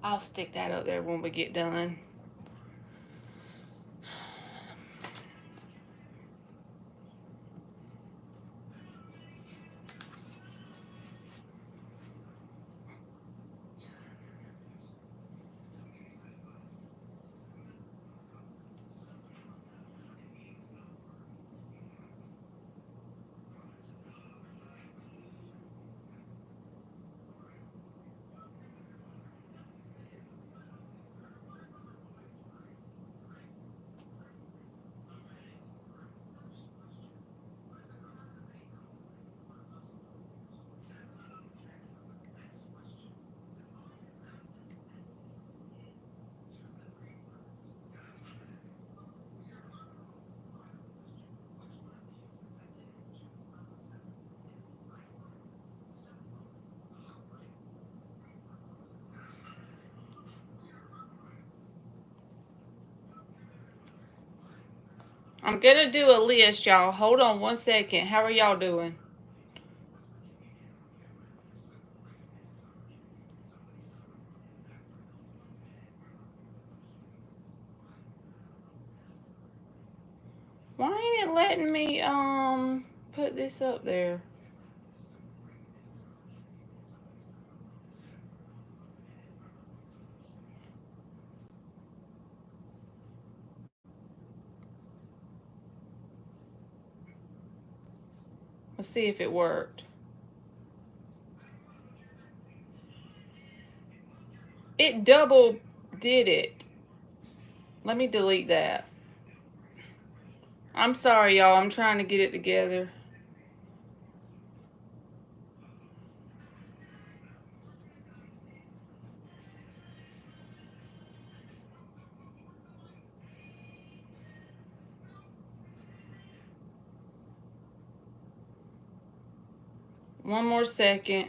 I'll stick that up there when we get done. I'm going to do a list, y'all. Hold on one second. How are y'all doing? Why ain't it letting me put this up there? Let's see if it worked. It double did it. Let me delete that. I'm sorry, y'all. I'm trying to get it together. One more second.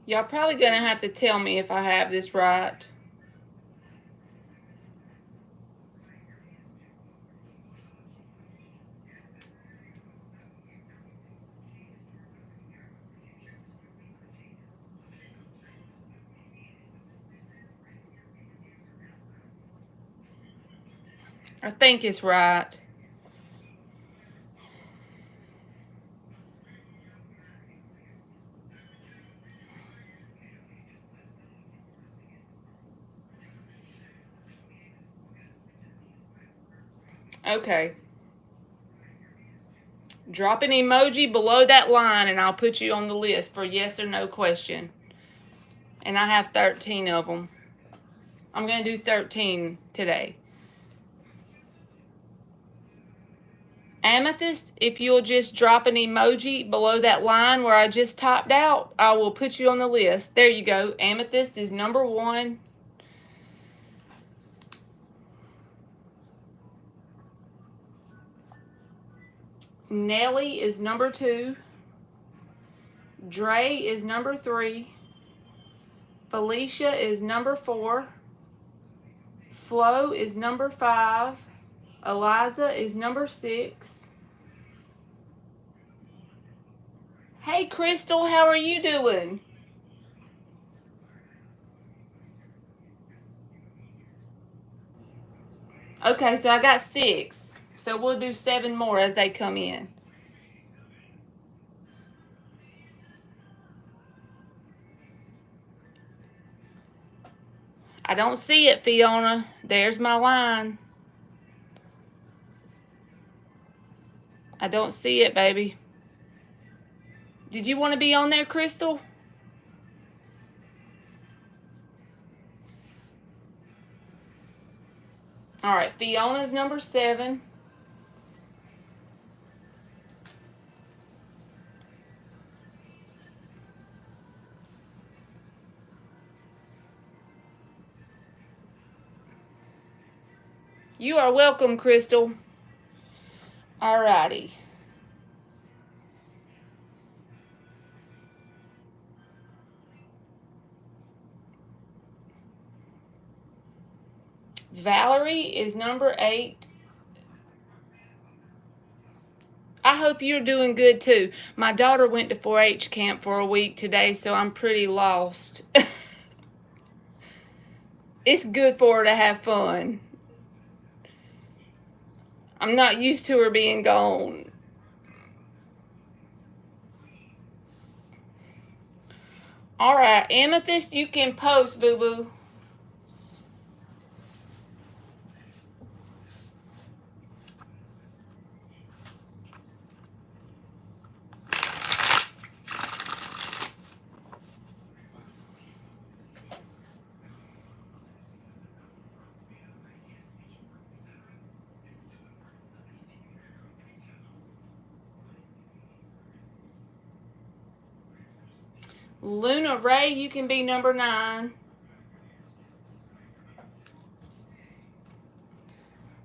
Y'all probably gonna have to tell me if I have this right. I think it's right. Okay. Drop an emoji below that line and I'll put you on the list for yes or no question. And I have 13 of them. I'm going to do 13 today. Amethyst, if you'll just drop an emoji below that line where I just typed out, I will put you on the list. There you go. Amethyst is number 1. Nelly is number 2. Dre is number 3. Felicia is number 4. Flo is number 5. Eliza is number 6. Hey, Crystal, how are you doing? Okay, so I got 6. So we'll do 7 more as they come in. I don't see it, Fiona. There's my line. I don't see it, baby. Did you want to be on there, Crystal? All right, Fiona's number 7. You are welcome, Crystal. All righty. Valerie is number 8. I hope you're doing good too. My daughter went to 4-H camp for a week today, so I'm pretty lost. It's good for her to have fun. I'm not used to her being gone. All right, Amethyst, you can post, boo-boo. Luna Ray, you can be number 9.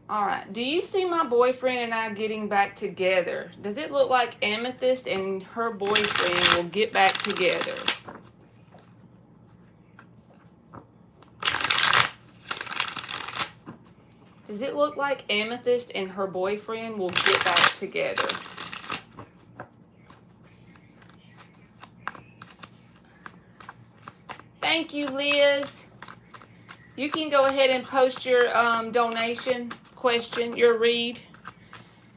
All right. Do you see my boyfriend and I getting back together? Does it look like Amethyst and her boyfriend will get back together? Does it look like Amethyst and her boyfriend will get back together? Thank you, Liz. You can go ahead and post your donation question, your read.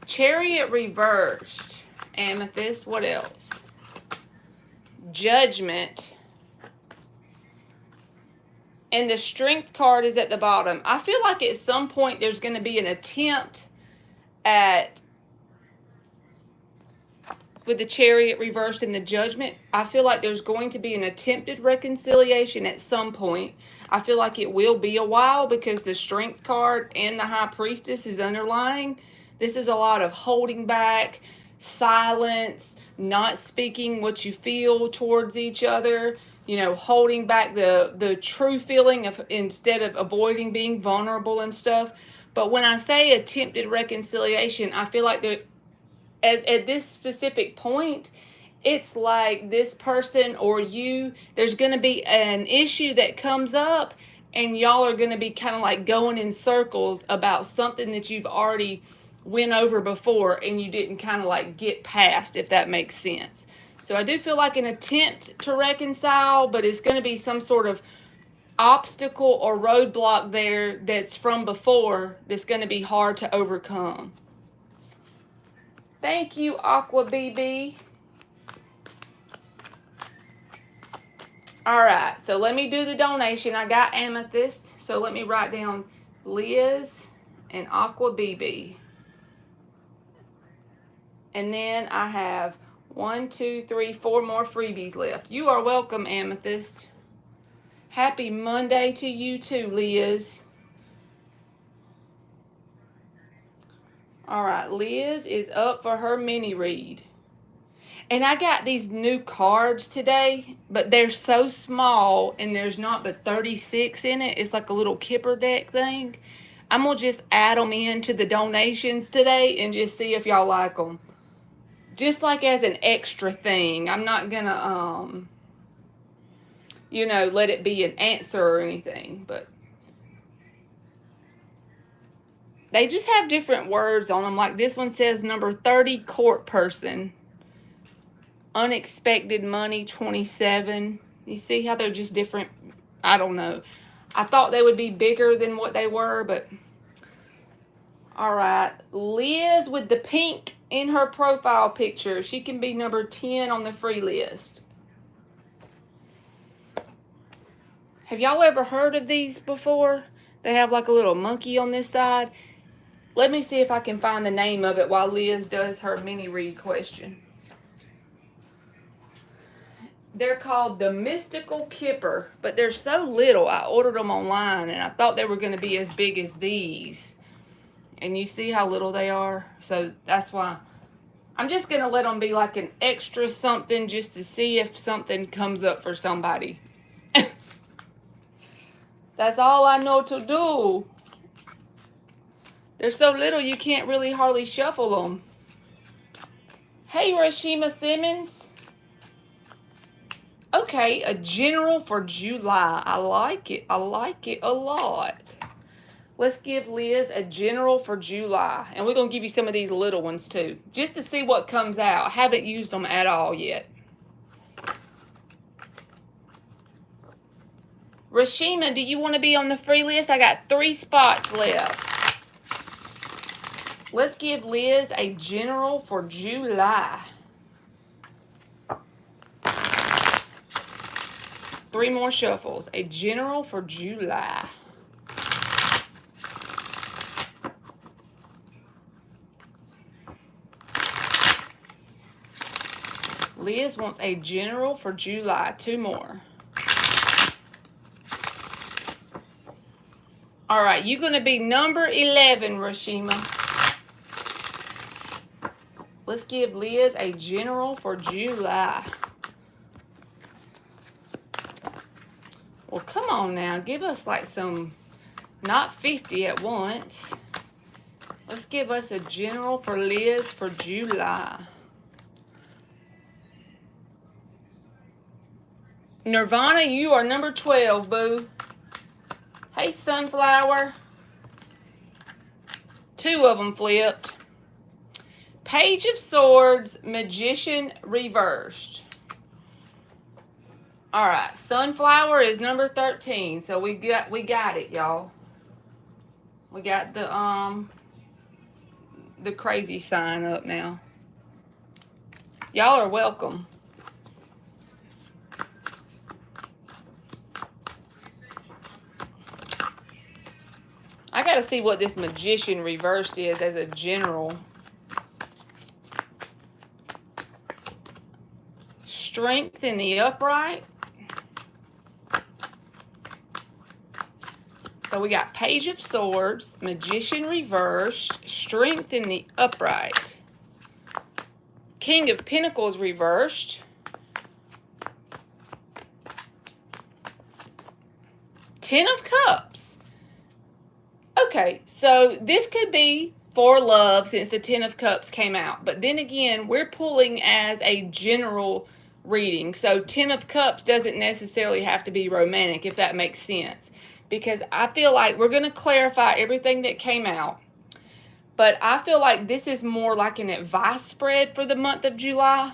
Chariot reversed. Amethyst. What else? Judgment. And the strength card is at the bottom. I feel like at some point there's going to be an attempt at, with the chariot reversed and the judgment, I feel like there's going to be an attempted reconciliation at some point. I feel like it will be a while because the strength card and the high priestess is underlying. This is a lot of holding back, silence, not speaking what you feel towards each other, you know, holding back the true feeling of, instead of avoiding being vulnerable and stuff. But when I say attempted reconciliation, I feel like at this specific point, it's like this person or you, there's going to be an issue that comes up and y'all are going to be kind of like going in circles about something that you've already went over before and you didn't kind of like get past, if that makes sense. So I do feel like an attempt to reconcile, but it's going to be some sort of obstacle or roadblock there that's from before that's going to be hard to overcome. Thank you, Aqua BB. All right, so let me do the donation. I got Amethyst, so let me write down Liz and Aqua BB. And then I have 1, 2, 3, 4 more freebies left. You are welcome, Amethyst. Happy Monday to you too, Liz. All right, Liz is up for her mini read. And I got these new cards today, but they're so small and there's not but 36 in it. It's like a little Kipper deck thing. I'm going to just add them into the donations today and just see if y'all like them. Just like as an extra thing. I'm not going to, you know, let it be an answer or anything, but they just have different words on them. Like this one says number 30, court person. Unexpected money, 27. You see how they're just different? I don't know. I thought they would be bigger than what they were, but... All right. Liz with the pink in her profile picture. She can be number 10 on the free list. Have y'all ever heard of these before? They have like a little monkey on this side. Let me see if I can find the name of it while Liz does her mini read question. They're called the Mystical Kipper, but they're so little. I ordered them online, and I thought they were going to be as big as these. And you see how little they are? So that's why I'm just going to let them be like an extra something just to see if something comes up for somebody. That's all I know to do. They're so little you can't really hardly shuffle them. Hey, Rashima Simmons. Okay, a general for July. I like it. I like it a lot. Let's give Liz a general for July. And we're going to give you some of these little ones too, just to see what comes out. I haven't used them at all yet. Rashima, do you want to be on the free list? I got 3 spots left. Let's give Liz a general for July. 3 more shuffles. A general for July. Liz wants a general for July. 2 more. All right, you're going to be number 11, Rashima. Let's give Liz a general for July. Well, come on now. Give us like some, not 50 at once. Let's give us a general for Liz for July. Nirvana, you are number 12, boo. Hey, Sunflower. 2 of them flipped. Page of Swords, Magician reversed. All right, Sunflower is number 13, so we got it, y'all. We got the crazy sign up now. Y'all are welcome. I got to see what this Magician reversed is as a general. Strength in the upright. So we got Page of Swords, Magician reversed, Strength in the upright. King of Pentacles reversed. Ten of Cups. Okay, so this could be for love since the Ten of Cups came out. But then again, we're pulling as a general reading. So Ten of Cups doesn't necessarily have to be romantic, if that makes sense. Because I feel like we're going to clarify everything that came out. But I feel like this is more like an advice spread for the month of July.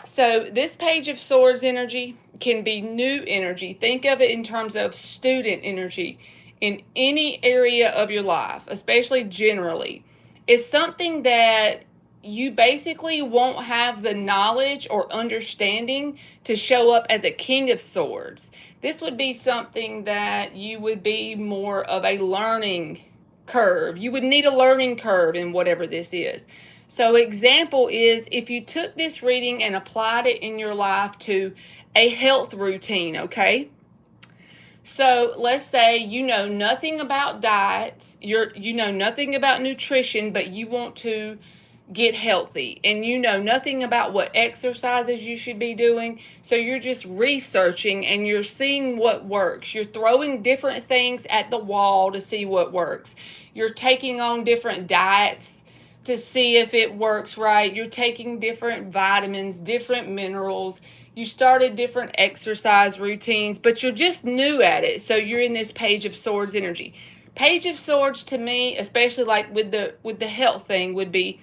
So this Page of Swords energy can be new energy. Think of it in terms of student energy in any area of your life, especially generally. It's something that you basically won't have the knowledge or understanding to show up as a King of Swords. This would be something that you would be more of a learning curve. You would need a learning curve in whatever this is. So example is if you took this reading and applied it in your life to a health routine, okay? So let's say you know nothing about diets, you know nothing about nutrition, but you want to get healthy, and you know nothing about what exercises you should be doing. So you're just researching and you're seeing what works. You're throwing different things at the wall to see what works. You're taking on different diets to see if it works right. You're taking different vitamins, different minerals. You started different exercise routines, but you're just new at it. So you're in this Page of Swords energy. Page of Swords to me, especially like with the health thing, would be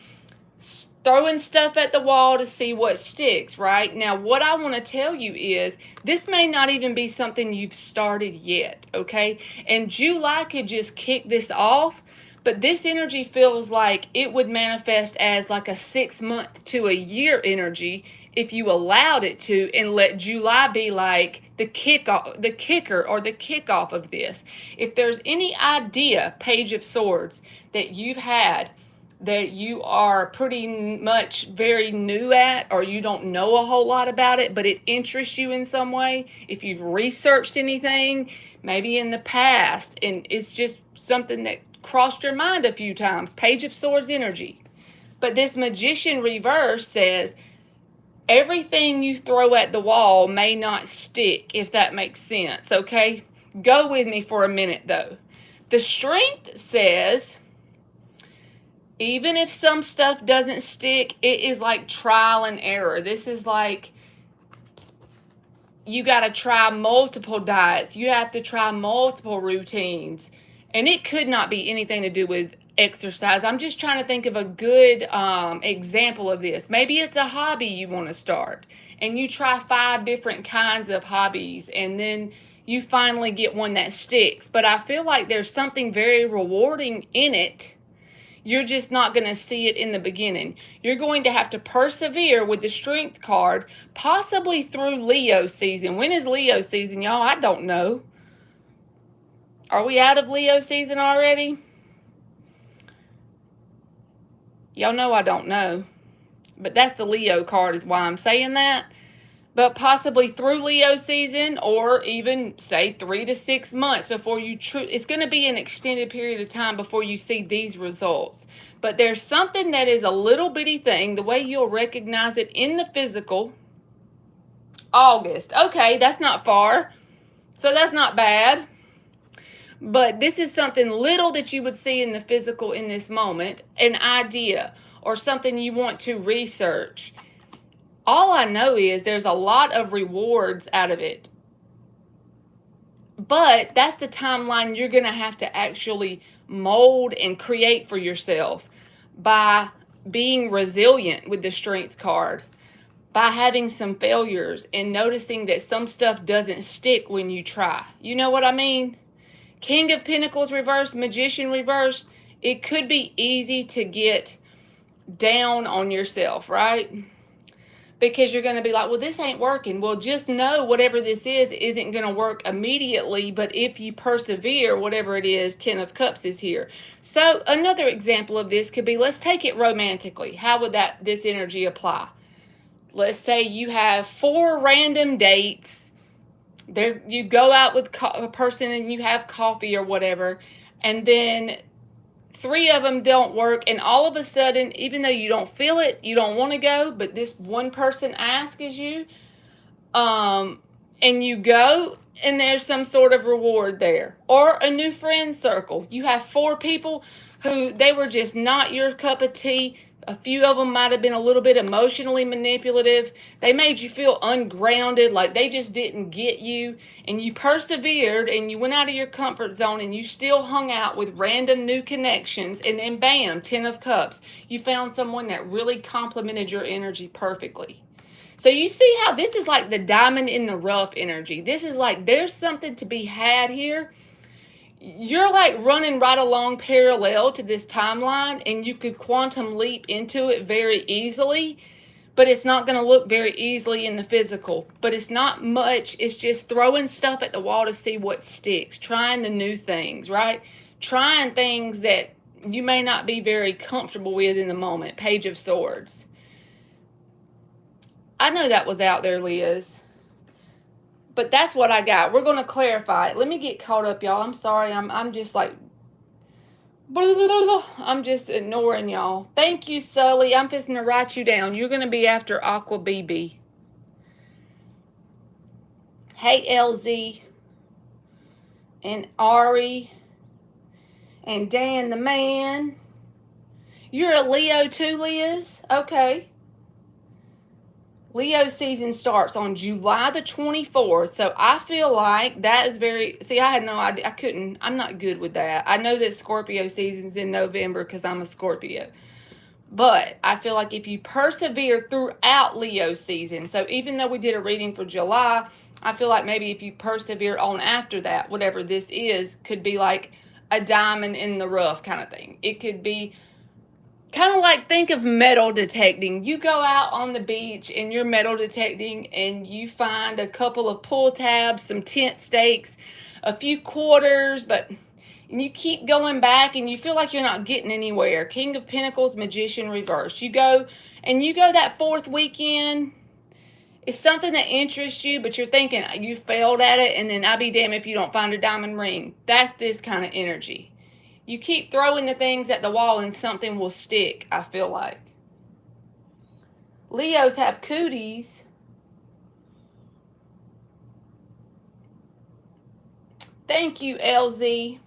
throwing stuff at the wall to see what sticks, right? Now, what I want to tell you is this may not even be something you've started yet, okay? And July could just kick this off, but this energy feels like it would manifest as like a 6 month to a year energy if you allowed it to, and let July be like the kicker or the kickoff of this. If there's any idea, Page of Swords, that you've had that you are pretty much very new at, or you don't know a whole lot about it, but it interests you in some way, if you've researched anything, maybe in the past, and it's just something that crossed your mind a few times, Page of Swords energy. But this Magician reverse says, everything you throw at the wall may not stick, if that makes sense, okay? Go with me for a minute, though. The Strength says, even if some stuff doesn't stick, it is like trial and error. This is like, you got to try multiple diets. You have to try multiple routines. And it could not be anything to do with exercise. I'm just trying to think of a good example of this. Maybe it's a hobby you want to start, and you try 5 different kinds of hobbies, and then you finally get one that sticks. But I feel like there's something very rewarding in it. You're just not going to see it in the beginning. You're going to have to persevere with the Strength card, possibly through Leo season. When is Leo season, y'all? I don't know. Are we out of Leo season already? Y'all know I don't know. But that's the Leo card is why I'm saying that. But possibly through Leo season, or even say 3 to 6 months before you it's going to be an extended period of time before you see these results. But there's something that is a little bitty thing, the way you'll recognize it in the physical. August. Okay, that's not far. So that's not bad. But this is something little that you would see in the physical in this moment, an idea or something you want to research. All I know is there's a lot of rewards out of it. But that's the timeline you're going to have to actually mold and create for yourself by being resilient with the Strength card, by having some failures and noticing that some stuff doesn't stick when you try. You know what I mean? King of Pentacles reverse, Magician reverse. It could be easy to get down on yourself, right? Because you're going to be like, well, this ain't working. Well, just know whatever this is isn't going to work immediately. But if you persevere, whatever it is, 10 of Cups is here. So another example of this could be, let's take it romantically. How would this energy apply? Let's say you have 4 random dates. There, you go out with a person and you have coffee or whatever. And then 3 of them don't work, and all of a sudden, even though you don't feel it, you don't want to go, but this one person asks you, and you go, and there's some sort of reward there. Or a new friend circle. You have 4 people who, they were just not your cup of tea. A few of them might have been a little bit emotionally manipulative. They made you feel ungrounded, like they just didn't get you. And you persevered and you went out of your comfort zone and you still hung out with random new connections. And then bam, 10 of Cups. You found someone that really complemented your energy perfectly. So you see how this is like the diamond in the rough energy. This is like there's something to be had here. You're like running right along parallel to this timeline, and you could quantum leap into it very easily, but it's not going to look very easily in the physical. But it's not much. It's just throwing stuff at the wall to see what sticks, trying the new things, right? Trying things that you may not be very comfortable with in the moment. Page of Swords. I know that was out there, Liz. But that's what I got. We're going to clarify it. Let me get caught up, y'all. I'm sorry. I'm just like, I'm just ignoring y'all. Thank you, Sully. I'm fixing to write you down. You're going to be after Aqua BB. Hey, LZ. And Ari. And Dan the man. You're a Leo too, Liz? Okay. Leo season starts on July the 24th. So I feel like that is very, see, I had no idea. I'm not good with that. I know that Scorpio season's in November because I'm a Scorpio. But I feel like if you persevere throughout Leo season, so even though we did a reading for July, I feel like maybe if you persevere on after that, whatever this is, could be like a diamond in the rough kind of thing. It could be kind of like, think of metal detecting. You go out on the beach and you're metal detecting and you find a couple of pull tabs, some tent stakes, a few quarters, and you keep going back and you feel like you're not getting anywhere. King of Pentacles, Magician reversed. You go that fourth weekend. It's something that interests you, but you're thinking you failed at it, and then I'll be damned if you don't find a diamond ring. That's this kind of energy. You keep throwing the things at the wall and something will stick, I feel like. Leos have cooties. Thank you, LZ.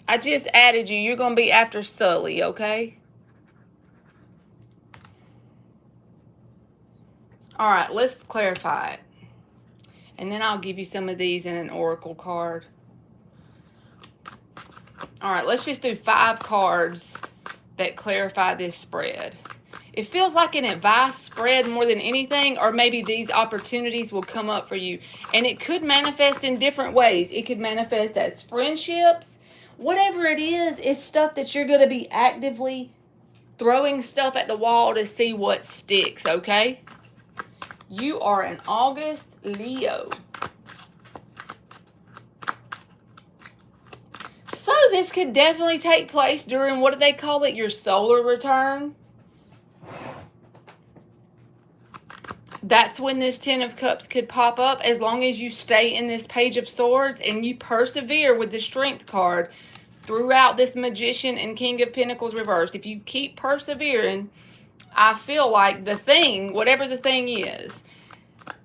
I just added you. You're going to be after Sully, okay? All right, let's clarify it. And then I'll give you some of these in an oracle card. All right, let's just do 5 cards that clarify this spread. It feels like an advice spread more than anything, or maybe these opportunities will come up for you. And it could manifest in different ways. It could manifest as friendships. Whatever it is, it's stuff that you're going to be actively throwing stuff at the wall to see what sticks, okay? You are an August Leo. So this could definitely take place during, what do they call it, your solar return. That's when this 10 of Cups could pop up, as long as you stay in this Page of Swords and you persevere with the Strength card throughout this Magician and King of Pentacles reversed. If you keep persevering, I feel like the thing, whatever the thing is,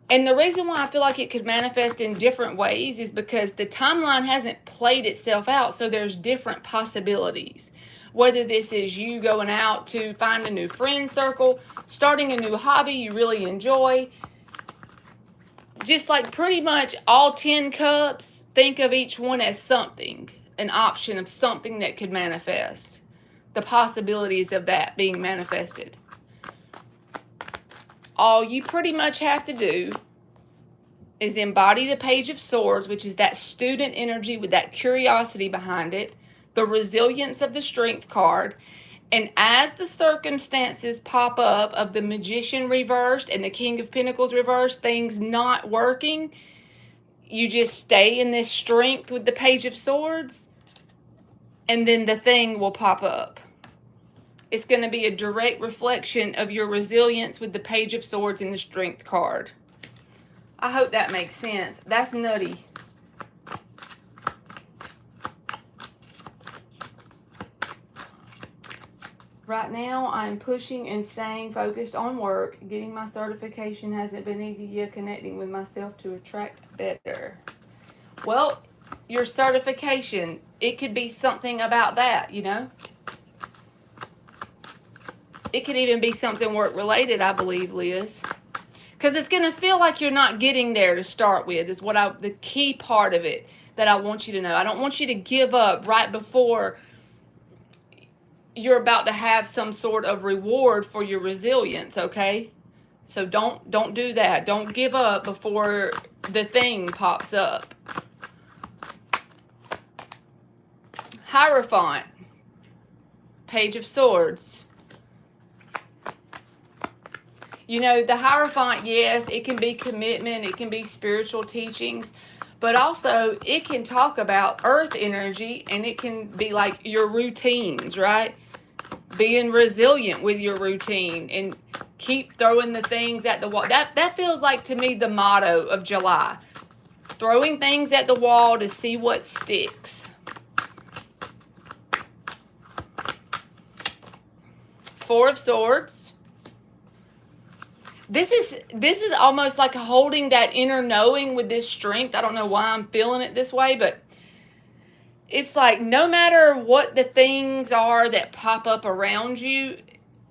and the reason why I feel like it could manifest in different ways is because the timeline hasn't played itself out, so there's different possibilities. Whether this is you going out to find a new friend circle, starting a new hobby you really enjoy, just like pretty much all 10 cups, think of each one as something, an option of something that could manifest. The possibilities of that being manifested. All you pretty much have to do is embody the Page of Swords, which is that student energy with that curiosity behind it, the resilience of the Strength card, and as the circumstances pop up of the Magician reversed and the King of Pentacles reversed, things not working, you just stay in this strength with the Page of Swords, and then the thing will pop up. It's going to be a direct reflection of your resilience with the Page of Swords and the Strength card. I hope that makes sense. That's nutty. Right now, I'm pushing and staying focused on work. Getting my certification hasn't been easy yet. Connecting with myself to attract better. Well, your certification, it could be something about that, you know? It could even be something work-related, I believe, Liz. Because it's going to feel like you're not getting there to start with, is what the key part of it that I want you to know. I don't want you to give up right before you're about to have some sort of reward for your resilience, okay? So don't do that. Don't give up before the thing pops up. Hierophant, Page of Swords. You know, the Hierophant, yes, it can be commitment, it can be spiritual teachings, but also it can talk about earth energy, and it can be like your routines, right? Being resilient with your routine and keep throwing the things at the wall. That feels like, to me, the motto of July. Throwing things at the wall to see what sticks. Four of Swords. This is almost like holding that inner knowing with this strength. I don't know why I'm feeling it this way, but it's like no matter what the things are that pop up around you,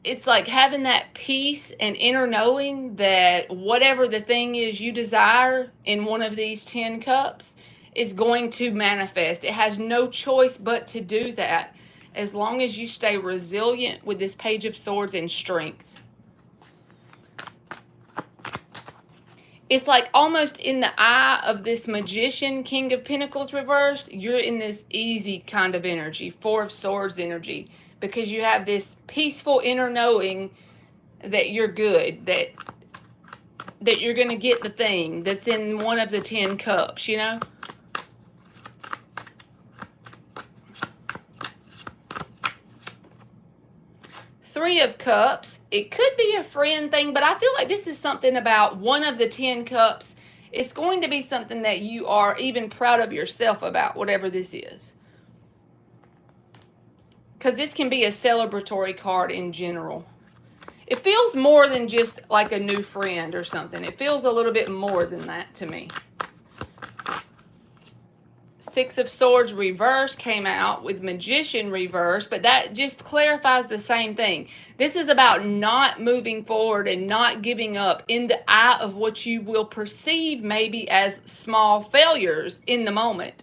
it's like having that peace and inner knowing that whatever the thing is you desire in one of these 10 cups is going to manifest. It has no choice but to do that, as long as you stay resilient with this Page of Swords and strength. it's like almost in the eye of this Magician, King of Pentacles reversed, you're in this easy kind of energy, Four of Swords energy, because you have this peaceful inner knowing that you're good, that you're going to get the thing that's in one of the 10 cups, you know? Three of Cups, it could be a friend thing, but I feel like this is something about one of the 10 cups. It's going to be something that you are even proud of yourself about, whatever this is. Because this can be a celebratory card in general. It feels more than just like a new friend or something. It feels a little bit more than that to me. Six of Swords reverse came out with Magician reverse, but that just clarifies the same thing. This is about not moving forward and not giving up in the eye of what you will perceive maybe as small failures in the moment.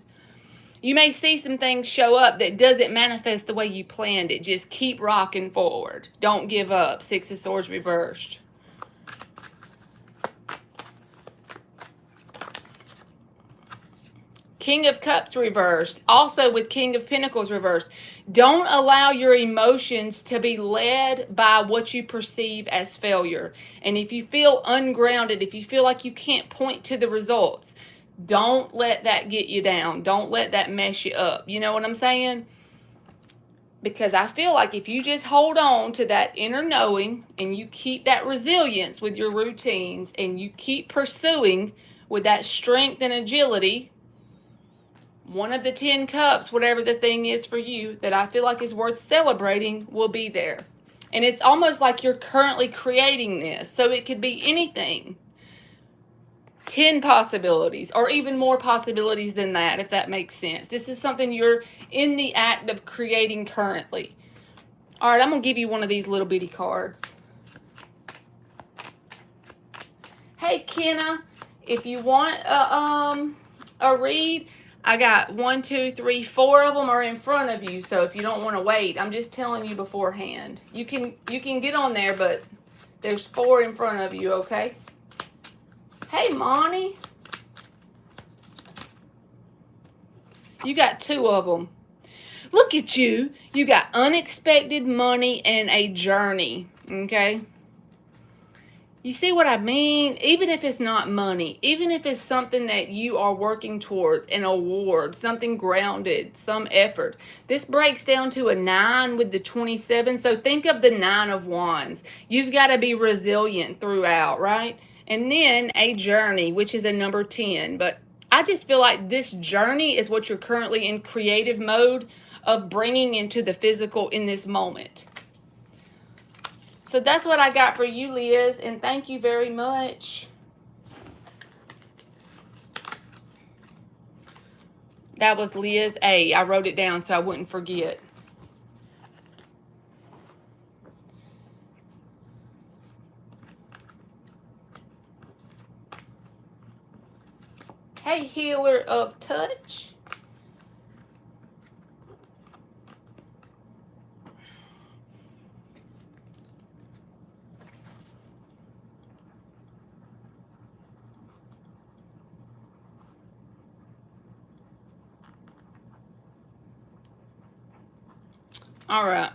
You may see some things show up that doesn't manifest the way you planned it. Just keep rocking forward. Don't give up. Six of Swords reversed. King of Cups reversed, also with King of Pentacles reversed. Don't allow your emotions to be led by what you perceive as failure. And if you feel ungrounded, if you feel like you can't point to the results, don't let that get you down. Don't let that mess you up. You know what I'm saying? Because I feel like if you just hold on to that inner knowing and you keep that resilience with your routines and you keep pursuing with that strength and agility, one of the 10 cups, whatever the thing is for you that I feel like is worth celebrating, will be there. And it's almost like you're currently creating this. So it could be anything. 10 possibilities or even more possibilities than that, if that makes sense. This is something you're in the act of creating currently. All right, I'm going to give you one of these little bitty cards. Hey, Kenna, if you want a read, I got 1, 2, 3, 4 of them are in front of you. So if you don't want to wait, I'm just telling you beforehand. You can get on there, but there's 4 in front of you, okay? Hey, Monty. You got 2 of them. Look at you. You got unexpected money and a journey, okay? You see what I mean? Even if it's not money, even if it's something that you are working towards, an award, something grounded, some effort. This breaks down to a 9 with the 27. So think of the 9 of Wands. You've got to be resilient throughout, right? And then a journey, which is a number 10. But I just feel like this journey is what you're currently in creative mode of bringing into the physical in this moment. So that's what I got for you, Liz, and thank you very much. That was Liz A. I wrote it down so I wouldn't forget. Hey, Healer of Touch. All right.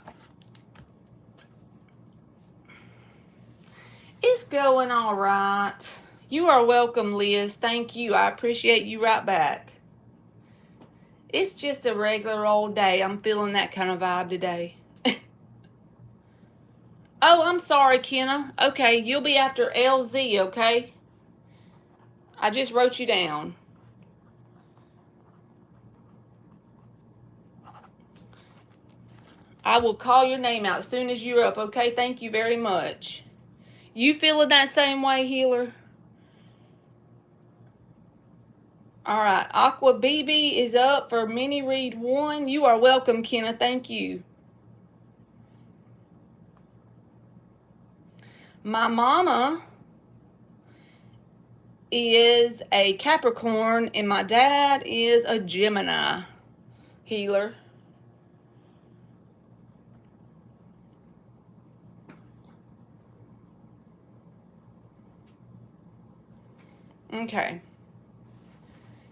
It's going all right. You are welcome, Liz. Thank you. I appreciate you right back. It's just a regular old day. I'm feeling that kind of vibe today. Oh, I'm sorry, Kenna. Okay, you'll be after LZ, okay? I just wrote you down. I will call your name out as soon as you're up, okay? Thank you very much. You feeling that same way, Healer? All right, Aqua BB is up for mini read 1. You are welcome, Kenna. Thank you. My mama is a Capricorn and my dad is a Gemini, Healer. Okay.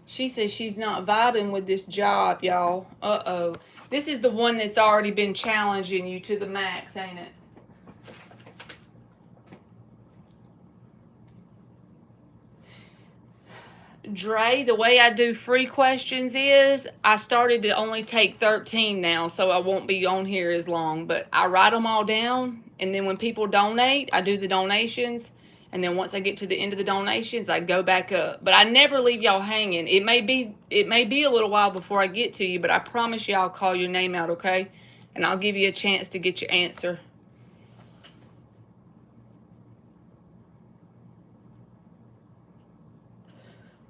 She says she's not vibing with this job, y'all. Uh-oh. This is the one that's already been challenging you to the max, ain't it? Dre, the way I do free questions is I started to only take 13 now, so I won't be on here as long. But I write them all down, and then when people donate, I do the donations. And then once I get to the end of the donations, I go back up. But I never leave y'all hanging. It may be a little while before I get to you, but I promise you I'll call your name out, okay? And I'll give you a chance to get your answer.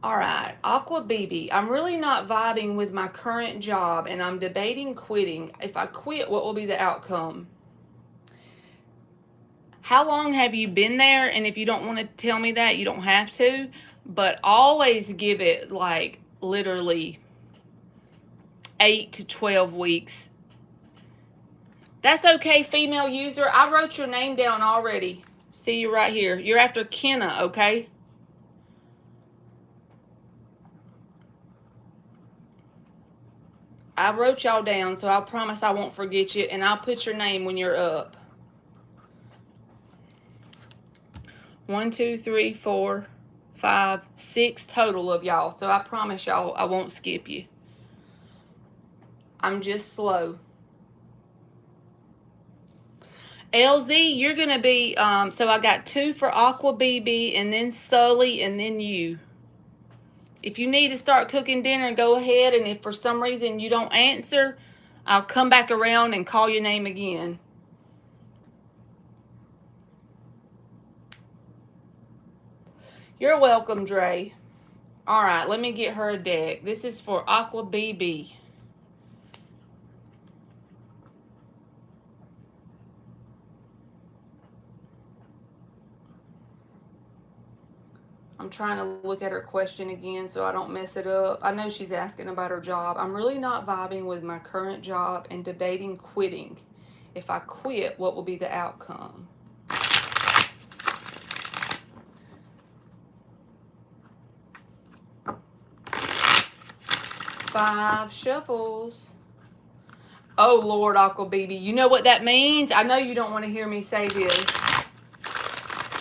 All right, Aqua BB. I'm really not vibing with my current job and I'm debating quitting. If I quit, what will be the outcome? How long have you been there? And if you don't want to tell me that, you don't have to, but always give it like literally 8 to 12 weeks. That's okay, female user. I wrote your name down already. See you right here. You're after Kenna, okay? I wrote y'all down, so I promise I won't forget you, and I'll put your name when you're up. 1, 2, 3, 4, 5, 6 total of y'all, so I promise y'all I won't skip you. I'm just slow. LZ, you're going to be, so I got 2 for Aqua BB, and then Sully, and then you. If you need to start cooking dinner, go ahead, and if for some reason you don't answer, I'll come back around and call your name again. You're welcome, Dre. All right, let me get her a deck. This is for Aqua BB. I'm trying to look at her question again so I don't mess it up. I know she's asking about her job. I'm really not vibing with my current job and debating quitting. If I quit, what will be the outcome? 5 shuffles. Oh, Lord, Aqua BB. You know what that means? I know you don't want to hear me say this.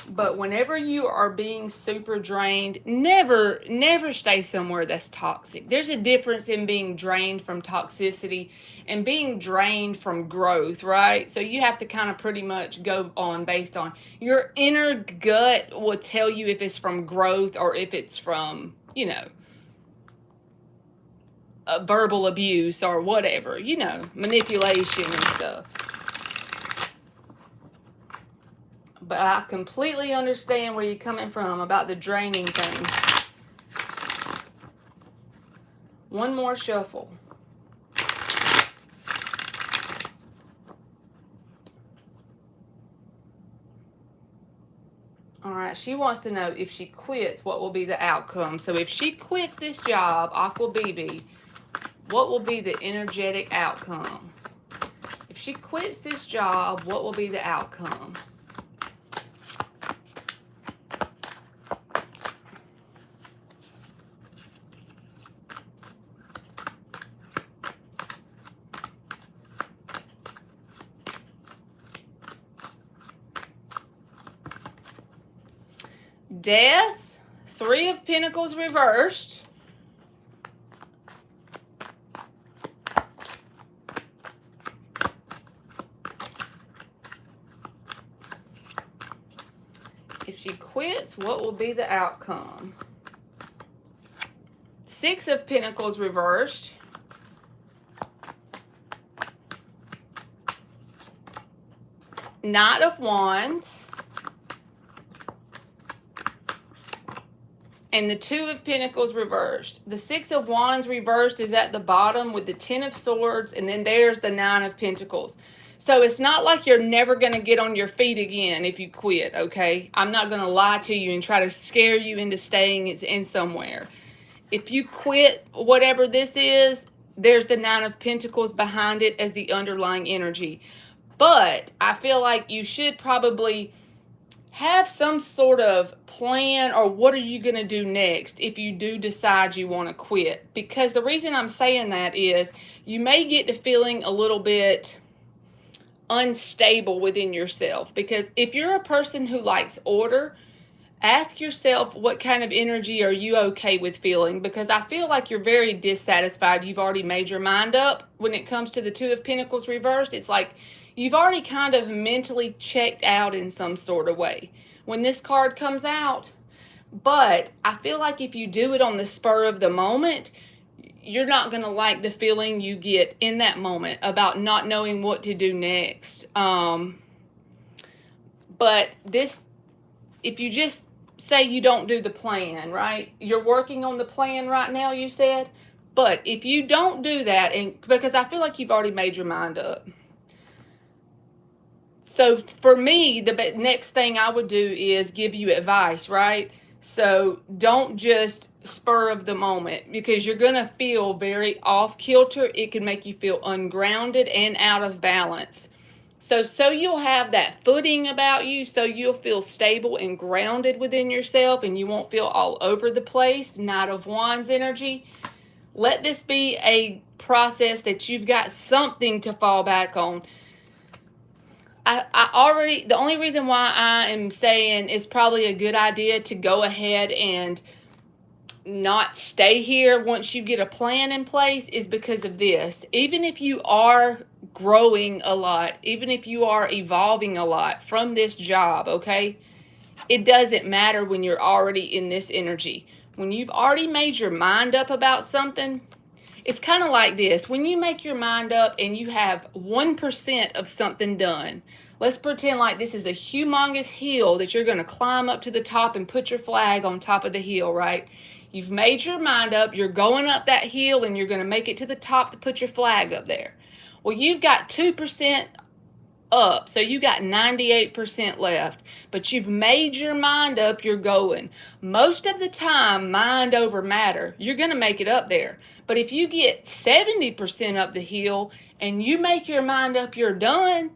But whenever you are being super drained, never stay somewhere that's toxic. There's a difference in being drained from toxicity and being drained from growth, right? So you have to kind of pretty much go on based on your inner gut will tell you if it's from growth or if it's from, verbal abuse or whatever, manipulation and stuff. But I completely understand where you're coming from about the draining thing. One more shuffle. All right, she wants to know if she quits, what will be the outcome. So if she quits this job, Aqua BB, what will be the energetic outcome? If she quits this job, what will be the outcome? Death, 3 of Pentacles reversed. If she quits, what will be the outcome? 6 of Pentacles reversed. Knight of Wands. And the 2 of Pentacles reversed. The 6 of Wands reversed is at the bottom with the 10 of Swords, and then there's the 9 of Pentacles. So it's not like you're never going to get on your feet again if you quit, okay? I'm not going to lie to you and try to scare you into staying in somewhere. If you quit whatever this is, there's the 9 of Pentacles behind it as the underlying energy. But I feel like you should probably have some sort of plan, or what are you going to do next if you do decide you want to quit. Because the reason I'm saying that is you may get to feeling a little bit unstable within yourself. Because if you're a person who likes order, ask yourself, what kind of energy are you okay with feeling? Because I feel like you're very dissatisfied. You've already made your mind up when it comes to the Two of Pentacles reversed. It's like you've already kind of mentally checked out in some sort of way when this card comes out. But I feel like if you do it on the spur of the moment, you're not going to like the feeling you get in that moment about not knowing what to do next. But this, if you just say you don't do the plan, right? You're working on the plan right now, you said. But if you don't do that, and because I feel like you've already made your mind up. So for me, the next thing I would do is give you advice, right? So don't just spur of the moment, because you're going to feel very off kilter. It can make you feel ungrounded and out of balance. So you'll have that footing about you, so you'll feel stable and grounded within yourself, and you won't feel all over the place. Knight of Wands energy. Let this be a process that you've got something to fall back on. The only reason why I am saying it's probably a good idea to go ahead and not stay here once you get a plan in place is because of this. Even if you are growing a lot, even if you are evolving a lot from this job, okay, it doesn't matter when you're already in this energy. When you've already made your mind up about something, it's kind of like this. When you make your mind up and you have 1% of something done, let's pretend like this is a humongous hill that you're going to climb up to the top and put your flag on top of the hill, right? You've made your mind up, you're going up that hill, and you're going to make it to the top to put your flag up there. Well, you've got 2% up, so you got 98% left, but you've made your mind up, you're going. Most of the time, mind over matter, you're going to make it up there. But if you get 70% up the hill and you make your mind up, you're done,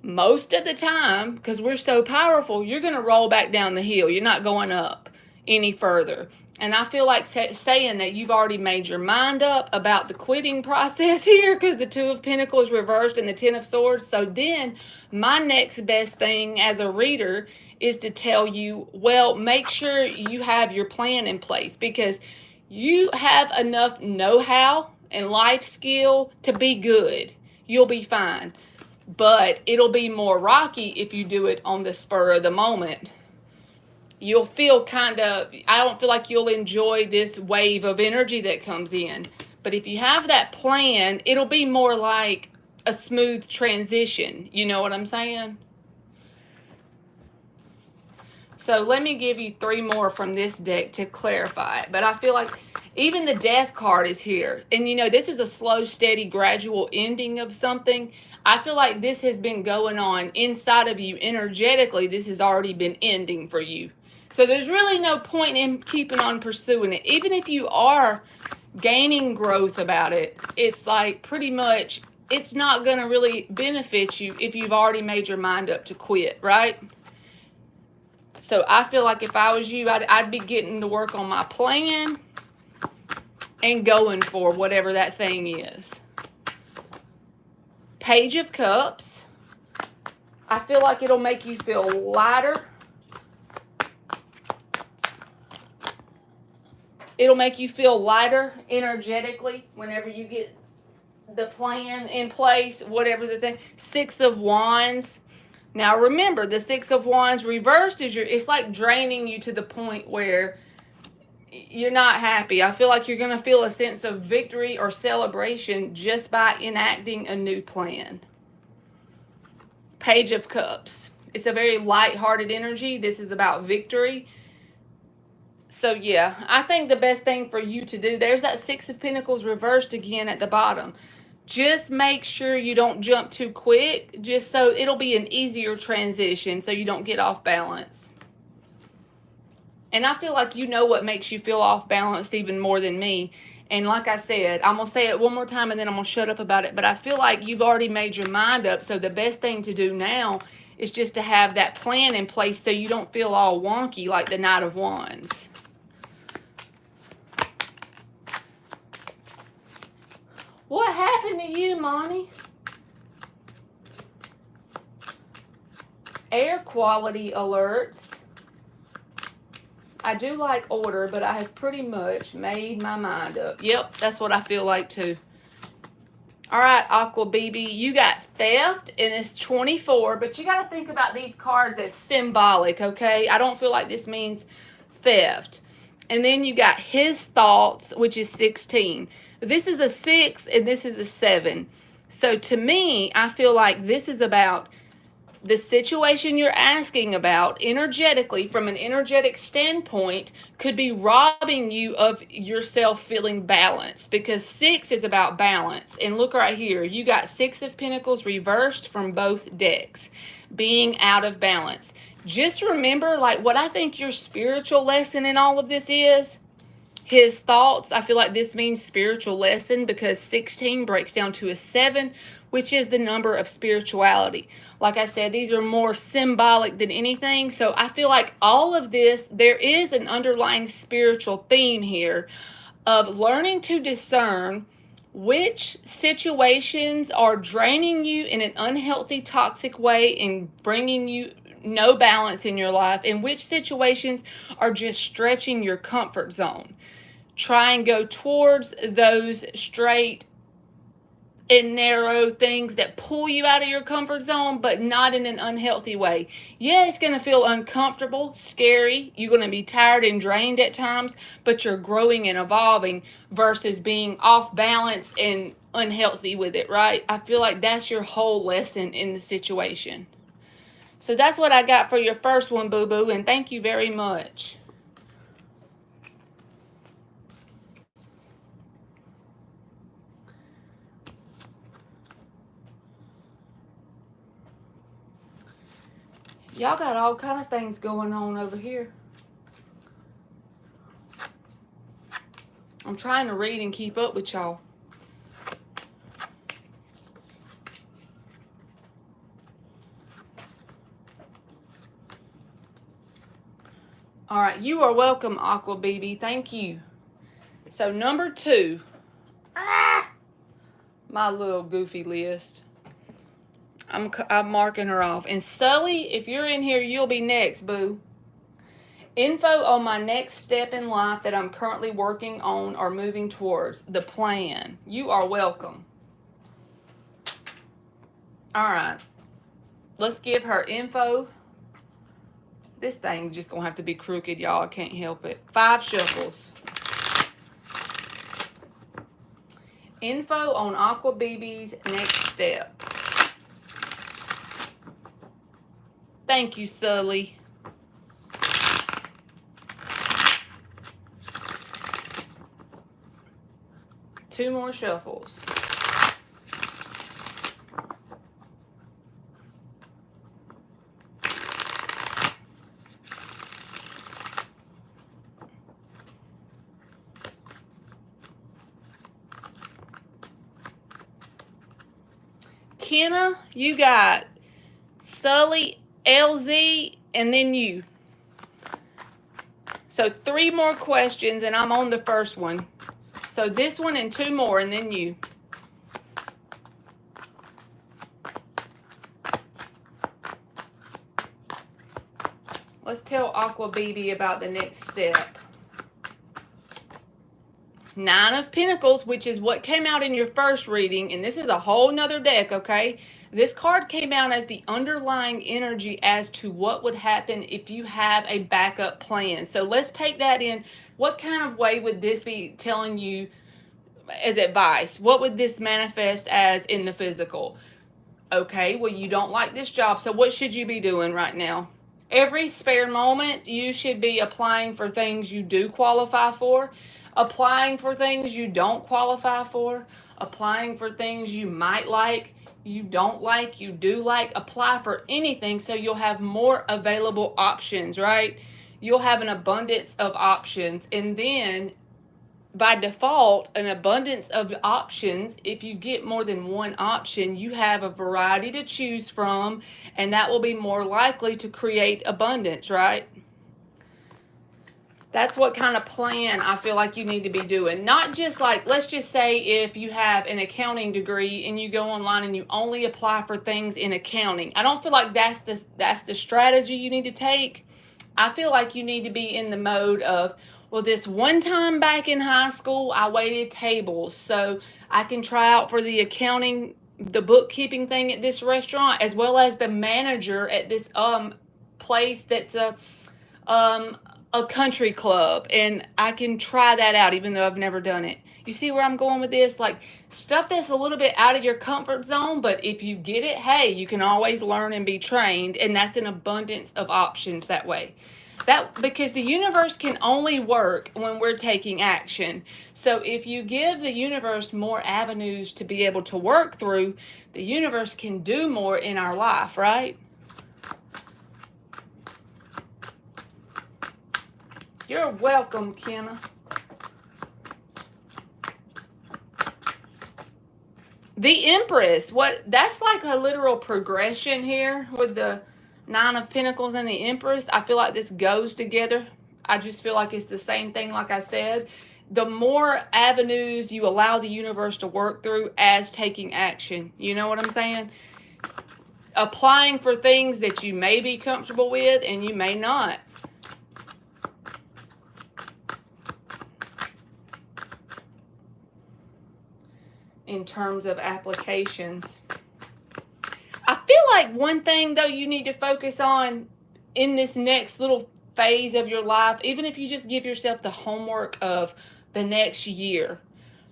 most of the time, because we're so powerful, you're going to roll back down the hill. You're not going up any further. And I feel like saying that you've already made your mind up about the quitting process here, because the Two of Pentacles reversed and the Ten of Swords. So then my next best thing as a reader is to tell you, well, make sure you have your plan in place, because you have enough know-how and life skill to be good. You'll be fine. But it'll be more rocky if you do it on the spur of the moment. You'll feel I don't feel like you'll enjoy this wave of energy that comes in. But if you have that plan, it'll be more like a smooth transition. You know what I'm saying? So let me give you 3 more from this deck to clarify it. But I feel like even the Death card is here. And you know, this is a slow, steady, gradual ending of something. I feel like this has been going on inside of you energetically. This has already been ending for you. So there's really no point in keeping on pursuing it. Even if you are gaining growth about it, it's like pretty much it's not going to really benefit you if you've already made your mind up to quit, right? So I feel like if I was you, I'd be getting to work on my plan and going for whatever that thing is. Page of Cups. I feel like it'll make you feel lighter. It'll make you feel lighter energetically whenever you get the plan in place, whatever the thing. 6 of Wands. Now remember, the 6 of Wands reversed is it's like draining you to the point where you're not happy. I feel like you're going to feel a sense of victory or celebration just by enacting a new plan. Page of Cups. It's a very light-hearted energy. This is about victory. So yeah, I think the best thing for you to do, there's that 6 of Pentacles reversed again at the bottom. Just make sure you don't jump too quick, just so it'll be an easier transition so you don't get off balance. And I feel like you know what makes you feel off balance even more than me. And like I said, I'm going to say it one more time and then I'm going to shut up about it. But I feel like you've already made your mind up. So the best thing to do now is just to have that plan in place so you don't feel all wonky like the Knight of Wands. What happened to you, Monty? Air quality alerts. I do like order, but I have pretty much made my mind up. Yep, that's what I feel like too. All right, Aqua BB, you got theft, and it's 24, but you got to think about these cards as symbolic, okay? I don't feel like this means theft. And then you got his thoughts, which is 16. This is a 6, and this is a 7. So to me, I feel like this is about the situation you're asking about energetically, from an energetic standpoint, could be robbing you of yourself feeling balanced, because 6 is about balance. And look right here, you got 6 of Pentacles reversed from both decks, being out of balance. Just remember, like, what I think your spiritual lesson in all of this is, his thoughts. I feel like this means spiritual lesson, because 16 breaks down to a 7, which is the number of spirituality. Like I said, these are more symbolic than anything. So I feel like all of this, there is an underlying spiritual theme here of learning to discern which situations are draining you in an unhealthy, toxic way and bringing you no balance in your life, and which situations are just stretching your comfort zone. Try and go towards those straight and narrow things that pull you out of your comfort zone, but not in an unhealthy way. Yeah, it's going to feel uncomfortable, scary. You're going to be tired and drained at times, but you're growing and evolving versus being off balance and unhealthy with it, right? I feel like that's your whole lesson in the situation. So that's what I got for your first one, boo-boo, and thank you very much. Y'all got all kind of things going on over here. I'm trying to read and keep up with y'all. All right, you are welcome, Aqua BB. Thank you. So number 2. My little goofy list. I'm marking her off. And Sully, if you're in here, you'll be next, boo. Info on my next step in life that I'm currently working on or moving towards. The plan. You are welcome. All right. Let's give her info. This thing's just going to have to be crooked, y'all. I can't help it. 5 shuffles. Info on Aqua BB's next step. Thank you, Sully. Two more shuffles. Kenna, you got Sully, LZ, and then you. So 3 more questions, and I'm on the first one. So this one and 2 more, and then you. Let's tell Aqua BB about the next step. 9 of Pentacles, which is what came out in your first reading, and this is a whole nother deck, okay? This card came out as the underlying energy as to what would happen if you have a backup plan. So let's take that in. What kind of way would this be telling you as advice? What would this manifest as in the physical? Okay, well, you don't like this job, so what should you be doing right now? Every spare moment, you should be applying for things you do qualify for, applying for things you don't qualify for, applying for things you might like, you don't like, you do like. Apply for anything so you'll have more available options, right? You'll have an abundance of options, and then by default, an abundance of options. If you get more than one option, you have a variety to choose from, and that will be more likely to create abundance, right? That's what kind of plan I feel like you need to be doing. Not just like, let's just say if you have an accounting degree and you go online and you only apply for things in accounting. I don't feel like that's the strategy you need to take. I feel like you need to be in the mode of, well, this one time back in high school, I waited tables so I can try out for the accounting, the bookkeeping thing at this restaurant, as well as the manager at this place that's a country club, and I can try that out even though I've never done it. You see where I'm going with this? Like stuff that's a little bit out of your comfort zone, but if you get it, hey, you can always learn and be trained, and that's an abundance of options that way. That because the universe can only work when we're taking action. So if you give the universe more avenues to be able to work through, the universe can do more in our life, right? You're welcome, Kenna. The Empress, that's like a literal progression here with the Nine of Pentacles and the Empress. I feel like this goes together. I just feel like it's the same thing, like I said. The more avenues you allow the universe to work through as taking action. You know what I'm saying? Applying for things that you may be comfortable with and you may not. In terms of applications. I feel like one thing though you need to focus on in this next little phase of your life, even if you just give yourself the homework of the next year,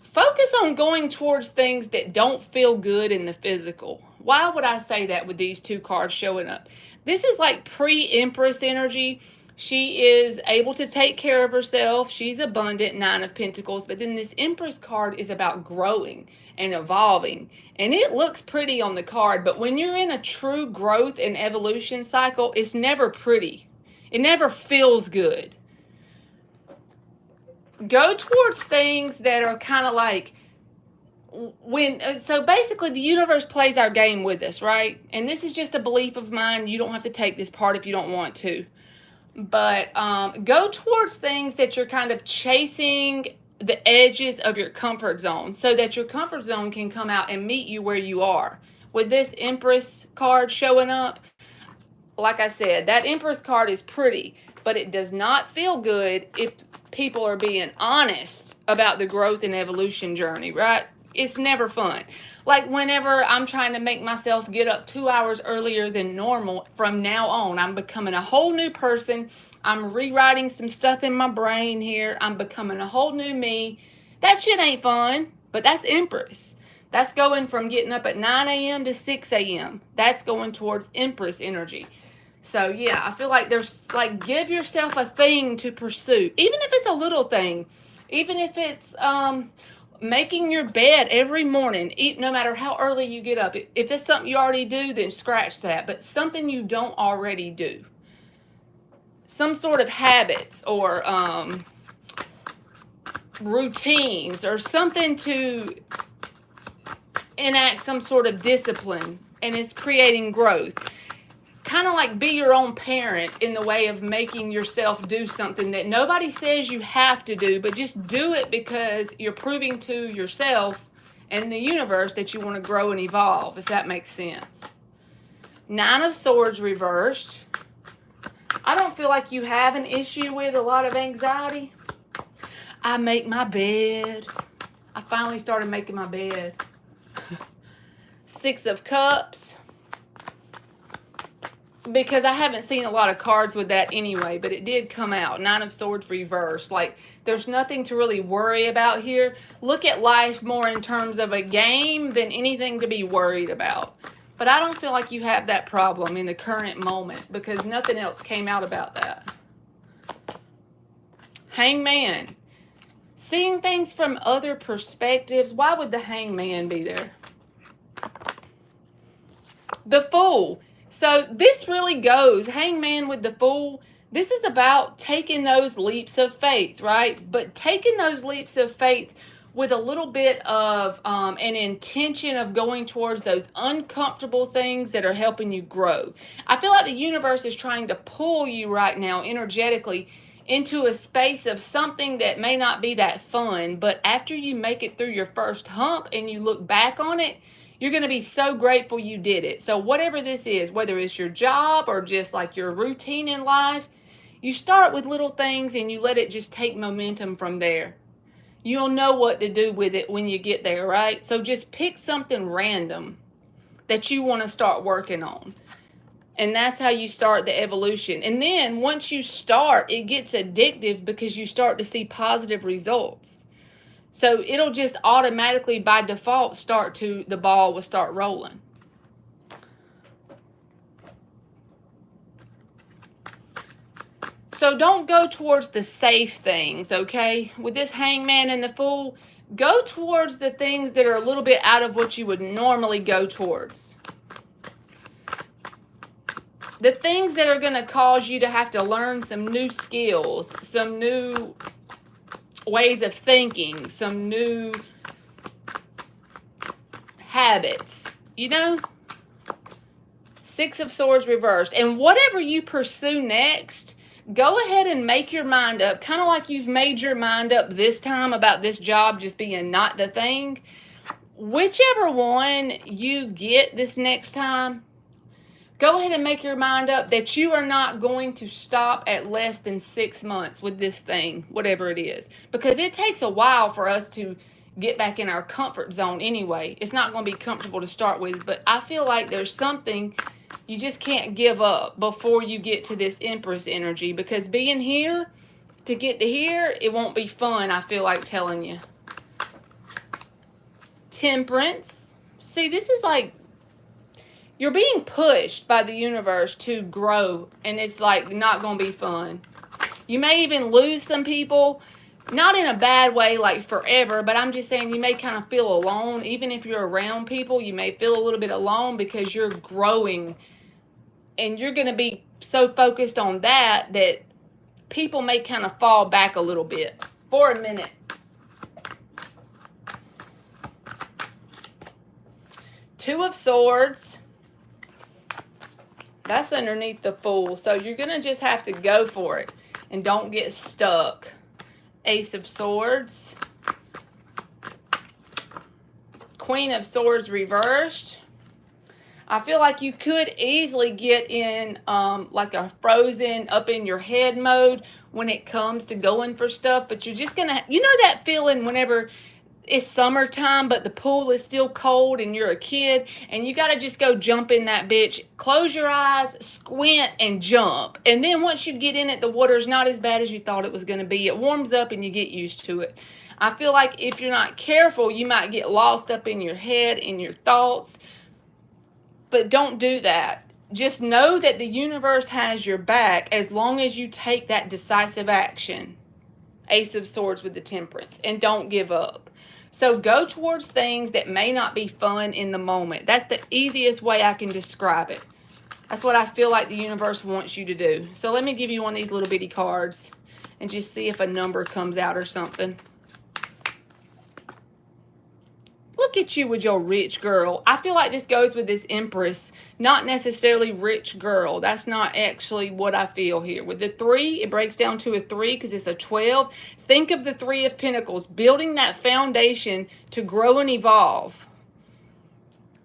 focus on going towards things that don't feel good in the physical. Why would I say that with these two cards showing up? This is like pre-Empress energy. She is able to take care of herself. She's abundant, Nine of Pentacles. But then this Empress card is about growing and evolving. And it looks pretty on the card. But when you're in a true growth and evolution cycle, it's never pretty. It never feels good. Go towards things that are kind of like, so basically the universe plays our game with us, right? And this is just a belief of mine. You don't have to take this part if you don't want to. But go towards things that you're kind of chasing the edges of your comfort zone so that your comfort zone can come out and meet you where you are. With this Empress card showing up, like I said, that Empress card is pretty, but it does not feel good if people are being honest about the growth and evolution journey, right? It's never fun. Like whenever I'm trying to make myself get up 2 hours earlier than normal, from now on, I'm becoming a whole new person. I'm rewriting some stuff in my brain here. I'm becoming a whole new me. That shit ain't fun, but that's Empress. That's going from getting up at 9 a.m. to 6 a.m. That's going towards Empress energy. So yeah, I feel like there's like, give yourself a thing to pursue, even if it's a little thing, even if it's making your bed every morning, no matter how early you get up. If it's something you already do, then scratch that. But something you don't already do, some sort of habits or routines or something to enact some sort of discipline, and it's creating growth. Kind of like be your own parent in the way of making yourself do something that nobody says you have to do, but just do it because you're proving to yourself and the universe that you want to grow and evolve, if that makes sense. Nine of Swords reversed. I don't feel like you have an issue with a lot of anxiety. I make my bed. I finally started making my bed. Six of Cups. Because I haven't seen a lot of cards with that anyway, but it did come out. Nine of Swords reversed. Like, there's nothing to really worry about here. Look at life more in terms of a game than anything to be worried about. But I don't feel like you have that problem in the current moment because nothing else came out about that. Hangman. Seeing things from other perspectives. Why would the Hangman be there? The Fool. So this really goes, Hangman with the Fool, This is about taking those leaps of faith, right? But taking those leaps of faith with a little bit of an intention of going towards those uncomfortable things that are helping you grow. I feel like the universe is trying to pull you right now energetically into a space of something that may not be that fun, but after you make it through your first hump and you look back on it, you're going to be so grateful you did it. So whatever this is, whether it's your job or just like your routine in life, you start with little things and you let it just take momentum from there. You'll know what to do with it when you get there, right? So just pick something random that you want to start working on. And that's how you start the evolution. And then once you start, it gets addictive because you start to see positive results. So it'll just automatically by default the ball will start rolling. So don't go towards the safe things, okay? With this Hangman and the Fool, go towards the things that are a little bit out of what you would normally go towards. The things that are going to cause you to have to learn some new skills, some new ways of thinking, some new habits, you know? Six of Swords reversed. And whatever you pursue next, go ahead and make your mind up, kind of like you've made your mind up this time about this job just being not the thing. Whichever one you get this next time, go ahead and make your mind up that you are not going to stop at less than 6 months with this thing, whatever it is. Because it takes a while for us to get back in our comfort zone anyway. It's not going to be comfortable to start with, but I feel like there's something you just can't give up before you get to this Empress energy, because being here to get to here, it won't be fun, I feel like telling you. Temperance. See, this is like you're being pushed by the universe to grow, and it's like not going to be fun. You may even lose some people, not in a bad way like forever, but I'm just saying you may kind of feel alone. Even if you're around people, you may feel a little bit alone because you're growing, and you're going to be so focused on that people may kind of fall back a little bit for a minute. Two of Swords. That's underneath the Fool. So you're going to just have to go for it and don't get stuck. Ace of Swords. Queen of Swords reversed. I feel like you could easily get in like a frozen up in your head mode when it comes to going for stuff. But you're just going to, you know that feeling whenever it's summertime, but the pool is still cold and you're a kid and you got to just go jump in that bitch. Close your eyes, squint, and jump. And then once you get in it, the water's not as bad as you thought it was going to be. It warms up and you get used to it. I feel like if you're not careful, you might get lost up in your head, in your thoughts. But don't do that. Just know that the universe has your back as long as you take that decisive action. Ace of Swords with the Temperance. And don't give up. So go towards things that may not be fun in the moment. That's the easiest way I can describe it. That's what I feel like the universe wants you to do. So let me give you one of these little bitty cards and just see if a number comes out or something. Look at you with your rich girl. I feel like this goes with this Empress, not necessarily rich girl. That's not actually what I feel here. With the 3, it breaks down to a 3 because it's a 12. Think of the 3 of Pentacles, building that foundation to grow and evolve.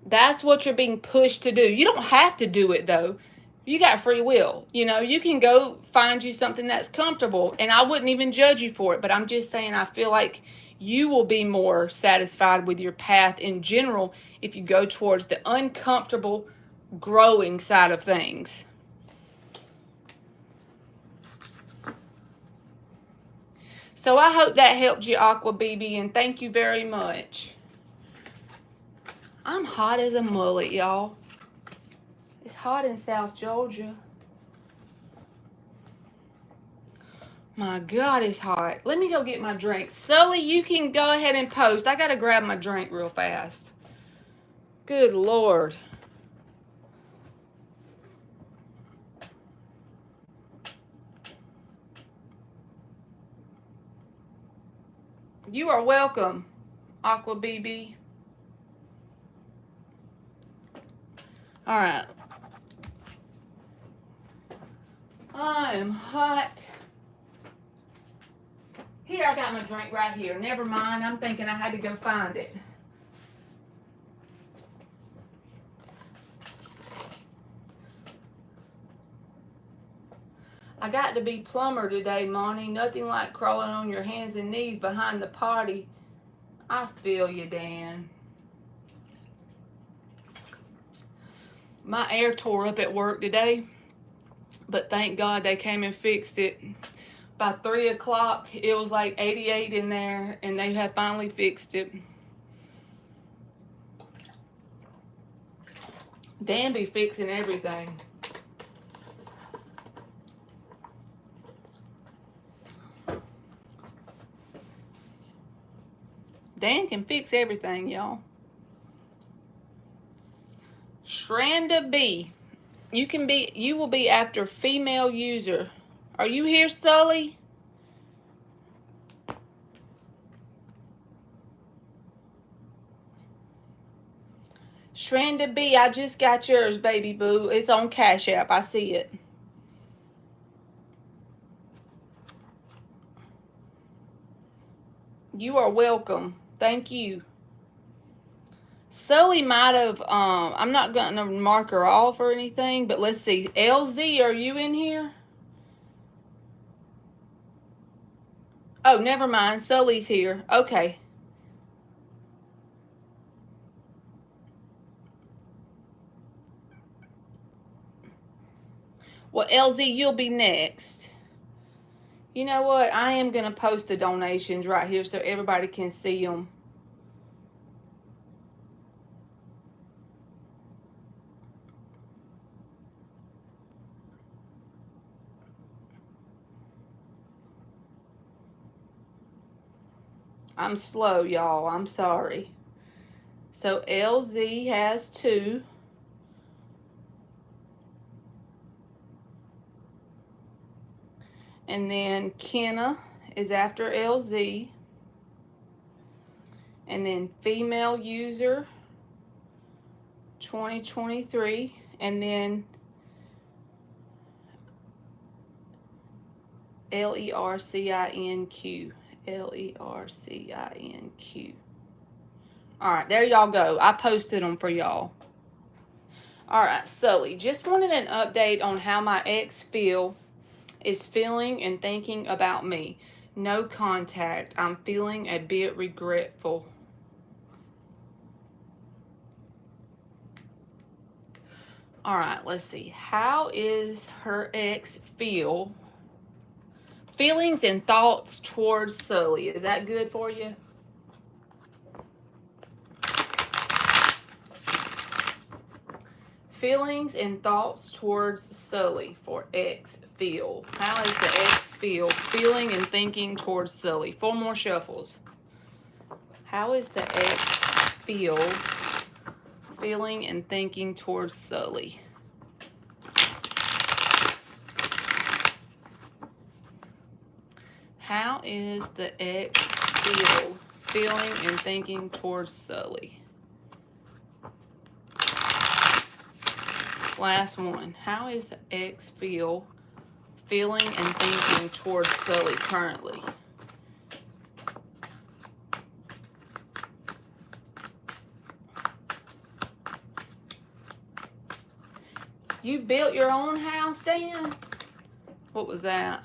That's what you're being pushed to do. You don't have to do it, though. You got free will. You know, you can go find you something that's comfortable, and I wouldn't even judge you for it, but I'm just saying I feel like you will be more satisfied with your path in general if you go towards the uncomfortable growing side of things. So I hope that helped you, Aqua BB, and thank you very much. I'm hot as a mullet, y'all. It's hot in South Georgia. My God, it's hot. Let me go get my drink. Sully, you can go ahead and post. I got to grab my drink real fast. Good Lord. You are welcome, Aqua BB. All right. I am hot. Here, I got my drink right here. Never mind. I'm thinking I had to go find it. I got to be plumber today, Monty. Nothing like crawling on your hands and knees behind the potty. I feel you, Dan. My air tore up at work today, but thank God they came and fixed it. By 3 o'clock, it was like 88 in there, and they had finally fixed it. Dan be fixing everything. Dan can fix everything, y'all. Shranda B. You will be after female user. Are you here, Sully? Shranda B, I just got yours, baby boo. It's on Cash App. I see it. You are welcome. Thank you. Sully might have, I'm not going to mark her off or anything, but let's see. LZ, are you in here? Oh, never mind. Sully's here. Okay. Well, LZ, you'll be next. You know what? I am going to post the donations right here so everybody can see them. I'm slow, y'all. I'm sorry. So LZ has 2. And then Kenna is after LZ. And then female user 2023. And then LERCINQ. LERCINQ. Alright, there y'all go. I posted them for y'all. Alright, Sully, just wanted an update on how my ex is feeling and thinking about me. No contact. I'm feeling a bit regretful. Alright, let's see. How is her ex feel? Feelings and thoughts towards Sully. Is that good for you? Feelings and thoughts towards Sully for ex feel. How is the ex feel? Feeling and thinking towards Sully. 4 more shuffles. How is the ex feel? Feeling and thinking towards Sully. How is the ex feel? Feeling and thinking towards Sully. Last one. How is the ex feel? Feeling and thinking towards Sully currently. You built your own house, Dan? What was that?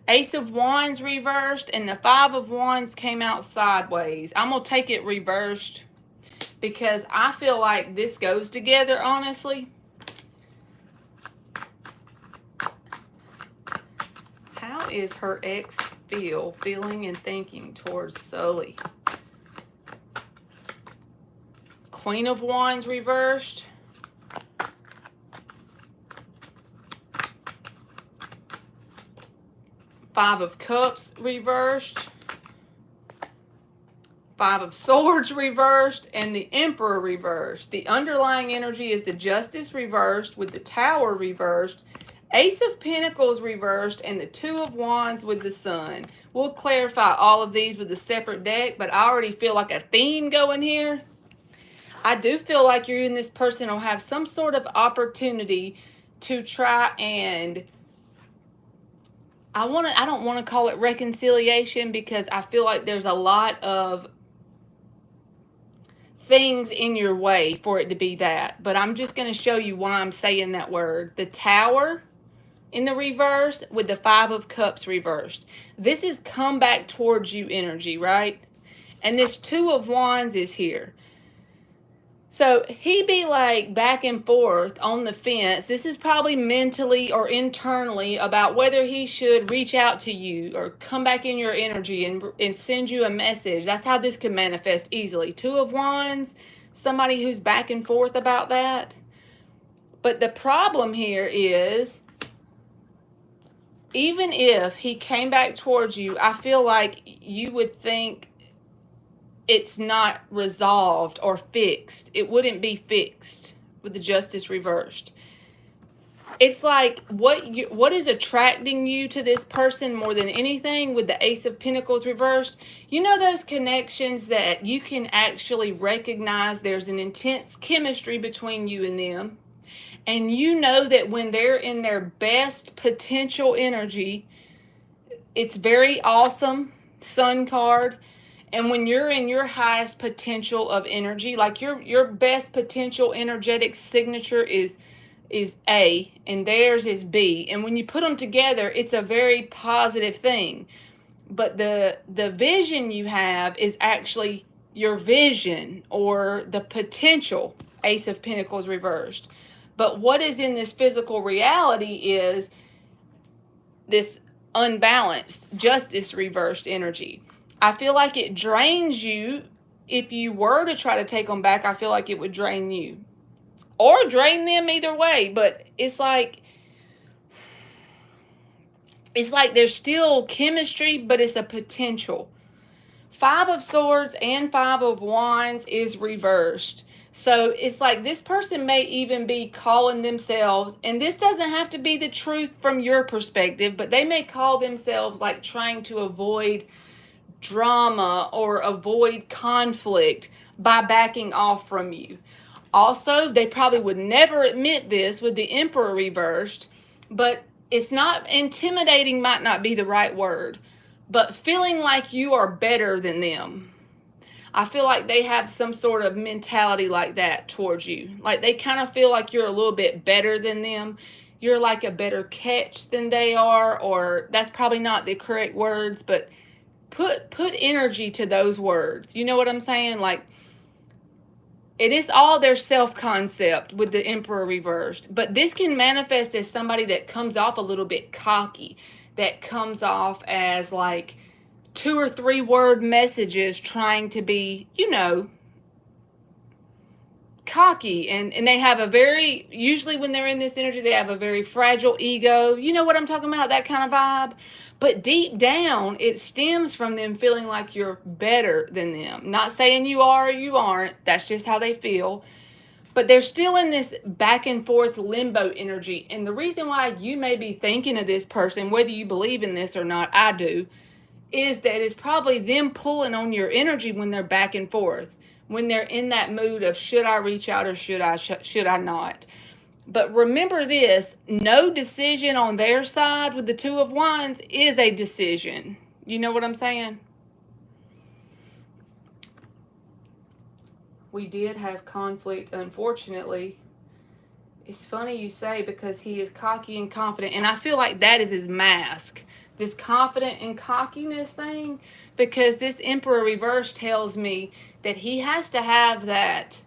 Ace of Wands reversed and the 5 of Wands came out sideways. I'm going to take it reversed because I feel like this goes together, honestly. How is her ex feeling and thinking towards Sully? Queen of Wands reversed. Five of Cups reversed. 5 of Swords reversed, and the Emperor reversed. The underlying energy is the Justice reversed with the Tower reversed Ace of Pentacles reversed and the Two of Wands with the Sun. We'll clarify all of these with a separate deck, but I already feel like a theme going here. I do feel like you and this person will have some sort of opportunity to try and I don't want to call it reconciliation because I feel like there's a lot of things in your way for it to be that. But I'm just going to show you why I'm saying that word. The Tower in the reverse with the Five of Cups reversed. This is come back towards you energy, right? And this Two of Wands is here. So he be like back and forth on the fence. This is probably mentally or internally about whether he should reach out to you or come back in your energy and send you a message. That's how this can manifest easily. Two of Wands, somebody who's back and forth about that. But the problem here is, even if he came back towards you, I feel like you would think it's not resolved or fixed. It wouldn't be fixed with the Justice reversed. It's like what is attracting you to this person more than anything with the Ace of Pentacles reversed? You know those connections that you can actually recognize there's an intense chemistry between you and them. And you know that when they're in their best potential energy, it's very awesome, Sun card. And when you're in your highest potential of energy, like your best potential energetic signature is A and theirs is B. And when you put them together, it's a very positive thing. But the vision you have is actually your vision or the potential, Ace of Pentacles reversed. But what is in this physical reality is this unbalanced Justice reversed energy. I feel like it drains you. If you were to try to take them back, I feel like it would drain you. Or drain them, either way. But it's like there's still chemistry, but it's a potential. Five of Swords and Five of Wands is reversed. So it's like this person may even be calling themselves, and this doesn't have to be the truth from your perspective, but they may call themselves like trying to avoid drama or avoid conflict by backing off from you. Also, they probably would never admit this with the Emperor reversed, but it's not intimidating, might not be the right word, but feeling like you are better than them. I feel like they have some sort of mentality like that towards you. Like they kind of feel like you're a little bit better than them. You're like a better catch than they are, or that's probably not the correct words, but put energy to those words. You know what I'm saying? Like it is all their self-concept with the Emperor reversed. But this can manifest as somebody that comes off a little bit cocky, that comes off as like 2 or 3 word messages trying to be, cocky. And they have a very, usually when they're in this energy, they have a very fragile ego. You know what I'm talking about? That kind of vibe. But deep down, it stems from them feeling like you're better than them. Not saying you are or you aren't. That's just how they feel. But they're still in this back and forth limbo energy. And the reason why you may be thinking of this person, whether you believe in this or not, I do, is that it's probably them pulling on your energy when they're back and forth. When they're in that mood of should I reach out or should I not? But remember this, no decision on their side with the Two of Wands is a decision. You know what I'm saying? We did have conflict, unfortunately. It's funny you say because he is cocky and confident. And I feel like that is his mask. This confident and cockiness thing. Because this Emperor reverse tells me that he has to have that.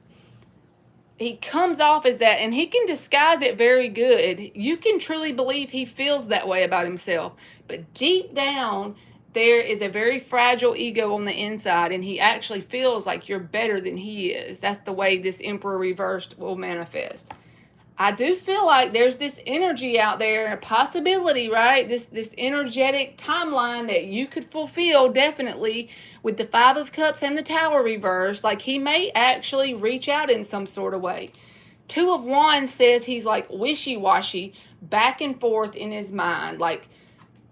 He comes off as that, and he can disguise it very good. You can truly believe he feels that way about himself. But deep down, there is a very fragile ego on the inside, and he actually feels like you're better than he is. That's the way this Emperor reversed will manifest. I do feel like there's this energy out there, a possibility, right? This energetic timeline that you could fulfill definitely with the Five of Cups and the Tower reverse. Like he may actually reach out in some sort of way. Two of Wands says he's like wishy-washy, back and forth in his mind. Like,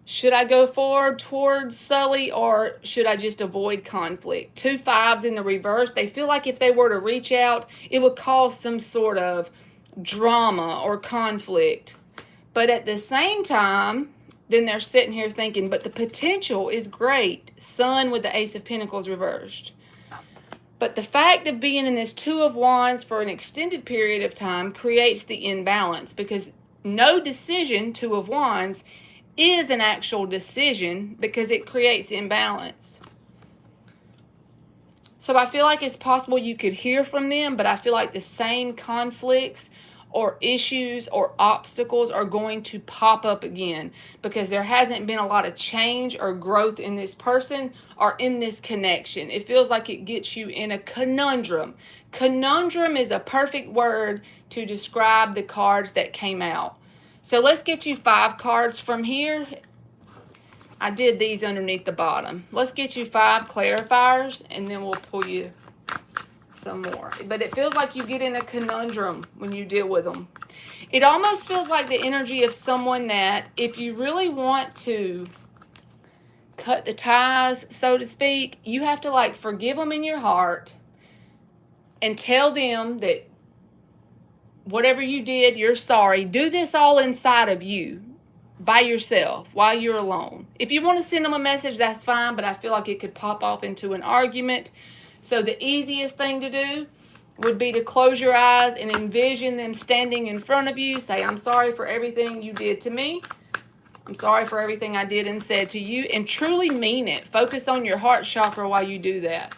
should I go forward towards Sully or should I just avoid conflict? 2 5s in the reverse. They feel like if they were to reach out, it would cause some sort of drama or conflict. But at the same time, then they're sitting here thinking, but the potential is great. Sun with the Ace of Pentacles reversed. But the fact of being in this 2 of Wands for an extended period of time creates the imbalance, because no decision, 2 of Wands, is an actual decision because it creates imbalance. So I feel like it's possible you could hear from them, but I feel like the same conflicts or issues or obstacles are going to pop up again because there hasn't been a lot of change or growth in this person or in this connection. It feels like it gets you in a conundrum. Conundrum is a perfect word to describe the cards that came out. So let's get you 5 cards from here. I did these underneath the bottom. Let's get you 5 clarifiers and then we'll pull you some more. But it feels like you get in a conundrum when you deal with them. It almost feels like the energy of someone that if you really want to cut the ties, so to speak, you have to like forgive them in your heart and tell them that whatever you did, you're sorry. Do this all inside of you by yourself while you're alone. If you want to send them a message, that's fine, but I feel like it could pop off into an argument. So the easiest thing to do would be to close your eyes and envision them standing in front of you. Say, I'm sorry for everything you did to me. I'm sorry for everything I did and said to you. And truly mean it. Focus on your heart chakra while you do that.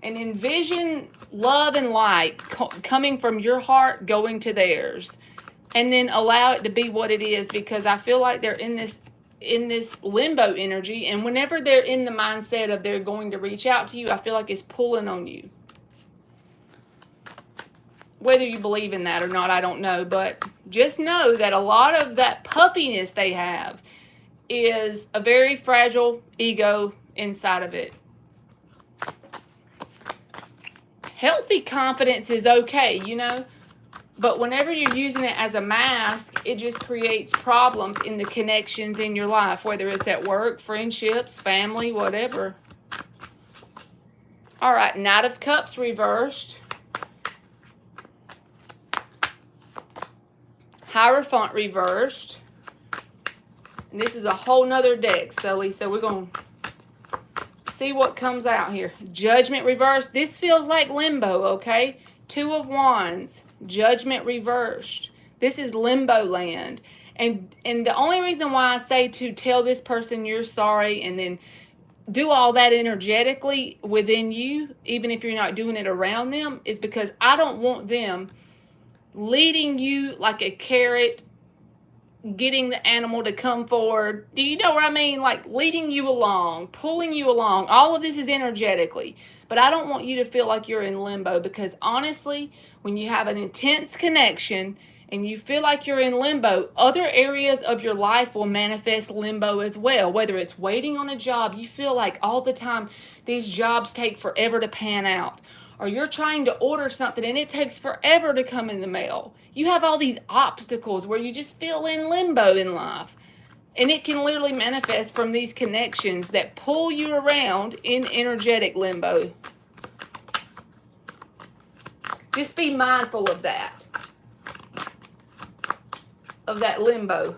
And envision love and light coming from your heart going to theirs. And then allow it to be what it is, because I feel like they're in this limbo energy, and whenever they're in the mindset of they're going to reach out to you, I feel like it's pulling on you. Whether you believe in that or not, I don't know, but just know that a lot of that puffiness they have is a very fragile ego inside of it. Healthy confidence is okay, you know, but whenever you're using it as a mask, it just creates problems in the connections in your life, whether it's at work, friendships, family, whatever. All right, Knight of Cups reversed. Hierophant reversed. And this is a whole nother deck, Sully, so we're going to see what comes out here. Judgment reversed. This feels like limbo, okay? 2 of Wands. Judgment reversed. This is limbo land. And the only reason why I say to tell this person you're sorry and then do all that energetically within you, even if you're not doing it around them, is because I don't want them leading you like a carrot, getting the animal to come forward. Do you know what I mean? Like leading you along, pulling you along. All of this is energetically. But I don't want you to feel like you're in limbo, because honestly, when you have an intense connection and you feel like you're in limbo, other areas of your life will manifest limbo as well. Whether it's waiting on a job, you feel like all the time these jobs take forever to pan out. Or you're trying to order something and it takes forever to come in the mail. You have all these obstacles where you just feel in limbo in life. And it can literally manifest from these connections that pull you around in energetic limbo. Just be mindful of that limbo.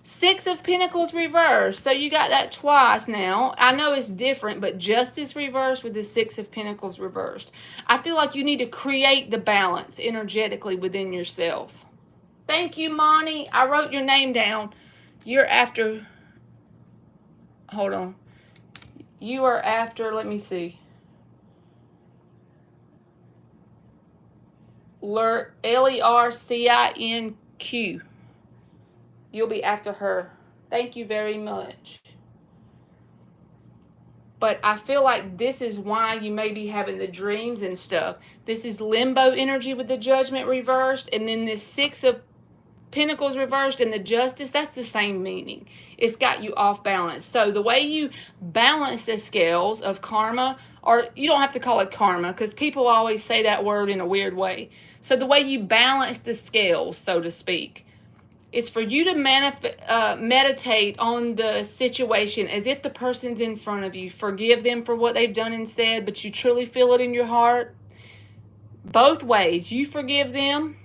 6 of Pentacles reversed. So you got that twice now. I know it's different, but Justice reversed with the 6 of Pentacles reversed. I feel like you need to create the balance energetically within yourself. Thank you, Monty. I wrote your name down. You're after, hold on. You are after, let me see. Lercinq. You'll be after her. Thank you very much. But I feel like this is why you may be having the dreams and stuff. This is limbo energy with the Judgment reversed. And then this 6 of Pentacles reversed and the Justice, that's the same meaning. It's got you off balance. So the way you balance the scales of karma, or you don't have to call it karma because people always say that word in a weird way. So the way you balance the scales, so to speak, is for you to meditate on the situation as if the person's in front of you. Forgive them for what they've done and said, but you truly feel it in your heart. Both ways. You forgive them.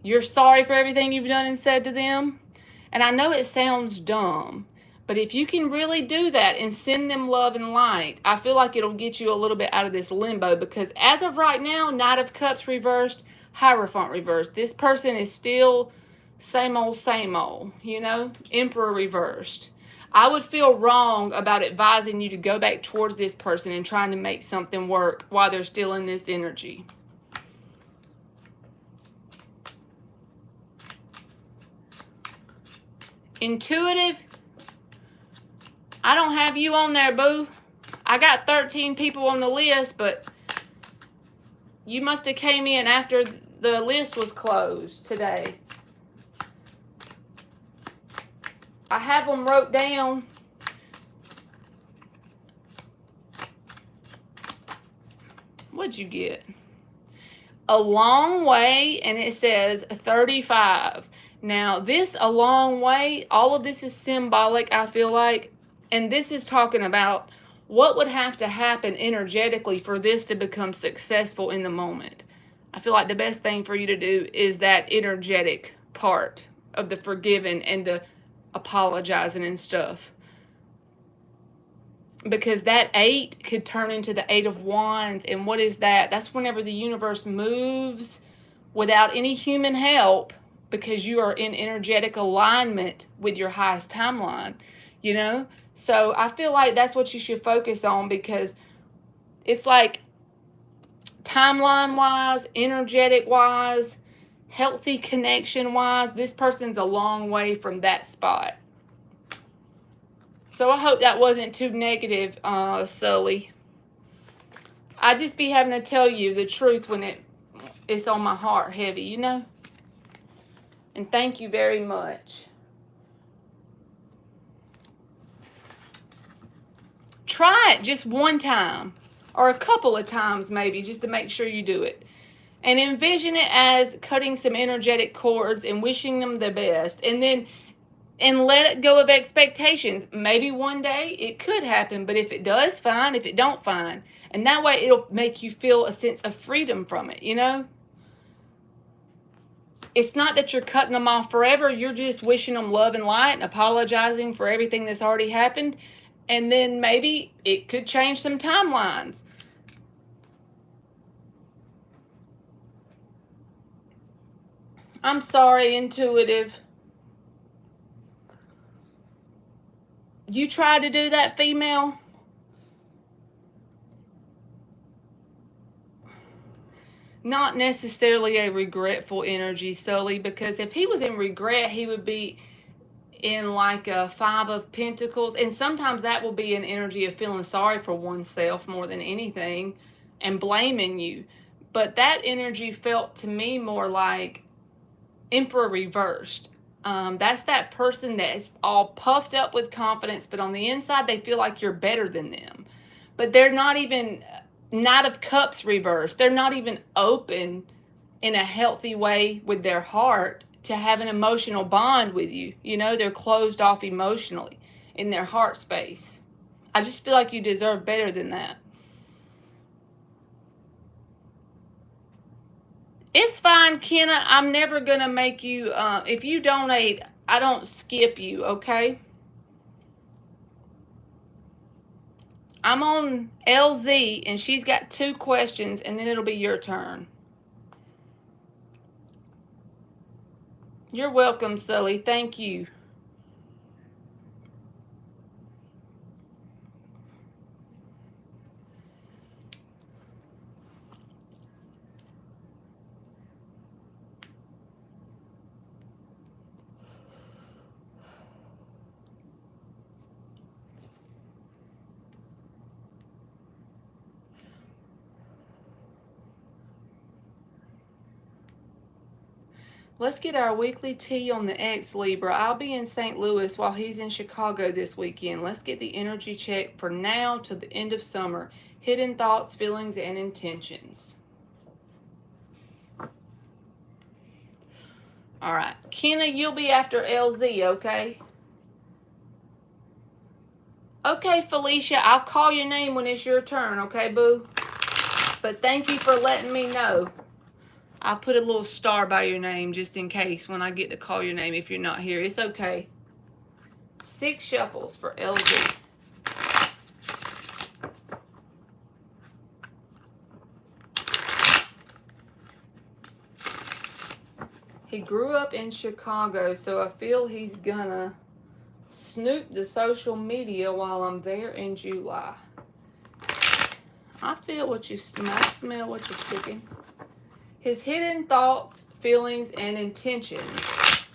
You're sorry for everything you've done and said to them. And I know it sounds dumb, but if you can really do that and send them love and light, I feel like it'll get you a little bit out of this limbo, because as of right now, Knight of Cups reversed, Hierophant reversed. This person is still same old, Emperor reversed. I would feel wrong about advising you to go back towards this person and trying to make something work while they're still in this energy. Intuitive, I don't have you on there, boo. I got 13 people on the list, but you must have came in after the list was closed today. I have them wrote down. What'd you get? A long way, and it says 35. Now, this a long way, all of this is symbolic, I feel like. And this is talking about what would have to happen energetically for this to become successful in the moment. I feel like the best thing for you to do is that energetic part of the forgiving and the apologizing and stuff. Because that 8 could turn into the 8 of Wands. And what is that? That's whenever the universe moves without any human help, because you are in energetic alignment with your highest timeline, So I feel like that's what you should focus on, because it's like timeline-wise, energetic-wise, healthy connection-wise, this person's a long way from that spot. So I hope that wasn't too negative, Sully. I just be having to tell you the truth when it's on my heart heavy, And thank you very much. Try it just one time, or a couple of times maybe, just to make sure you do it. And envision it as cutting some energetic cords and wishing them the best. And let it go of expectations. Maybe one day it could happen, but if it does, fine. If it don't, fine. And that way it'll make you feel a sense of freedom from it, It's not that you're cutting them off forever. You're just wishing them love and light and apologizing for everything that's already happened. And then maybe it could change some timelines. I'm sorry, Intuitive. You tried to do that, female? Not necessarily a regretful energy, Sully, because if he was in regret, he would be in like a 5 of Pentacles. And sometimes that will be an energy of feeling sorry for oneself more than anything and blaming you. But that energy felt to me more like Emperor reversed. That's that person that is all puffed up with confidence, but on the inside they feel like you're better than them. But they're not even Knight of Cups reversed. They're not even open in a healthy way with their heart to have an emotional bond with you. They're closed off emotionally in their heart space. I just feel like you deserve better than that. It's fine, Kenna. I'm never going to make you, if you donate, I don't skip you, okay? I'm on LZ, and she's got 2 questions, and then it'll be your turn. You're welcome, Sully. Thank you. Let's get our weekly tea on the X, Libra. I'll be in St. Louis while he's in Chicago this weekend. Let's get the energy check for now to the end of summer. Hidden thoughts, feelings, and intentions. All right. Kenna, you'll be after LZ, okay? Okay, Felicia, I'll call your name when it's your turn, okay, boo? But thank you for letting me know. I'll put a little star by your name just in case when I get to call your name if you're not here. It's okay. 6 shuffles for LZ. He grew up in Chicago, so I feel he's gonna snoop the social media while I'm there in July. I feel what you smell. I smell what you're cooking. His hidden thoughts, feelings, and intentions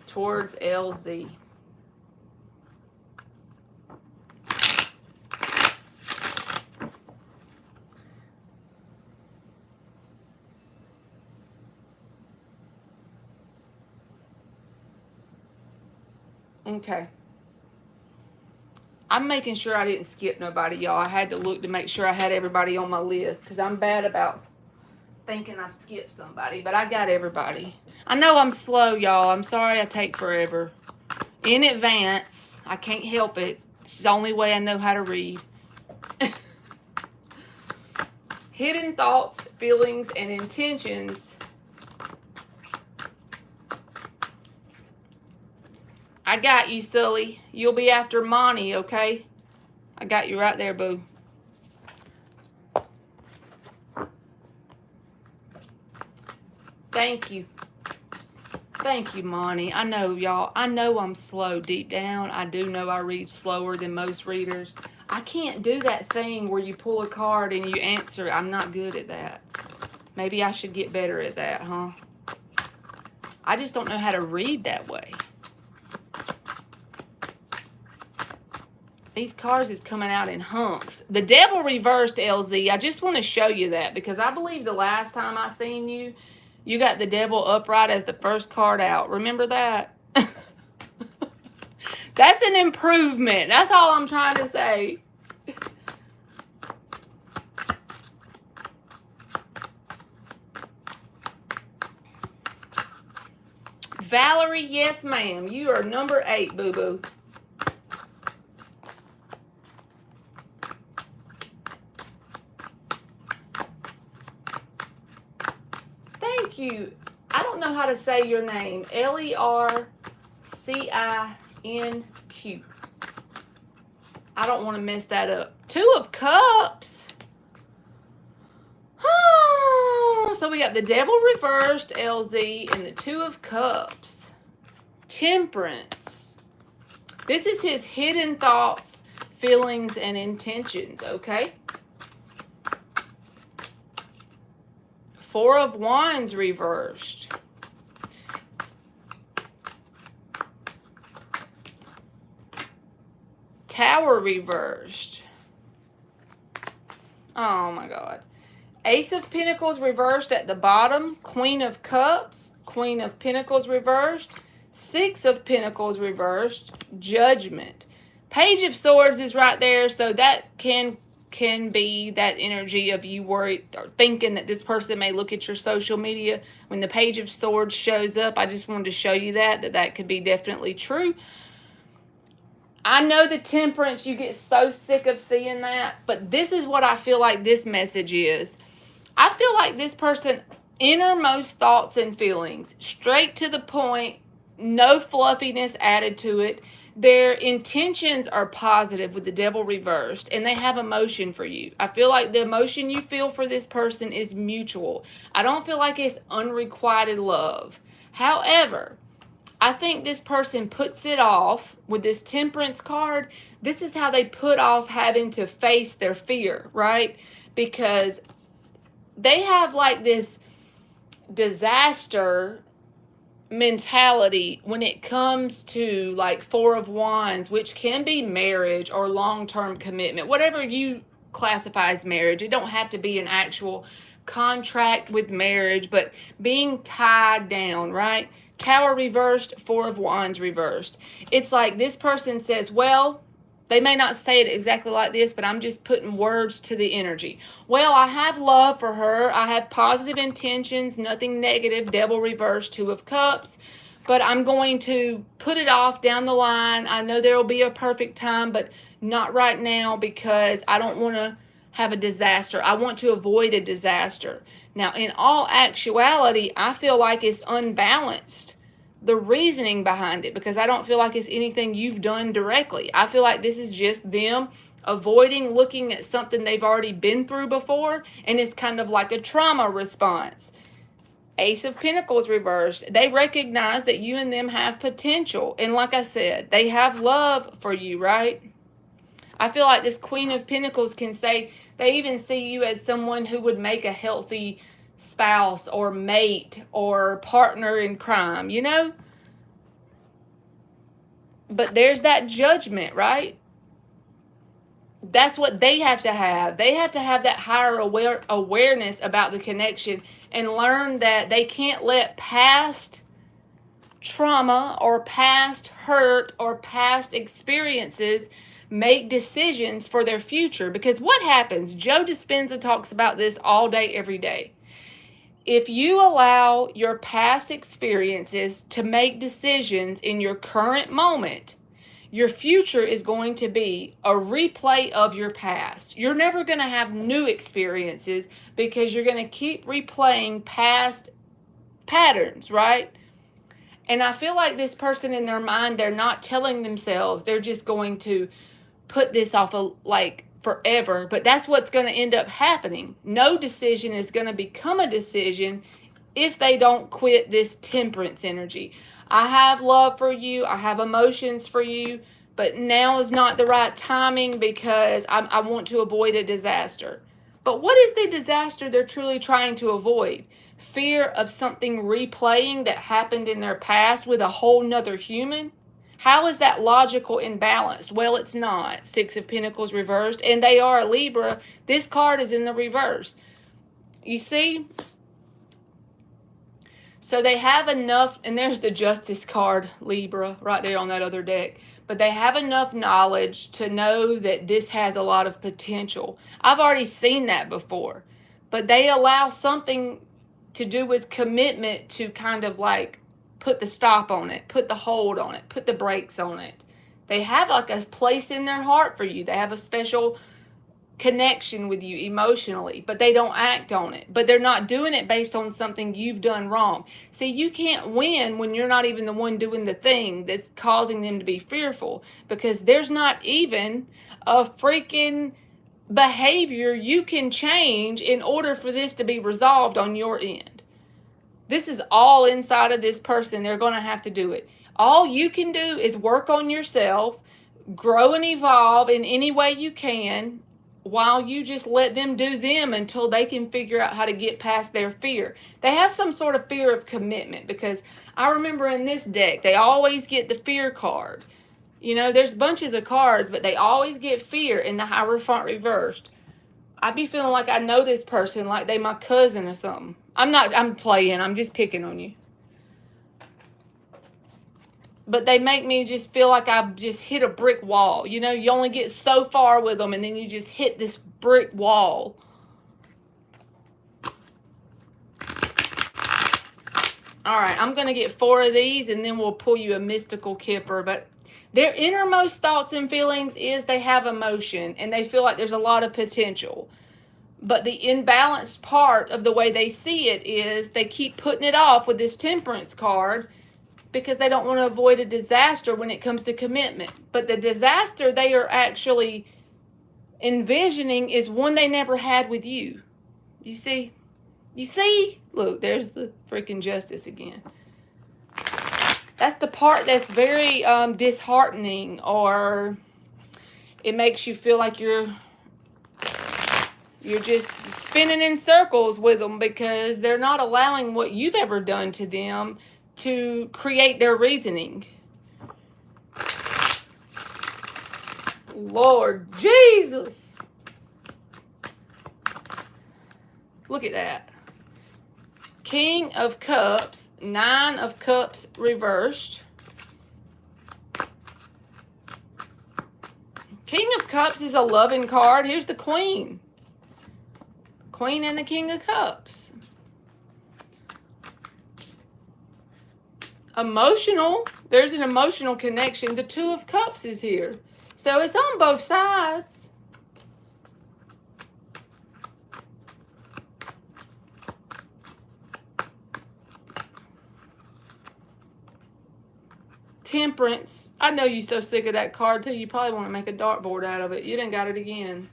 towards LZ. Okay. I'm making sure I didn't skip nobody, y'all. I had to look to make sure I had everybody on my list because I'm bad about thinking I've skipped somebody, but I got everybody. I know I'm slow, y'all. I'm sorry I take forever. In advance, I can't help it. It's the only way I know how to read. Hidden thoughts, feelings, and intentions. I got you, Sully. You'll be after Monty, okay? I got you right there, boo. Thank you. Thank you, Monty. I know, y'all. I know I'm slow deep down. I do know I read slower than most readers. I can't do that thing where you pull a card and you answer. I'm not good at that. Maybe I should get better at that, huh? I just don't know how to read that way. These cards is coming out in hunks. The Devil reversed, LZ. I just want to show you that because I believe the last time I seen you, you got the Devil upright as the first card out. Remember that? That's an improvement. That's all I'm trying to say. Valerie, yes, ma'am. You are number 8, boo-boo. Thank you. I don't know how to say your name. Lercinq. I don't want to mess that up. 2 of Cups. So we got the Devil reversed, LZ, and the 2 of Cups. Temperance. This is his hidden thoughts, feelings, and intentions, okay? 4 of Wands reversed. Tower reversed. Oh my God. Ace of Pentacles reversed at the bottom. Queen of Cups. Queen of Pentacles reversed. 6 of Pentacles reversed. Judgment. Page of Swords is right there, so that can be that energy of you worried or thinking that this person may look at your social media. When the Page of Swords shows up, I just wanted to show you that could be definitely true. I know the Temperance, you get so sick of seeing that, but this is what I feel like this message is. I feel like this person, innermost thoughts and feelings, straight to the point, no fluffiness added to it. Their intentions are positive with the Devil reversed, and they have emotion for you. I feel like the emotion you feel for this person is mutual. I don't feel like it's unrequited love. However, I think this person puts it off with this Temperance card. This is how they put off having to face their fear, right? Because they have like this disaster mentality when it comes to like 4 of Wands, which can be marriage or long-term commitment, whatever you classify as marriage. It don't have to be an actual contract with marriage, but being tied down, right? Tower reversed, 4 of Wands reversed. It's like this person says, well, They may not say it exactly like this, but I'm just putting words to the energy. Well, I have love for her. I have positive intentions, nothing negative. Devil reversed, 2 of Cups. But I'm going to put it off down the line. I know there will be a perfect time, but not right now because I don't want to have a disaster. I want to avoid a disaster. Now, in all actuality, I feel like it's unbalanced, the reasoning behind it, because I don't feel like it's anything you've done directly. I feel like this is just them avoiding looking at something they've already been through before, and it's kind of like a trauma response. Ace of Pentacles reversed. They recognize that you and them have potential. And like I said, they have love for you, right? I feel like this Queen of Pentacles can say they even see you as someone who would make a healthy spouse or mate or partner in crime, you know? But there's that judgment, right? That's what they have to have. They have to have that higher awareness about the connection and learn that they can't let past trauma or past hurt or past experiences make decisions for their future. Because what happens? Joe Dispenza talks about this all day, every day. If you allow your past experiences to make decisions in your current moment, your future is going to be a replay of your past. You're never going to have new experiences because you're going to keep replaying past patterns, right? And I feel like this person in their mind, they're not telling themselves, they're just going to put this off like forever, but that's what's going to end up happening. No decision is going to become a decision if they don't quit this temperance energy. I have love for you. I have emotions for you, but now is not the right timing because I want to avoid a disaster. But what is the disaster they're truly trying to avoid? Fear of something replaying that happened in their past with a whole nother human? How is that logical and balanced? Well, it's not. 6 of Pentacles reversed, and they are a Libra. This card is in the reverse. You see? So they have enough, and there's the Justice card, Libra, right there on that other deck. But they have enough knowledge to know that this has a lot of potential. I've already seen that before. But they allow something to do with commitment to kind of like put the stop on it, put the hold on it, put the brakes on it. They have like a place in their heart for you. They have a special connection with you emotionally, but they don't act on it. But they're not doing it based on something you've done wrong. See, you can't win when you're not even the one doing the thing that's causing them to be fearful, because there's not even a freaking behavior you can change in order for this to be resolved on your end. This is all inside of this person. They're going to have to do it. All you can do is work on yourself, grow and evolve in any way you can, while you just let them do them until they can figure out how to get past their fear. They have some sort of fear of commitment, because I remember in this deck, they always get the fear card. You know, there's bunches of cards, but they always get fear in the Hierophant reversed. I be feeling like I know this person like they my cousin or something. I'm playing. I'm just picking on you. But they make me just feel like I've just hit a brick wall. You know, you only get so far with them, and then you just hit this brick wall. All right, I'm going to get 4 of these, and then we'll pull you a mystical kipper. But their innermost thoughts and feelings is they have emotion, and they feel like there's a lot of potential. But the imbalanced part of the way they see it is they keep putting it off with this Temperance card, because they don't want to avoid a disaster when it comes to commitment. But the disaster they are actually envisioning is one they never had with you. You see? You see? Look, there's the freaking Justice again. That's the part that's very disheartening, or it makes you feel like you're just spinning in circles with them, because they're not allowing what you've ever done to them to create their reasoning. Lord Jesus. Look at that. King of Cups, 9 of Cups reversed. King of Cups is a loving card. Here's the Queen. Queen and the King of Cups. Emotional. There's an emotional connection. The Two of Cups is here. So it's on both sides. Temperance. I know you're so sick of that card too. You probably want to make a dartboard out of it. You done got it again.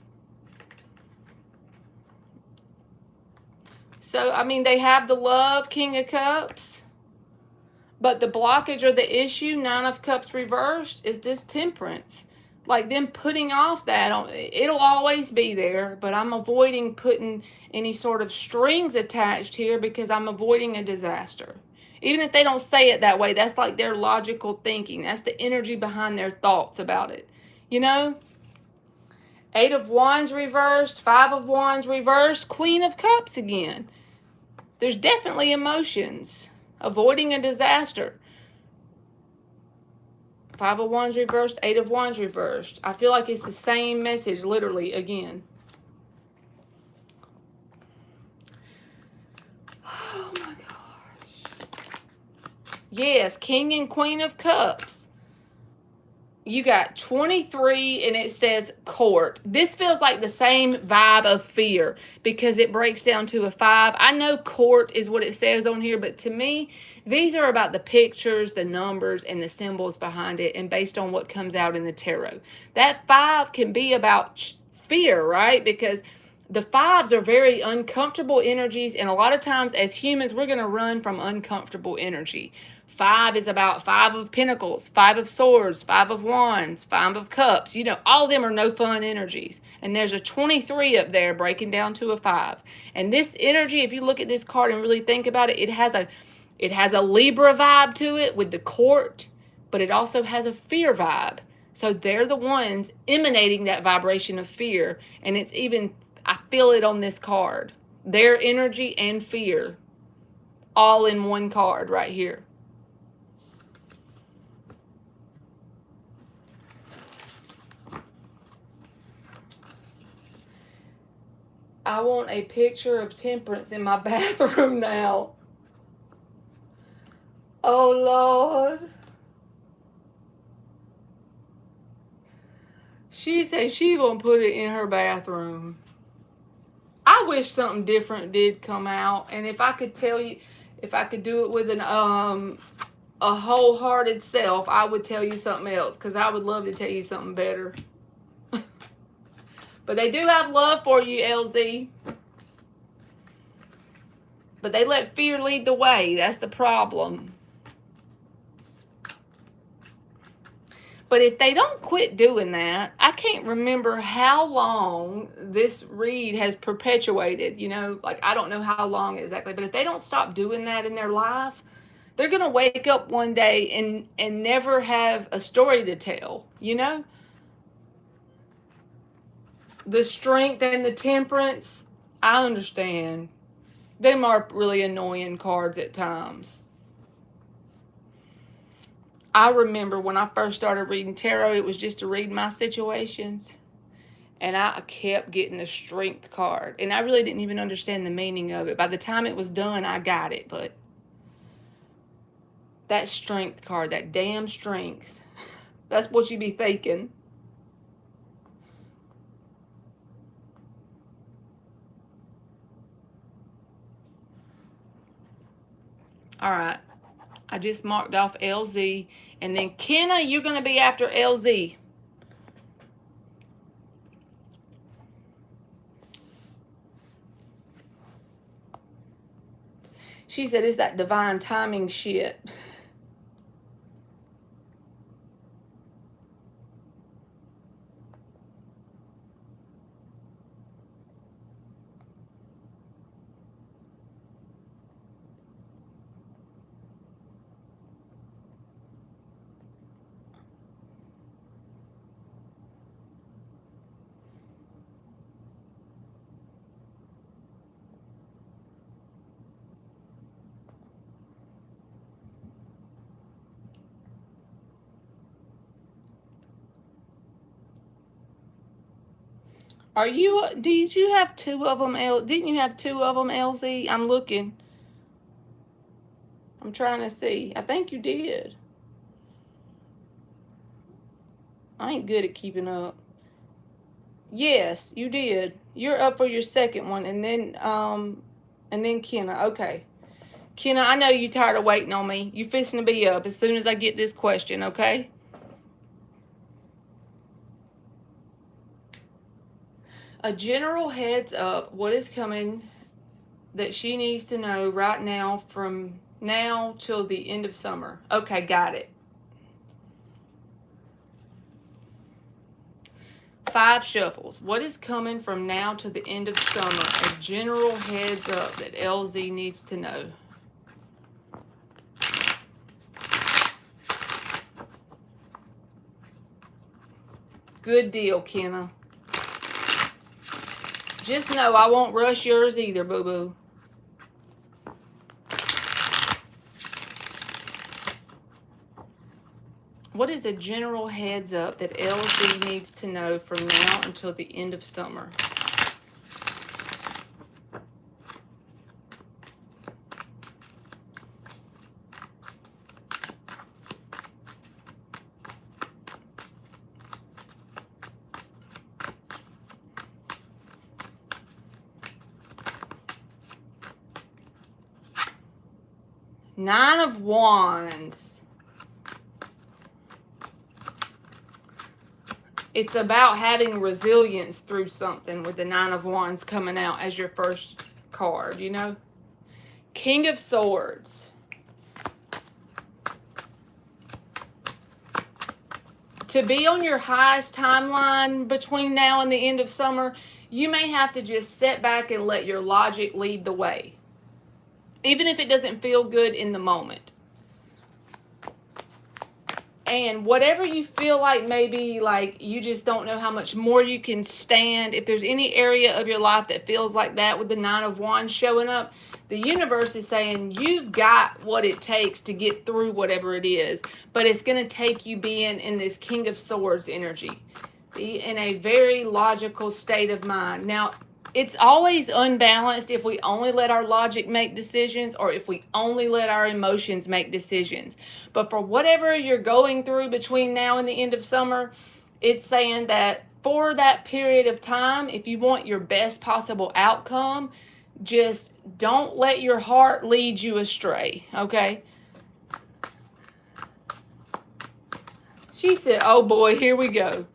So, I mean, they have the love, King of Cups. But the blockage or the issue, Nine of Cups reversed, is this temperance. Like them putting off that. It'll always be there, but I'm avoiding putting any sort of strings attached here because I'm avoiding a disaster. Even if they don't say it that way, that's like their logical thinking. That's the energy behind their thoughts about it. You know? Eight of Wands reversed, Five of Wands reversed, Queen of Cups again. There's definitely emotions. Avoiding a disaster. Five of Wands reversed, Eight of Wands reversed. I feel like it's the same message, literally, again. Oh my gosh. Yes, King and Queen of Cups. You got 23 and it says court. This feels like the same vibe of fear because it breaks down to a 5. I know court is what it says on here, but to me, these are about the pictures, the numbers, and the symbols behind it and based on what comes out in the tarot. That 5 can be about fear, right? Because the 5s are very uncomfortable energies, and a lot of times as humans, we're going to run from uncomfortable energy. 5 is about 5 of Pentacles, 5 of Swords, 5 of Wands, 5 of Cups. You know, all of them are no fun energies. And there's a 23 up there breaking down to a 5. And this energy, if you look at this card and really think about it, it has a Libra vibe to it with the court, but it also has a fear vibe. So they're the ones emanating that vibration of fear. And it's even, I feel it on this card. Their energy and fear all in one card right here. I want a picture of temperance in my bathroom now. Oh, Lord. She said she gonna put it in her bathroom. I wish something different did come out. And if I could tell you, if I could do it with a wholehearted self, I would tell you something else. Because I would love to tell you something better. But they do have love for you, LZ. But they let fear lead the way. That's the problem. But if they don't quit doing that, I can't remember how long this read has perpetuated. You know, like I don't know how long exactly. But if they don't stop doing that in their life, they're going to wake up one day and never have a story to tell, you know? The strength and the temperance, I understand. Them are really annoying cards at times. I remember when I first started reading tarot, it was just to read my situations. And I kept getting the strength card. And I really didn't even understand the meaning of it. By the time it was done, I got it. But that strength card, that damn strength, that's what you be thinking. All right. I just marked off LZ. And then Kenna, you're going to be after LZ. She said, it's that divine timing shit. Did you have two of them, didn't you have two of them, LZ? I'm looking. I'm trying to see. I think you did. I ain't good at keeping up. Yes, you did. You're up for your second one, and then Kenna. Okay. Kenna, I know you tired of waiting on me. You fixing to be up as soon as I get this question, okay? A general heads up, what is coming that she needs to know right now from now till the end of summer. Okay, got it. 5 shuffles. What is coming from now to the end of summer? A general heads up that LZ needs to know. Good deal, Kenna. Just know I won't rush yours either, boo-boo. What is a general heads up that LZ needs to know from now until the end of summer? Nine of Wands. It's about having resilience through something with the Nine of Wands coming out as your first card, you know? King of Swords. To be on your highest timeline between now and the end of summer, you may have to just sit back and let your logic lead the way, even if it doesn't feel good in the moment. And whatever you feel like, maybe like you just don't know how much more you can stand, if there's any area of your life that feels like that with the Nine of Wands showing up, the universe is saying you've got what it takes to get through whatever it is, but it's going to take you being in this King of Swords energy. Be in a very logical state of mind. Now, it's always unbalanced if we only let our logic make decisions or if we only let our emotions make decisions. But for whatever you're going through between now and the end of summer, it's saying that for that period of time, if you want your best possible outcome, just don't let your heart lead you astray, okay? She said, oh boy, here we go.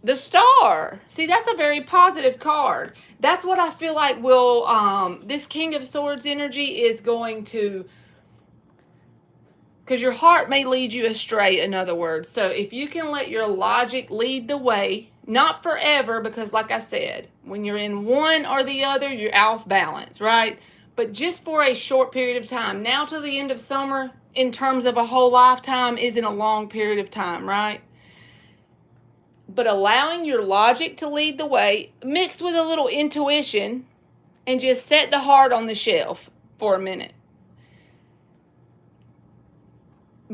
The Star. See, that's a very positive card. That's what I feel like will, this King of Swords energy is going to, because your heart may lead you astray, in other words. So if you can let your logic lead the way, not forever, because like I said, when you're in one or the other, you're off balance, right? But just for a short period of time, now to the end of summer, in terms of a whole lifetime, isn't a long period of time, right? But allowing your logic to lead the way, mixed with a little intuition, and just set the heart on the shelf for a minute.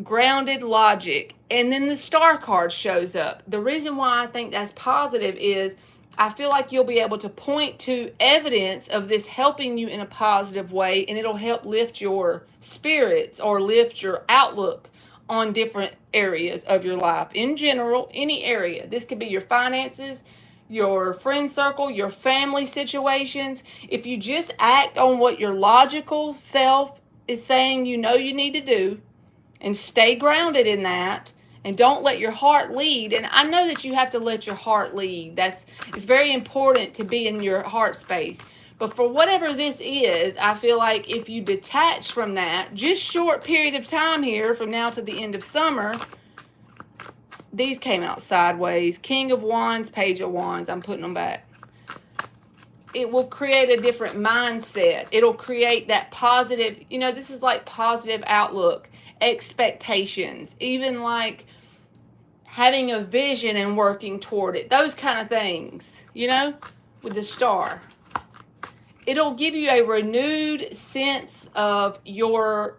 Grounded logic. And then the Star card shows up. The reason why I think that's positive is I feel like you'll be able to point to evidence of this helping you in a positive way, and it'll help lift your spirits or lift your outlook on different areas of your life. In general, any area. This could be your finances, your friend circle, your family situations. If you just act on what your logical self is saying you know you need to do and stay grounded in that and don't let your heart lead. And I know that you have to let your heart lead. It's very important to be in your heart space. But for whatever this is, I feel like if you detach from that, just short period of time here from now to the end of summer, these came out sideways. King of Wands, Page of Wands. I'm putting them back. It will create a different mindset. It'll create that positive, this is like positive outlook, expectations, even like having a vision and working toward it. Those kind of things, with the Star. It'll give you a renewed sense of your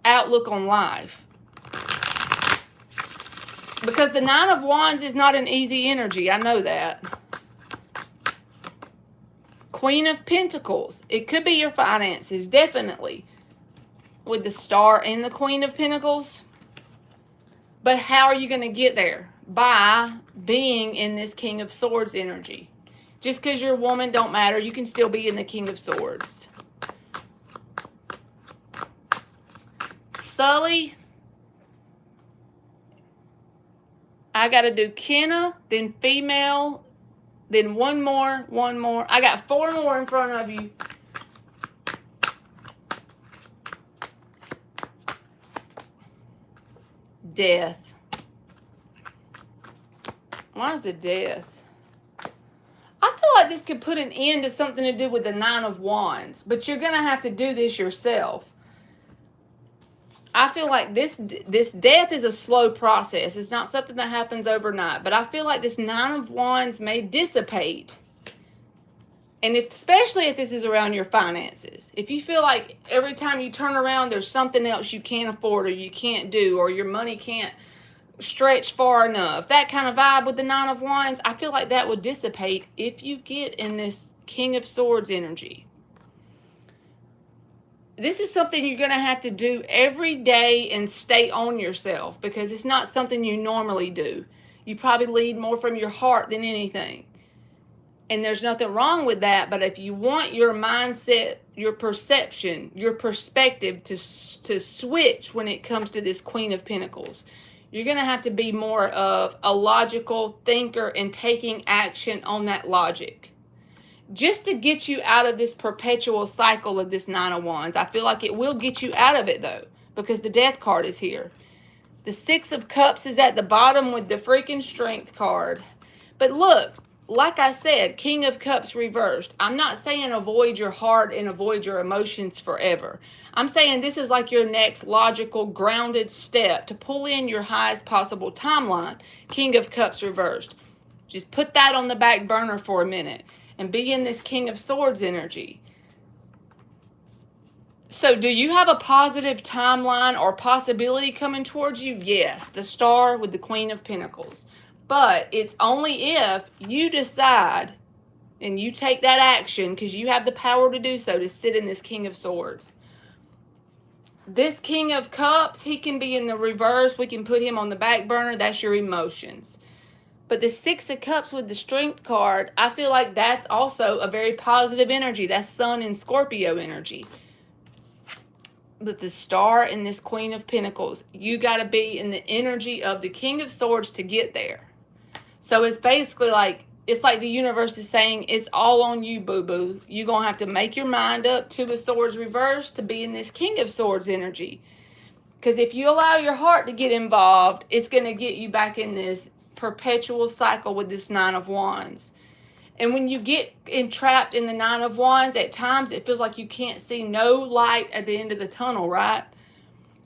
outlook on life. Because the Nine of Wands is not an easy energy. I know that. Queen of Pentacles. It could be your finances, definitely, with the Star and the Queen of Pentacles. But how are you going to get there? By being in this King of Swords energy. Just because you're a woman don't matter. You can still be in the King of Swords. Sully. I got to do Kenna, then female, then one more. I got 4 more in front of you. Death. Why is the Death? I feel like this could put an end to something to do with the 9 of Wands, but you're going to have to do this yourself. I feel like this death is a slow process. It's not something that happens overnight. But I feel like this 9 of Wands may dissipate. And especially if this is around your finances. If you feel like every time you turn around, there's something else you can't afford or you can't do, or your money can't stretch far enough. That kind of vibe with the 9 of Wands, I feel like that would dissipate if you get in this King of Swords energy. This is something you're going to have to do every day and stay on yourself, because it's not something you normally do. You probably lead more from your heart than anything. And there's nothing wrong with that, but if you want your mindset, your perception, your perspective to switch when it comes to this Queen of Pentacles, you're going to have to be more of a logical thinker and taking action on that logic. Just to get you out of this perpetual cycle of this 9 of Wands. I feel like it will get you out of it, though, because the Death card is here. The 6 of Cups is at the bottom with the freaking Strength card. But look, like I said, King of Cups reversed. I'm not saying avoid your heart and avoid your emotions forever. I'm saying this is like your next logical, grounded step to pull in your highest possible timeline. King of Cups reversed. Just put that on the back burner for a minute and be in this King of Swords energy. So do you have a positive timeline or possibility coming towards you? Yes, the Star with the Queen of Pentacles. But it's only if you decide and you take that action, because you have the power to do so, to sit in this King of Swords. This King of Cups, he can be in the reverse. We can put him on the back burner. That's your emotions. But the 6 of Cups with the Strength card, I feel like that's also a very positive energy. That's Sun and Scorpio energy. But the Star and this Queen of Pentacles, you got to be in the energy of the King of Swords to get there. So it's basically like, it's like the universe is saying, it's all on you, boo-boo. You're going to have to make your mind up, 2 of Swords reversed, to be in this King of Swords energy. Because if you allow your heart to get involved, it's going to get you back in this perpetual cycle with this 9 of Wands. And when you get entrapped in the 9 of Wands, at times it feels like you can't see no light at the end of the tunnel, right?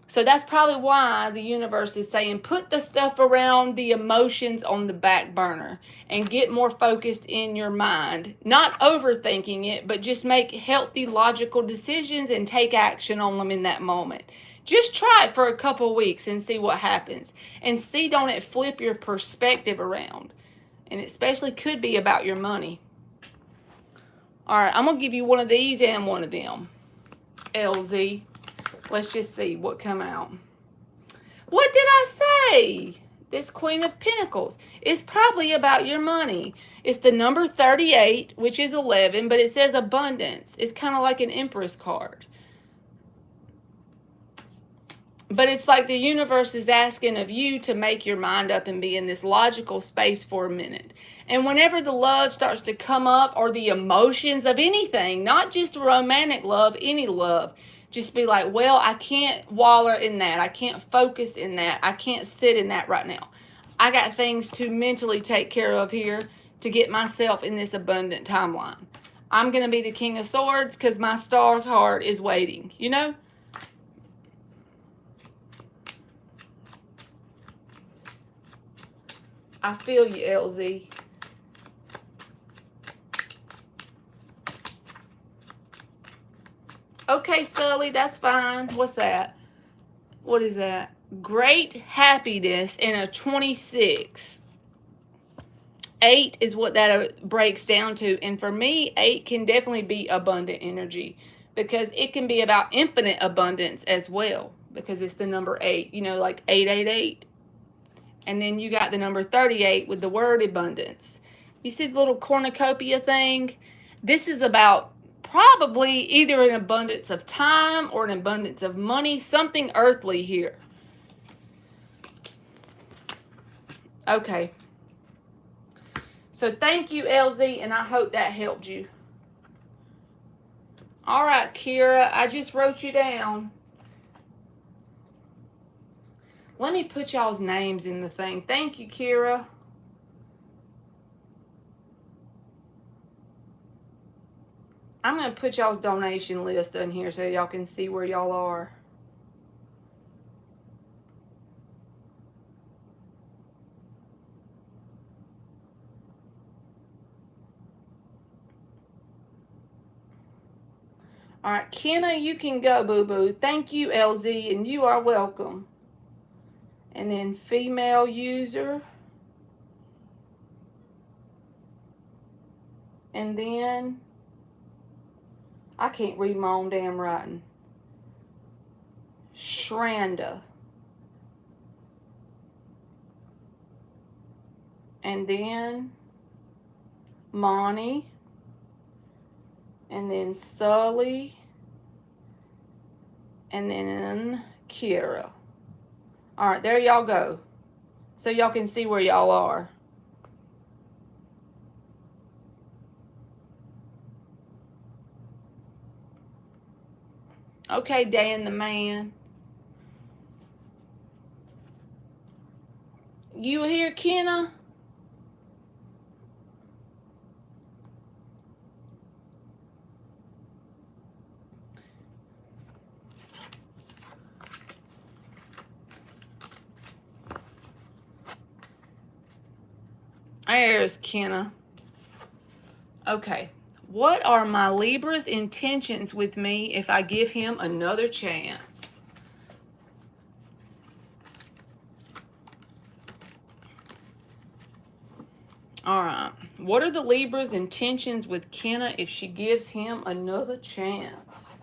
So that's probably why the universe is saying, put the stuff around the emotions on the back burner and get more focused in your mind. Not overthinking it, but just make healthy, logical decisions and take action on them in that moment. Just try it for a couple weeks and see what happens. And see, don't it flip your perspective around. And it especially could be about your money. All right, I'm going to give you one of these and one of them. LZ. Let's just see what come out. What did I say? This Queen of Pentacles. It's probably about your money. It's the number 38, which is 11, but it says abundance. It's kind of like an Empress card. But it's like the universe is asking of you to make your mind up and be in this logical space for a minute. And whenever the love starts to come up, or the emotions of anything, not just romantic love, any love, just be like, well, I can't waller in that. I can't focus in that. I can't sit in that right now. I got things to mentally take care of here to get myself in this abundant timeline. I'm going to be the King of Swords because my Star card is waiting, you know? I feel you, LZ. Okay, Sully, that's fine. What's that? What is that? Great happiness in a 26. 8 is what that breaks down to. And for me, 8 can definitely be abundant energy, because it can be about infinite abundance as well, because it's the number 8, you know, like 888. And then you got the number 38 with the word abundance. You see the little cornucopia thing? This is about probably either an abundance of time or an abundance of money, something earthly here. Okay. So thank you, LZ, and I hope that helped you. All right, Kira, I just wrote you down. Let me put y'all's names in the thing. Thank you, Kira. I'm going to put y'all's donation list in here so y'all can see where y'all are. All right, Kenna, you can go, boo-boo. Thank you, LZ, and you are welcome. And then female user. And then, I can't read my own damn writing. Shranda. And then, Monty. And then Sully. And then Kira. All right, there y'all go. So y'all can see where y'all are. Okay, Dan the man. You here, Kenna? There's Kenna. Okay. What are my Libra's intentions with me if I give him another chance? All right. What are the Libra's intentions with Kenna if she gives him another chance?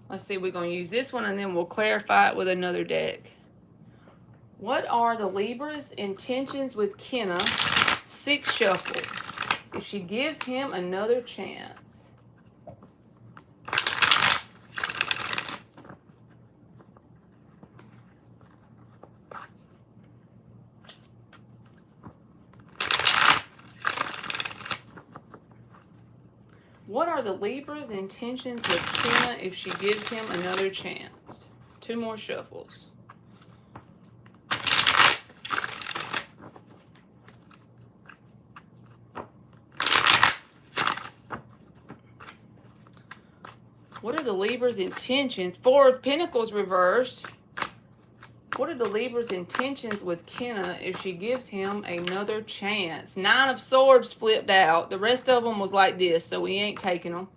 Let's see, we're going to use this one and then we'll clarify it with another deck. What are the Libra's intentions with Kenna? 6 shuffle. If she gives him another chance. What are the Libra's intentions with Kenna if she gives him another chance? 2 more shuffles. What are the Libra's intentions? 4 of Pentacles reversed. What are the Libra's intentions with Kenna if she gives him another chance? 9 of Swords flipped out. The rest of them was like this, so we ain't taking them.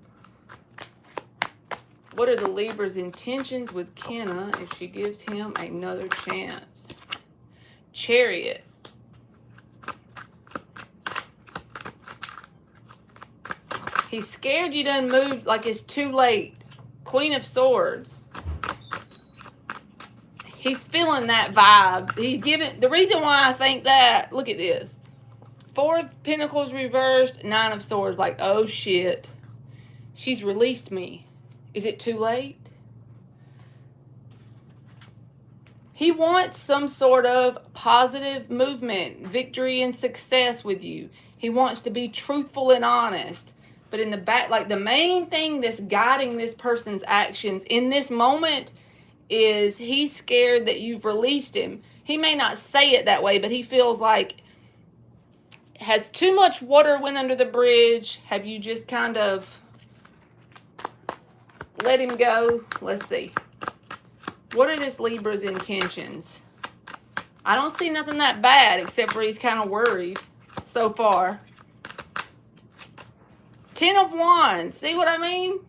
What are the Libra's intentions with Kenna if she gives him another chance? Chariot. He's scared you done moved, like it's too late. Queen of Swords. He's feeling that vibe. He's giving, the reason why I think that, look at this. 4 of Pentacles reversed, 9 of Swords. Like, oh shit. She's released me. Is it too late? He wants some sort of positive movement, victory and success with you. He wants to be truthful and honest. But in the back, like the main thing that's guiding this person's actions in this moment is he's scared that you've released him. He may not say it that way, but he feels like, has too much water went under the bridge? Have you just kind of let him go? Let's see. What are this Libra's intentions? I don't see nothing that bad except for he's kind of worried so far. 10 of Wands. See what I mean?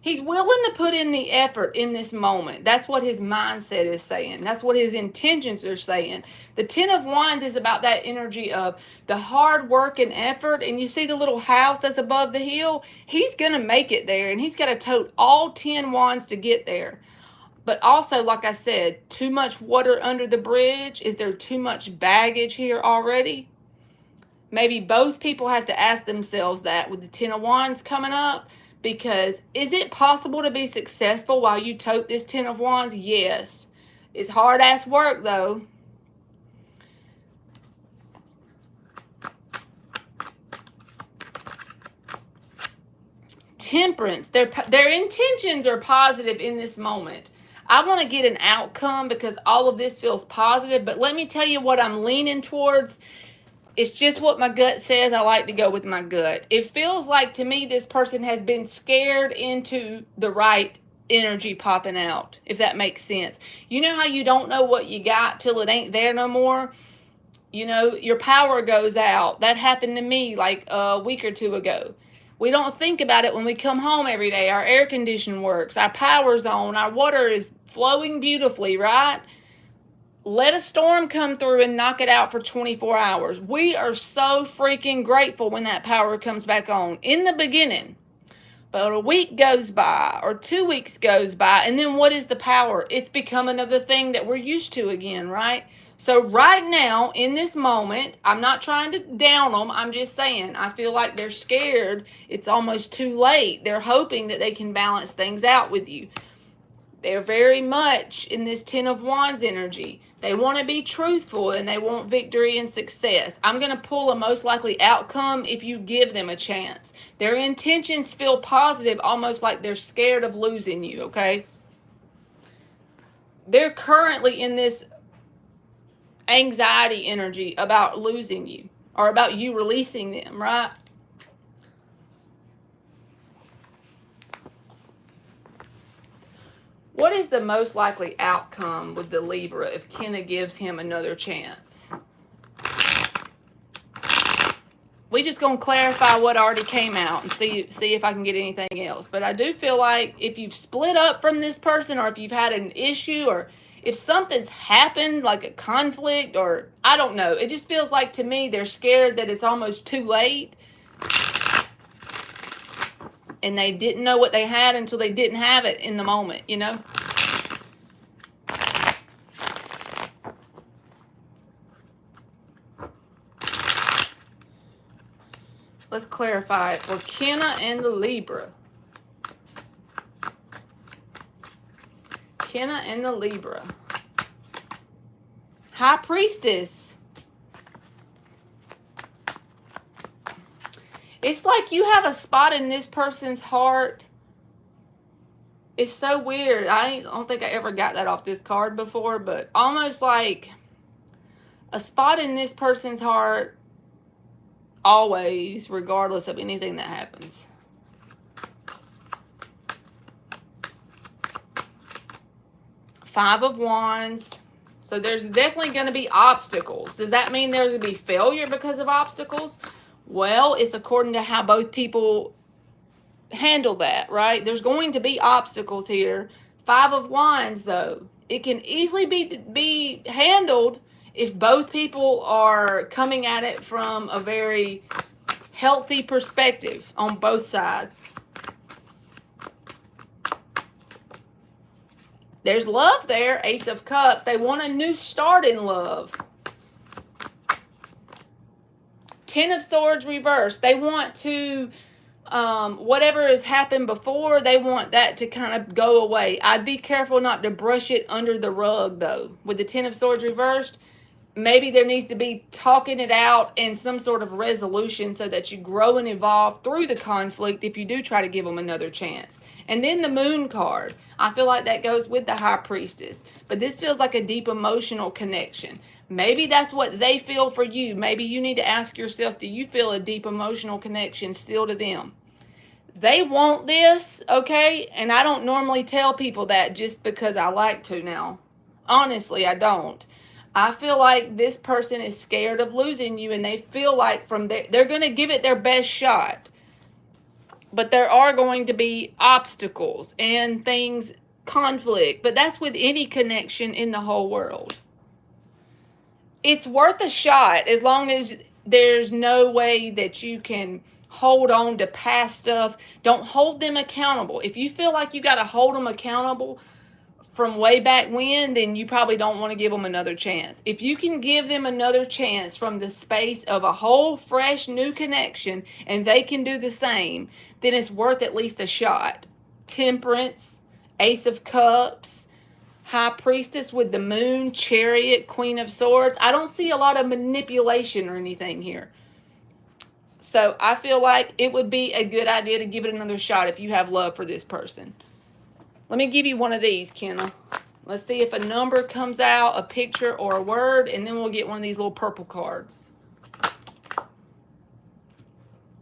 He's willing to put in the effort in this moment. That's what his mindset is saying. That's what his intentions are saying. The 10 of Wands is about that energy of the hard work and effort. And you see the little house that's above the hill? He's going to make it there. And he's got to tote all 10 wands to get there. But also, like I said, too much water under the bridge. Is there too much baggage here already? Maybe both people have to ask themselves that with the 10 of Wands coming up. Because is it possible to be successful while you tote this 10 of Wands? Yes. It's hard-ass work, though. Temperance. Their intentions are positive in this moment. I want to get an outcome because all of this feels positive. But let me tell you what I'm leaning towards. It's just what my gut says. I like to go with my gut. It feels like to me this person has been scared into the right energy popping out, if that makes sense. You know how you don't know what you got till it ain't there no more? You know, your power goes out. That happened to me like a week or two ago. We don't think about it when we come home every day. Our air condition works. Our power's on. Our water is flowing beautifully, right? Let a storm come through and knock it out for 24 hours. We are so freaking grateful when that power comes back on in the beginning. But a week goes by or 2 weeks goes by, and then what is the power? It's become another thing that we're used to again, right? So right now, in this moment, I'm not trying to down them. I'm just saying I feel like they're scared. It's almost too late. They're hoping that they can balance things out with you. They're very much in this 10 of Wands energy. They want to be truthful and they want victory and success. I'm going to pull a most likely outcome if you give them a chance. Their intentions feel positive, almost like they're scared of losing you, okay? They're currently in this anxiety energy about losing you or about you releasing them, right? What is the most likely outcome with the Libra if Kenna gives him another chance? We just going to clarify what already came out and see if I can get anything else. But I do feel like if you've split up from this person or if you've had an issue or if something's happened, like a conflict or I don't know, it just feels like to me they're scared that it's almost too late. And they didn't know what they had until they didn't have it in the moment, you know? Let's clarify it for Kenna and the Libra. Kenna and the Libra. High Priestess. It's like you have a spot in this person's heart. It's so weird. I don't think I ever got that off this card before, but almost like a spot in this person's heart always, regardless of anything that happens. Five of Wands. So there's definitely going to be obstacles. Does that mean there's going to be failure because of obstacles? Well, it's according to how both people handle that, right? There's going to be obstacles here. Five of Wands, though. It can easily be handled if both people are coming at it from a very healthy perspective on both sides. There's love there, Ace of Cups. They want a new start in love. Ten of Swords reversed. They want to, whatever has happened before, they want that to kind of go away. I'd be careful not to brush it under the rug, though. With the Ten of Swords reversed, maybe there needs to be talking it out and some sort of resolution so that you grow and evolve through the conflict if you do try to give them another chance. And then the Moon card. I feel like that goes with the High Priestess. But this feels like a deep emotional connection. Maybe that's what they feel for you. Maybe you need to ask yourself, do you feel a deep emotional connection still to them? They want this, okay? And I don't normally tell people that just because I like to now. Honestly, I don't. I feel like this person is scared of losing you, and they feel like they're going to give it their best shot. But there are going to be obstacles and things, conflict. But that's with any connection in the whole world. It's worth a shot as long as there's no way that you can hold on to past stuff. Don't hold them accountable. If you feel like you got to hold them accountable from way back when, then you probably don't want to give them another chance. If you can give them another chance from the space of a whole fresh new connection and they can do the same, then it's worth at least a shot. Temperance, Ace of Cups, High Priestess with the Moon, Chariot, Queen of Swords. I don't see a lot of manipulation or anything here. So I feel like it would be a good idea to give it another shot if you have love for this person. Let me give you one of these, Kenna. Let's see if a number comes out, a picture, or a word, and then we'll get one of these little purple cards.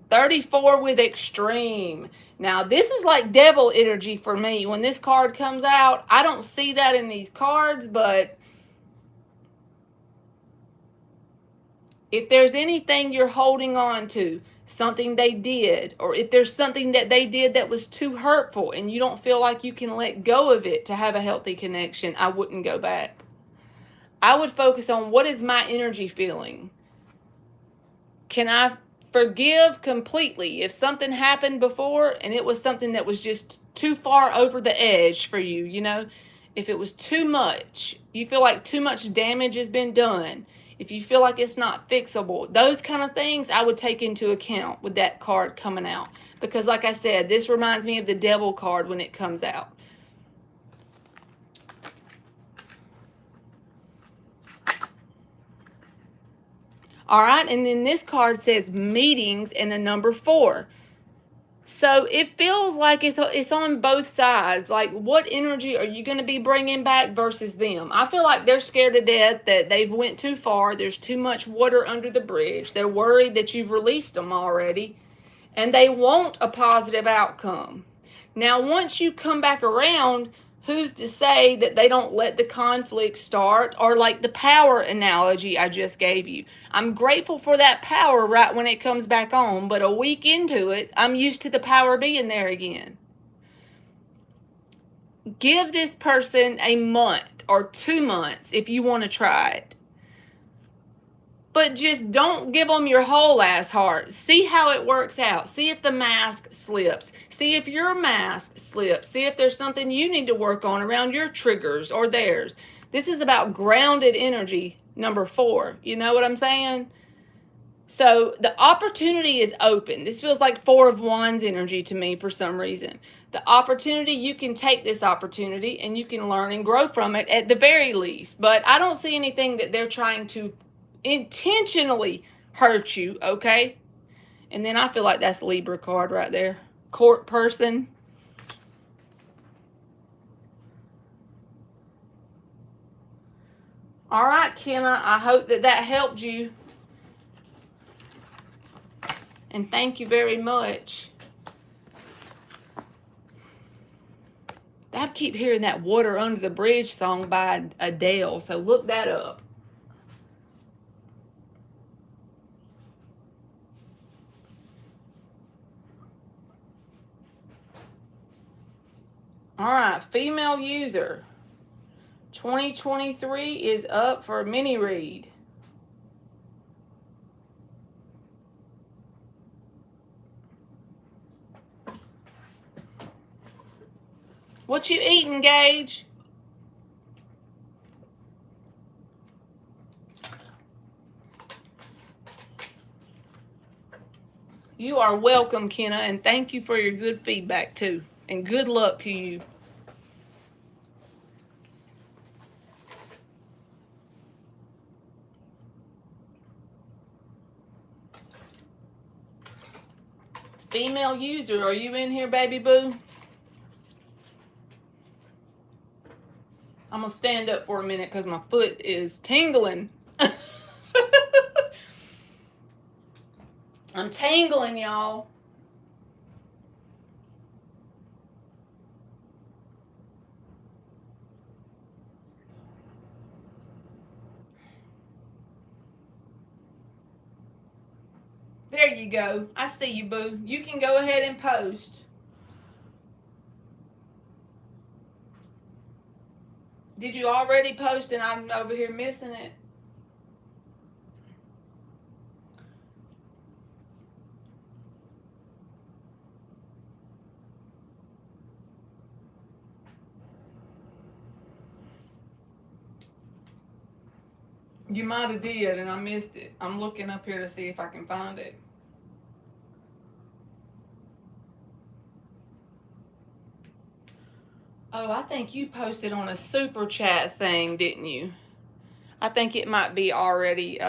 34 with extreme. Now, this is like devil energy for me. When this card comes out, I don't see that in these cards, but if there's anything you're holding on to, something they did, or if there's something that they did that was too hurtful and you don't feel like you can let go of it to have a healthy connection, I wouldn't go back. I would focus on, what is my energy feeling? Can I forgive completely if something happened before and it was something that was just too far over the edge for you, you know? If it was too much, you feel like too much damage has been done, if you feel like it's not fixable, those kind of things I would take into account with that card coming out. Because like I said, this reminds me of the devil card when it comes out. All right, and then this card says meetings and a number 4. So it feels like it's on both sides. Like, what energy are you going to be bringing back versus them? I feel like they're scared to death that they've went too far. There's too much water under the bridge. They're worried that you've released them already, and they want a positive outcome. Now, once you come back around, who's to say that they don't let the conflict start? Or like the power analogy I just gave you. I'm grateful for that power right when it comes back on, but a week into it, I'm used to the power being there again. Give this person a month or 2 months if you want to try it. But just don't give them your whole ass heart. See how it works out. See if the mask slips. See if your mask slips. See if there's something you need to work on around your triggers or theirs. This is about grounded energy, number 4. You know what I'm saying? So the opportunity is open. This feels like 4 of Wands energy to me for some reason. The opportunity, you can take this opportunity and you can learn and grow from it at the very least. But I don't see anything that they're trying to intentionally hurt you, okay? And then I feel like that's Libra card right there. Court person. All right, Kenna, I hope that helped you. And thank you very much. I keep hearing that Water Under the Bridge song by Adele, so look that up. All right, female user. 2023 is up for a mini read. What you eating, Gage? You are welcome, Kenna, and thank you for your good feedback, too. And good luck to you. Female user, are you in here, baby boo? I'm going to stand up for a minute because my foot is tingling. I'm tingling, y'all. There you go. I see you, boo. You can go ahead and post. Did you already post and I'm over here missing it? You might have did and I missed it. I'm looking up here to see if I can find it. Oh, I think you posted on a super chat thing, didn't you? I think it might be already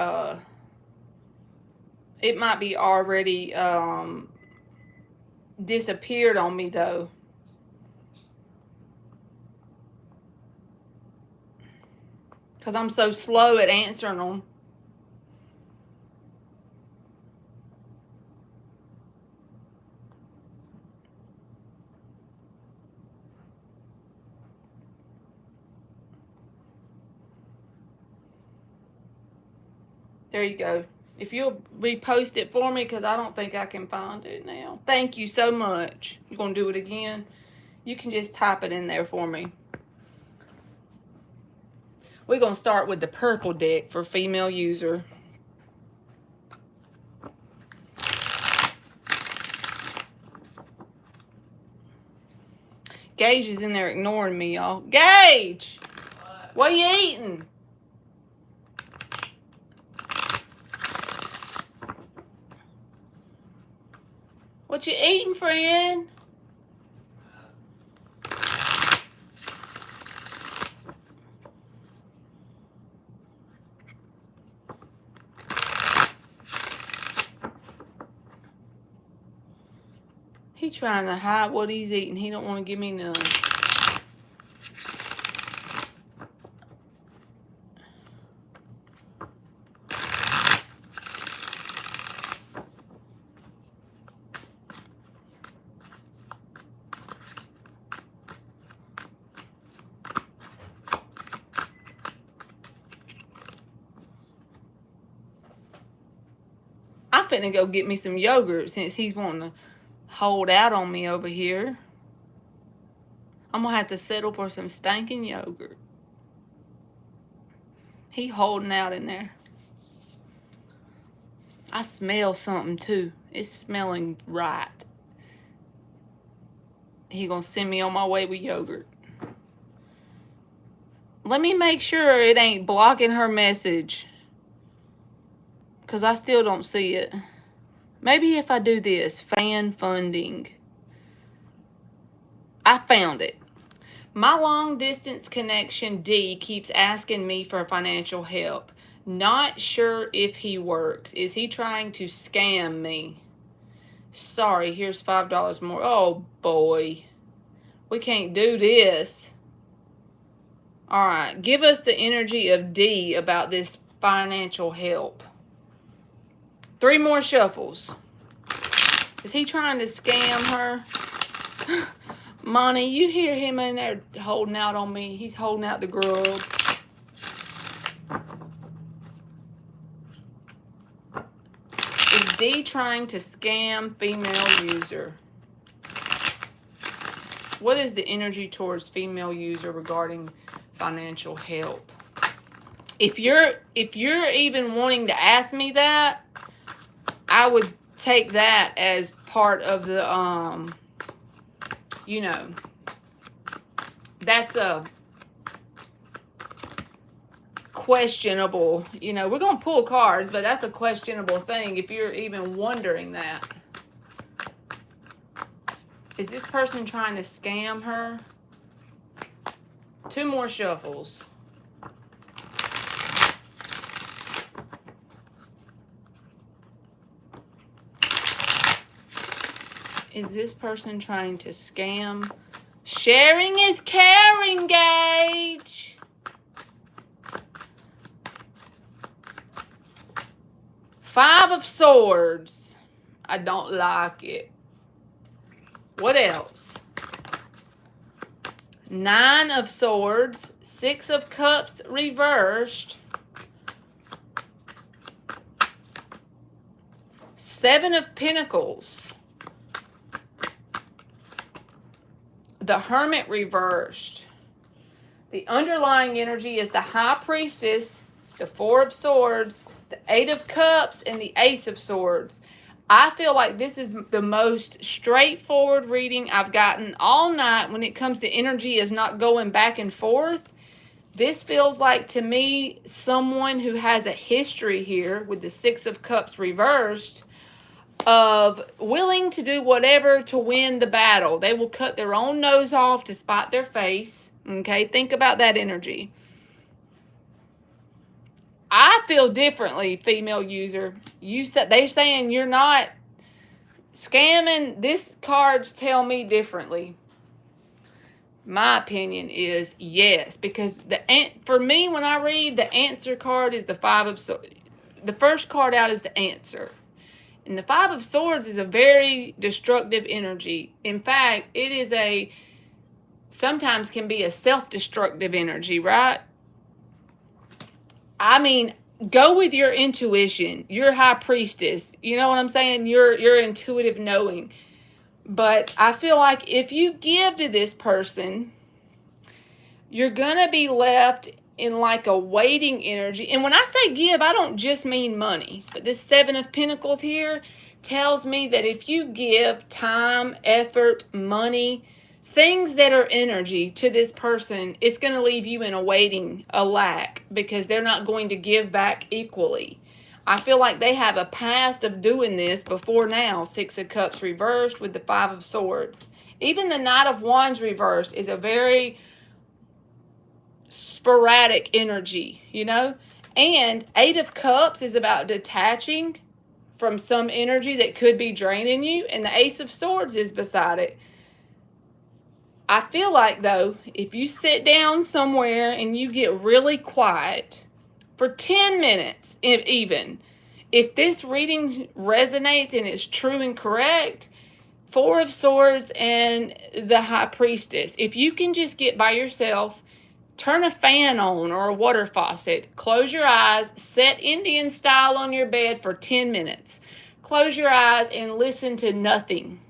disappeared on me though. Cause I'm so slow at answering them. There you go. If you'll repost it for me, because I don't think I can find it now. Thank you so much. You gonna do it again? You can just type it in there for me. We're gonna start with the purple deck for female user. Gage is in there ignoring me, y'all. Gage! What are you eating? What you eating, friend? He trying to hide what he's eating. He don't want to give me none. I'm finna go get me some yogurt since he's wanting to hold out on me over here. I'm gonna have to settle for some stinking yogurt. He holding out in there. I smell something too. It's smelling right. He gonna send me on my way with yogurt. Let me make sure it ain't blocking her message, because I still don't see it. Maybe if I do this, fan funding. I found it. My long distance connection D keeps asking me for financial help. Not sure if he works. Is he trying to scam me? Sorry, here's $5 more. Oh boy. We can't do this. Alright, give us the energy of D about this financial help. 3 more shuffles. Is he trying to scam her? Monty, you hear him in there holding out on me. He's holding out the grub. Is D trying to scam female user? What is the energy towards female user regarding financial help? If you're even wanting to ask me that, I would take that as part of the you know, that's a questionable, you know, we're going to pull cards, but that's a questionable thing if you're even wondering that. Is this person trying to scam her? 2 more shuffles. Is this person trying to scam? Sharing is caring, Gage. Five of Swords. I don't like it. What else? 9 of Swords. 6 of Cups reversed. Seven of Pentacles. The Hermit reversed. The underlying energy is the High Priestess, the Four of Swords, the Eight of Cups, and the Ace of Swords. I feel like this is the most straightforward reading I've gotten all night when it comes to energy is not going back and forth. This feels like, to me, someone who has a history here with the Six of Cups reversed of willing to do whatever to win the battle. They will cut their own nose off to spite their face. Okay, think about that energy. I feel differently, female user. They're saying you're not scamming. This cards tell me differently. My opinion is yes, because for me, when I read, the answer card is the Five of Swords. The first card out is the answer. And the Five of Swords is a very destructive energy. In fact, it is sometimes can be a self-destructive energy, right? I mean, go with your intuition, your High Priestess. You know what I'm saying? Your intuitive knowing. But I feel like if you give to this person, you're going to be left in like a waiting energy. And when I say give, I don't just mean money. But this Seven of Pentacles here tells me that if you give time, effort, money, things that are energy to this person, it's going to leave you in a lack, because they're not going to give back equally. I feel like they have a past of doing this before now. Six of Cups reversed with the Five of Swords. Even the Knight of Wands reversed is a very sporadic energy, you know? And Eight of Cups is about detaching from some energy that could be draining you. And the Ace of Swords is beside it. I feel like, though, if you sit down somewhere and you get really quiet for 10 minutes, if this reading resonates and is true and correct, Four of Swords and the High Priestess, if you can just get by yourself, turn a fan on or a water faucet, close your eyes, set Indian style on your bed for 10 minutes. Close your eyes and listen to nothing.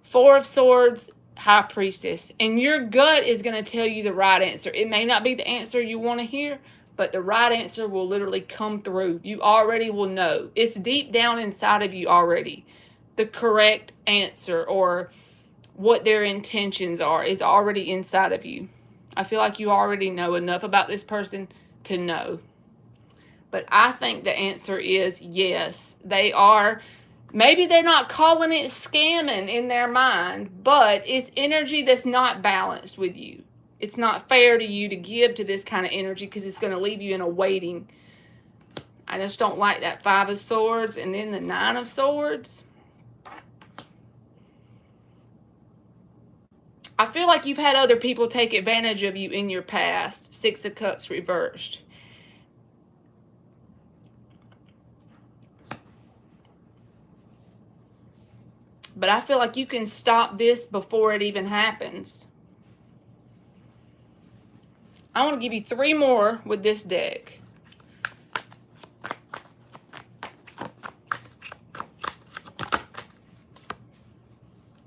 Four of Swords, High Priestess. And your gut is going to tell you the right answer. It may not be the answer you want to hear, but the right answer will literally come through. You already will know. It's deep down inside of you already. The correct answer, or what their intentions are, is already inside of you. I feel like you already know enough about this person to know. But I think the answer is yes. They are. Maybe they're not calling it scamming in their mind, but it's energy that's not balanced with you. It's not fair to you to give to this kind of energy, because it's going to leave you in a waiting. I just don't like that Five of Swords and then the Nine of Swords. I feel like you've had other people take advantage of you in your past. Six of Cups reversed. But I feel like you can stop this before it even happens. I want to give you three more with this deck.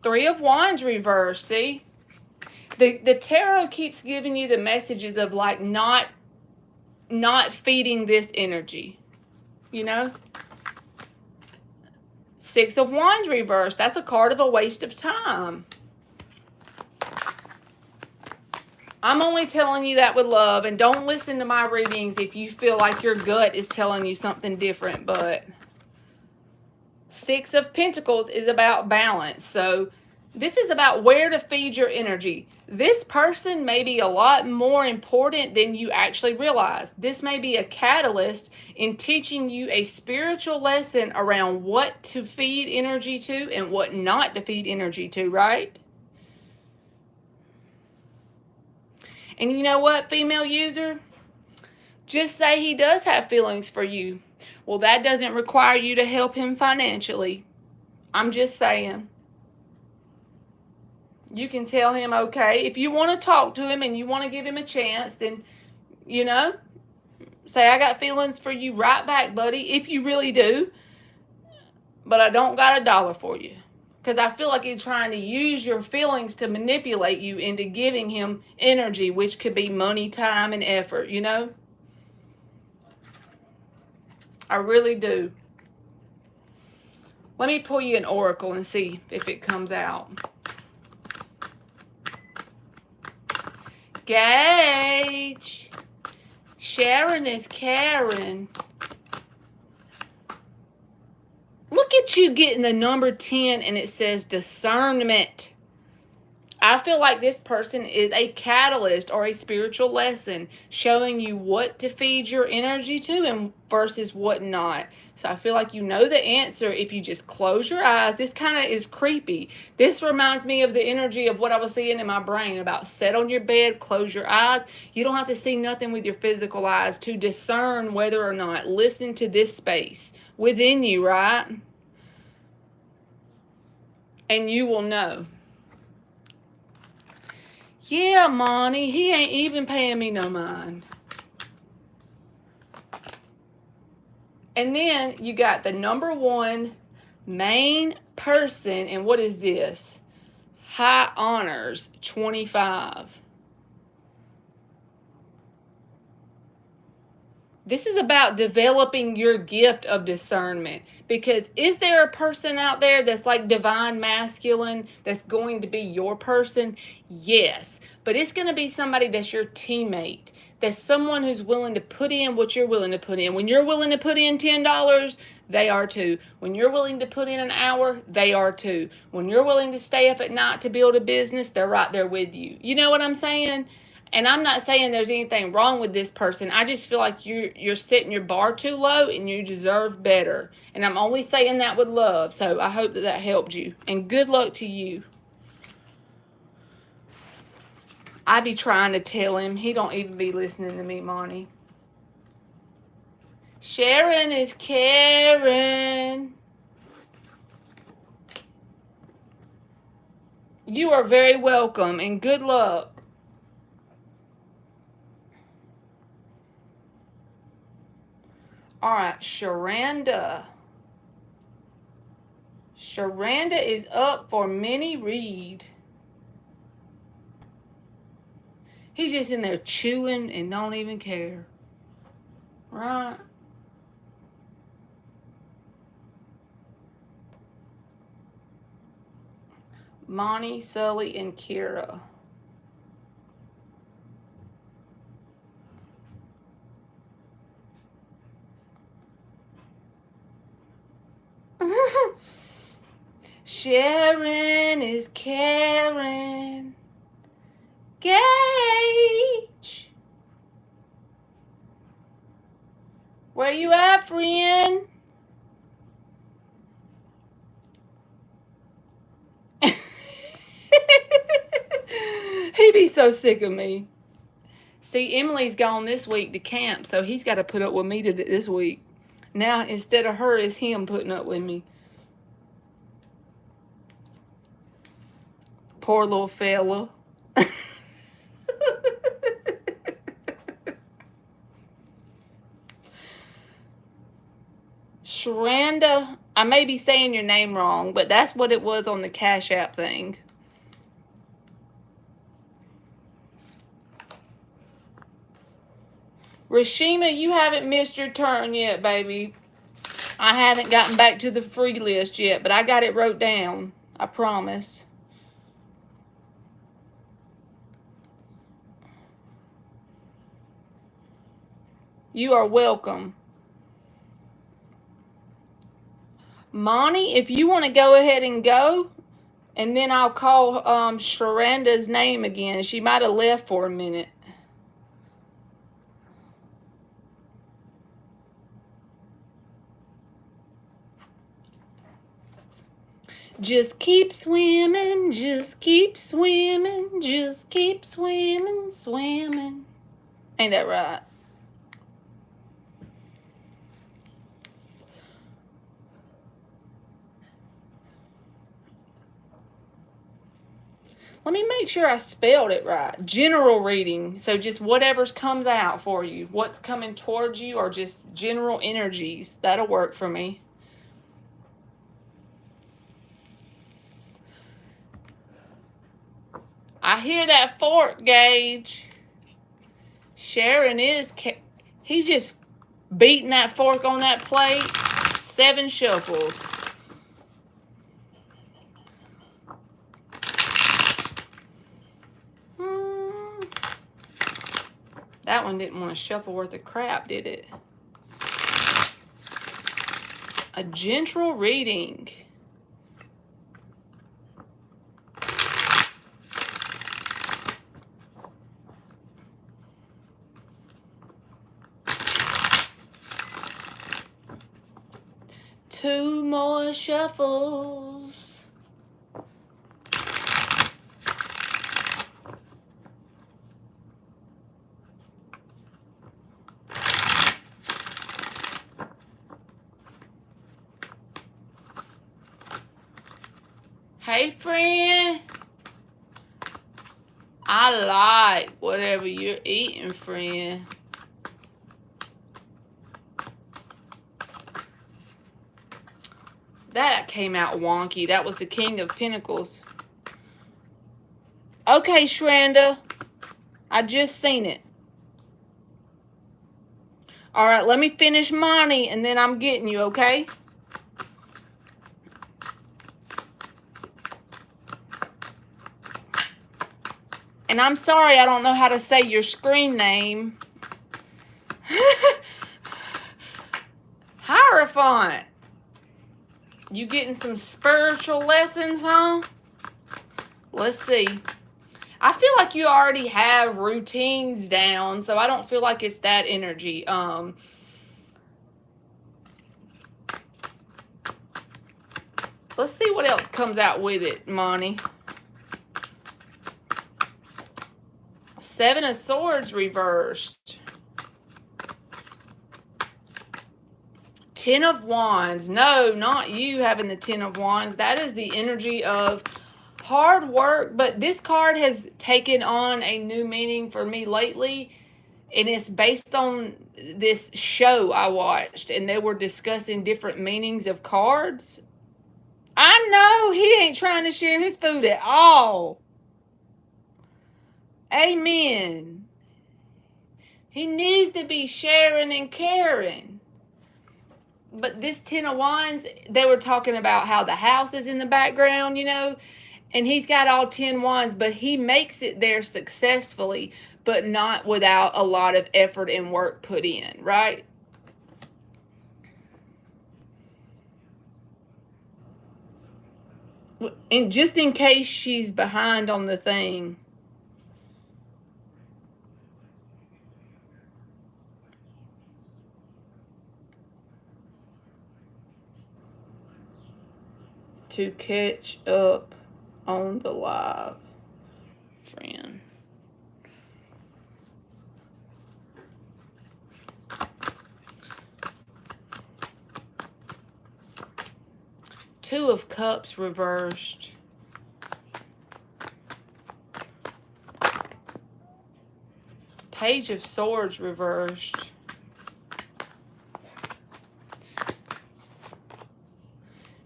Three of Wands reversed, see? The tarot keeps giving you the messages of like not feeding this energy, you know? Six of Wands reversed. That's a card of a waste of time. I'm only telling you that with love, and don't listen to my readings if you feel like your gut is telling you something different. But Six of Pentacles is about balance. So this is about where to feed your energy. This person may be a lot more important than you actually realize. This may be a catalyst in teaching you a spiritual lesson around what to feed energy to and what not to feed energy to, right? And you know what, female user? Just say he does have feelings for you. Well, that doesn't require you to help him financially. I'm just saying. You can tell him, okay, if you want to talk to him and you want to give him a chance, then, you know, say, I got feelings for you right back, buddy, if you really do. but I don't got $1 for you. Because I feel like he's trying to use your feelings to manipulate you into giving him energy, which could be money, time, and effort, you know? I really do. Let me pull you an oracle and see if it comes out. Gage. Sharon is Karen. Look at you getting the number 10 and it says discernment. I feel like this person is a catalyst or a spiritual lesson showing you what to feed your energy to and versus what not. So I feel like you know the answer if you just close your eyes. This kind of is creepy. This reminds me of the energy of what I was seeing in my brain about sit on your bed, close your eyes. You don't have to see nothing with your physical eyes to discern whether or not. Listen to this space within you, right? And you will know. Yeah, Monty, he ain't even paying me no mind. And then you got the number 1 main person, and what is this? High honors, 25. This is about developing your gift of discernment. Because is there a person out there that's like divine masculine that's going to be your person? Yes. But it's going to be somebody that's your teammate. That's someone who's willing to put in what you're willing to put in. When you're willing to put in $10, they are too. When you're willing to put in an hour, they are too. When you're willing to stay up at night to build a business, they're right there with you. You know what I'm saying? And I'm not saying there's anything wrong with this person. I just feel like you're setting your bar too low and you deserve better. And I'm only saying that with love. So I hope that helped you. And good luck to you. I be trying to tell him. He don't even be listening to me, Monty. Sharon is Karen. You are very welcome and good luck. All right, Sharanda. Sharanda is up for mini read. He's just in there chewing and don't even care. Right? Monty, Sully, and Kira. Sharon is Karen. Gage. Where you at, friend? He be so sick of me. See, Emily's gone this week to camp, so he's got to put up with me this week. Now, instead of her, it's him putting up with me. Poor little fella. Sharanda, I may be saying your name wrong, but that's what it was on the Cash App thing. Rashima, you haven't missed your turn yet, baby. I haven't gotten back to the free list yet, but I got it wrote down. I promise. You are welcome. Monty, if you want to go ahead and go, and then I'll call Sharanda's name again. She might have left for a minute. Just keep swimming, just keep swimming, just keep swimming, swimming. Ain't that right? Let me make sure I spelled it right. General reading. So just whatever comes out for you. What's coming towards you or just general energies. That'll work for me. hear that fork, Gage. Sharon is, he's just beating that fork on that plate. 7 shuffles. That one didn't want a shuffle worth of crap, did it? A gentle reading. Two more shuffles. Hey, friend. I like whatever you're eating, friend. That came out wonky. That was the King of Pentacles. Okay, Shranda. I just seen it. All right, let me finish Monty, and then I'm getting you, okay? And I'm sorry I don't know how to say your screen name. Hierophant. You getting some spiritual lessons, huh? Let's see. I feel like you already have routines down, so I don't feel like it's that energy. Let's see what else comes out with it, Monty. 7 of Swords reversed. 10 of Wands. No, not you having the 10 of Wands. That is the energy of hard work, but this card has taken on a new meaning for me lately, and it's based on this show I watched, and they were discussing different meanings of cards. I know he ain't trying to share his food at all. Amen. He needs to be sharing and caring. But this 10 of Wands, they were talking about how the house is in the background, you know, and he's got all 10 wands, but he makes it there successfully, but not without a lot of effort and work put in, right? And just in case she's behind on the thing. To catch up on the live, friend. Two of Cups reversed. Page of Swords reversed.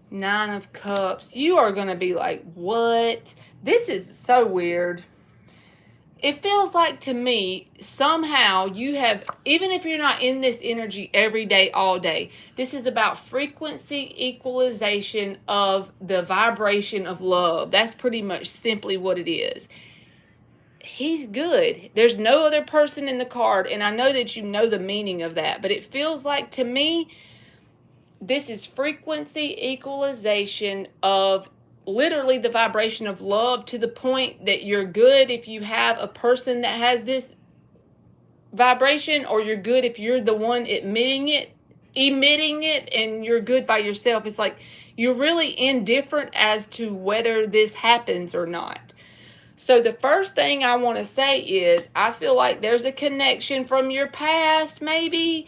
Nine of Cups. You are going to be like, what? This is so weird. It feels like to me, somehow you have, even if you're not in this energy every day, all day, this is about frequency equalization of the vibration of love. That's pretty much simply what it is. He's good. There's no other person in the card, and I know that you know the meaning of that, but it feels like to me, this is frequency equalization of literally the vibration of love, to the point that you're good if you have a person that has this vibration, or you're good if you're the one emitting it, and you're good by yourself. It's like you're really indifferent as to whether this happens or not. So the first thing I want to say is I feel like there's a connection from your past, maybe.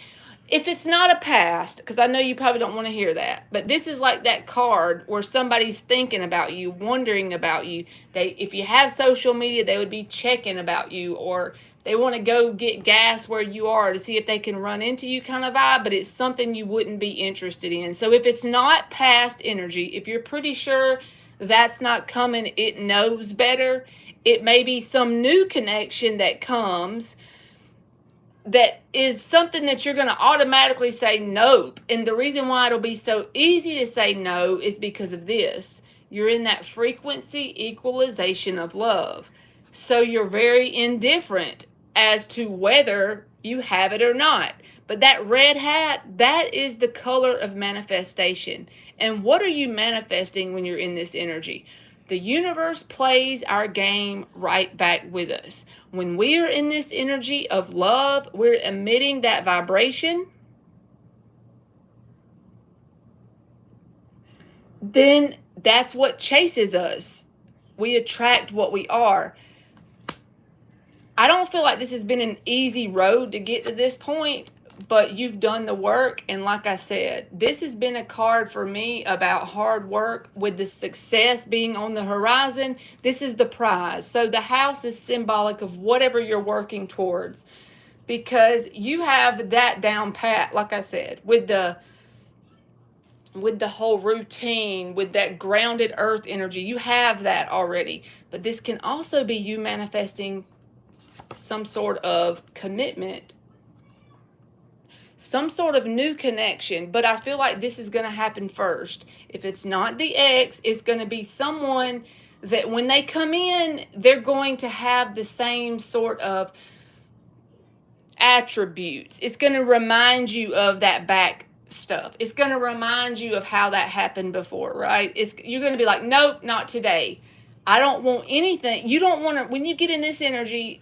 If it's not a past, because I know you probably don't want to hear that, but this is like that card where somebody's thinking about you, wondering about you. If you have social media, they would be checking about you, or they want to go get gas where you are to see if they can run into you, kind of vibe, but it's something you wouldn't be interested in. So if it's not past energy, if you're pretty sure that's not coming. It knows better. It may be some new connection that comes that is something that you're going to automatically say nope. And the reason why it'll be so easy to say no is because of this. You're in that frequency equalization of love. So you're very indifferent as to whether you have it or not. But that red hat, that is the color of manifestation. And what are you manifesting when you're in this energy? The universe plays our game right back with us. When we are in this energy of love, we're emitting that vibration. Then that's what chases us. We attract what we are. I don't feel like this has been an easy road to get to this point, but you've done the work. And like I said, this has been a card for me about hard work with the success being on the horizon. This is the prize. So the house is symbolic of whatever you're working towards, because you have that down pat, like I said, with the whole routine, with that grounded earth energy. You have that already. But this can also be you manifesting some sort of commitment, some sort of new connection. But I feel like this is going to happen first. If it's not the ex, it's going to be someone that when they come in, they're going to have the same sort of attributes. It's going to remind you of that back stuff. It's going to remind you of how that happened before, right? You're going to be like, nope, not today. I don't want anything. You don't want to, when you get in this energy,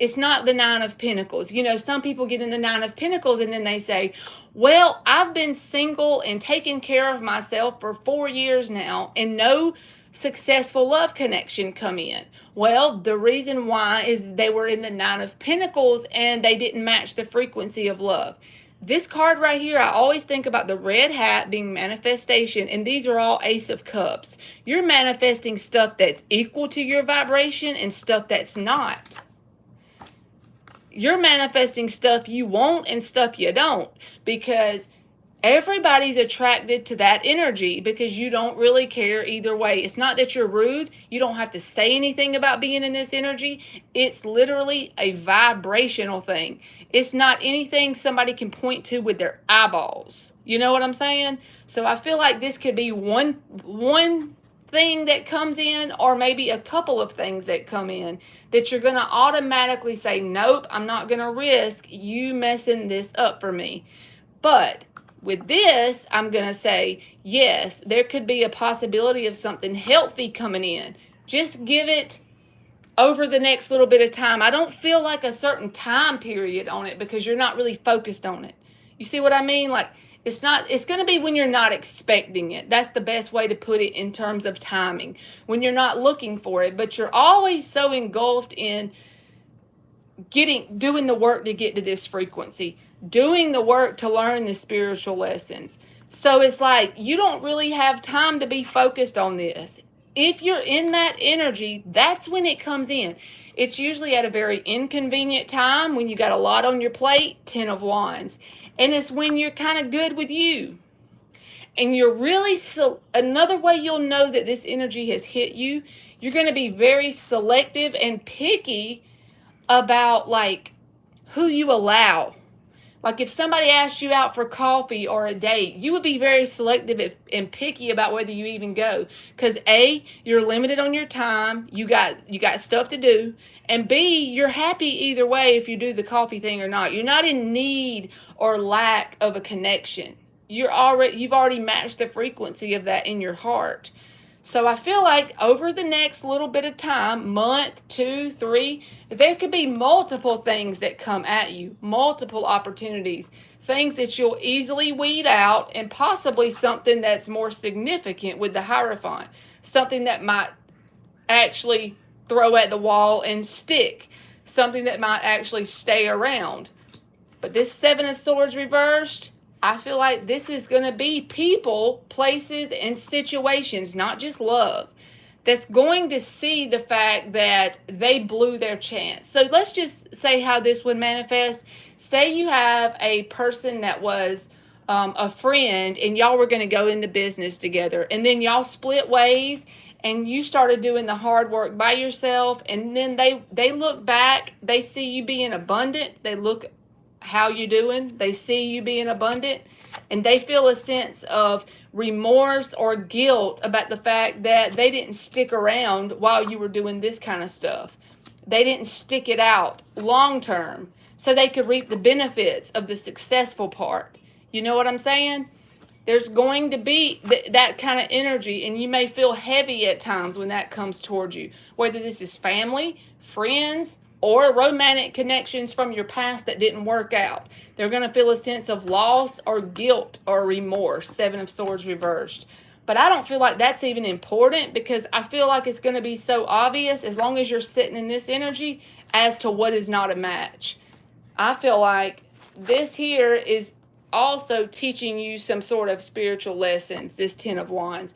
it's not the Nine of Pentacles. You know, some people get in the Nine of Pentacles and then they say, well, I've been single and taking care of myself for 4 years now and no successful love connection come in. Well, the reason why is they were in the Nine of Pentacles and they didn't match the frequency of love. This card right here, I always think about the red hat being manifestation, and these are all Ace of Cups. You're manifesting stuff that's equal to your vibration and stuff that's not. You're manifesting stuff you want and stuff you don't, because everybody's attracted to that energy because you don't really care either way. It's not that you're rude. You don't have to say anything about being in this energy. It's literally a vibrational thing. It's not anything somebody can point to with their eyeballs. You know what I'm saying? So I feel like this could be one thing that comes in, or maybe a couple of things that come in, that you're going to automatically say, nope, I'm not going to risk you messing this up for me. But with this, I'm going to say, yes, there could be a possibility of something healthy coming in. Just give it over the next little bit of time. I don't feel like a certain time period on it because you're not really focused on it. You see what I mean? Like, it's going to be when you're not expecting it. That's the best way to put it in terms of timing. When you're not looking for it, but you're always so engulfed in doing the work to get to this frequency, doing the work to learn the spiritual lessons. So it's like you don't really have time to be focused on this. If you're in that energy, that's when it comes in. It's usually at a very inconvenient time when you got a lot on your plate, 10 of Wands. And it's when you're kind of good with you. And you're really, another way you'll know that this energy has hit you, you're going to be very selective and picky about like who you allow. Like if somebody asked you out for coffee or a date, you would be very selective and picky about whether you even go. Because A, you're limited on your time. You got stuff to do. And B, you're happy either way if you do the coffee thing or not. You're not in need or lack of a connection. You've already matched the frequency of that in your heart. So I feel like over the next little bit of time, month, 2, 3, there could be multiple things that come at you, multiple opportunities, things that you'll easily weed out, and possibly something that's more significant with the Hierophant, something that might actually throw at the wall and stick, something that might actually stay around. But this Seven of Swords reversed, I feel like this is going to be people, places, and situations, not just love, that's going to see the fact that they blew their chance. So let's just say how this would manifest. Say you have a person that was a friend, and y'all were going to go into business together, and then y'all split ways, and you started doing the hard work by yourself, and then they look back, they see you being abundant, they look how you doing, they see you being abundant, and they feel a sense of remorse or guilt about the fact that they didn't stick around while you were doing this kind of stuff. They didn't stick it out long term so they could reap the benefits of the successful part. You know what I'm saying? There's going to be that kind of energy, and you may feel heavy at times when that comes towards you, whether this is family, friends, or romantic connections from your past that didn't work out. They're going to feel a sense of loss or guilt or remorse, Seven of Swords reversed. But I don't feel like that's even important, because I feel like it's going to be so obvious as long as you're sitting in this energy as to what is not a match. I feel like this here is also teaching you some sort of spiritual lessons, this Ten of Wands.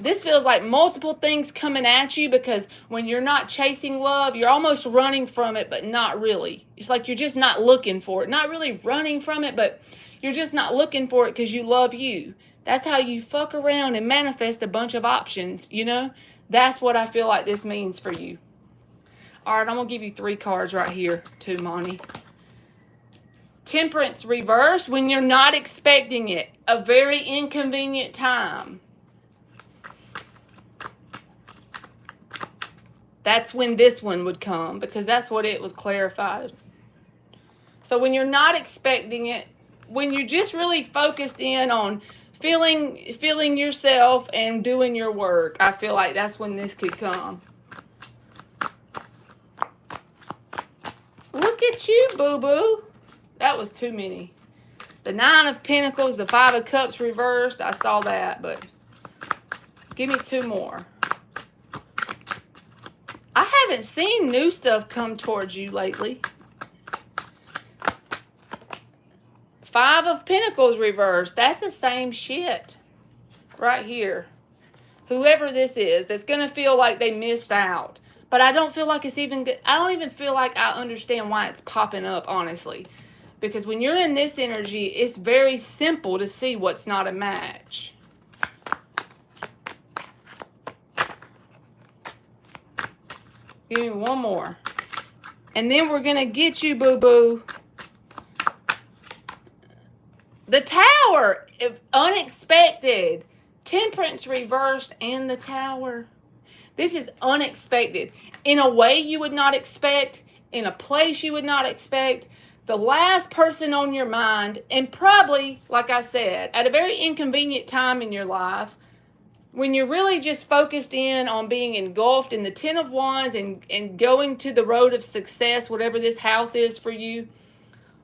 This feels like multiple things coming at you, because when you're not chasing love, you're almost running from it, but not really. It's like you're just not looking for it. Not really running from it, but you're just not looking for it because you love you. That's how you fuck around and manifest a bunch of options, you know? That's what I feel like this means for you. All right, I'm going to give you 3 cards right here too, Monty. Temperance reversed, when you're not expecting it. A very inconvenient time. That's when this one would come, because that's what it was clarified. So when you're not expecting it, when you're just really focused in on feeling yourself and doing your work, I feel like that's when this could come. Look at you, boo-boo. That was too many. The 9 of Pentacles, the 5 of Cups reversed. I saw that, but give me 2 more. I haven't seen new stuff come towards you lately. 5 of Pentacles reversed. That's the same shit right here. Whoever this is, that's going to feel like they missed out. But I don't feel like it's even good. I don't even feel like I understand why it's popping up, honestly. Because when you're in this energy, it's very simple to see what's not a match. Give me 1 more. And then we're going to get you, boo-boo. The Tower, unexpected. Temperance reversed and the Tower. This is unexpected. In a way you would not expect, in a place you would not expect. The last person on your mind, and probably, like I said, at a very inconvenient time in your life, when you're really just focused in on being engulfed in the 10 of Wands and going to the road of success, whatever this house is for you,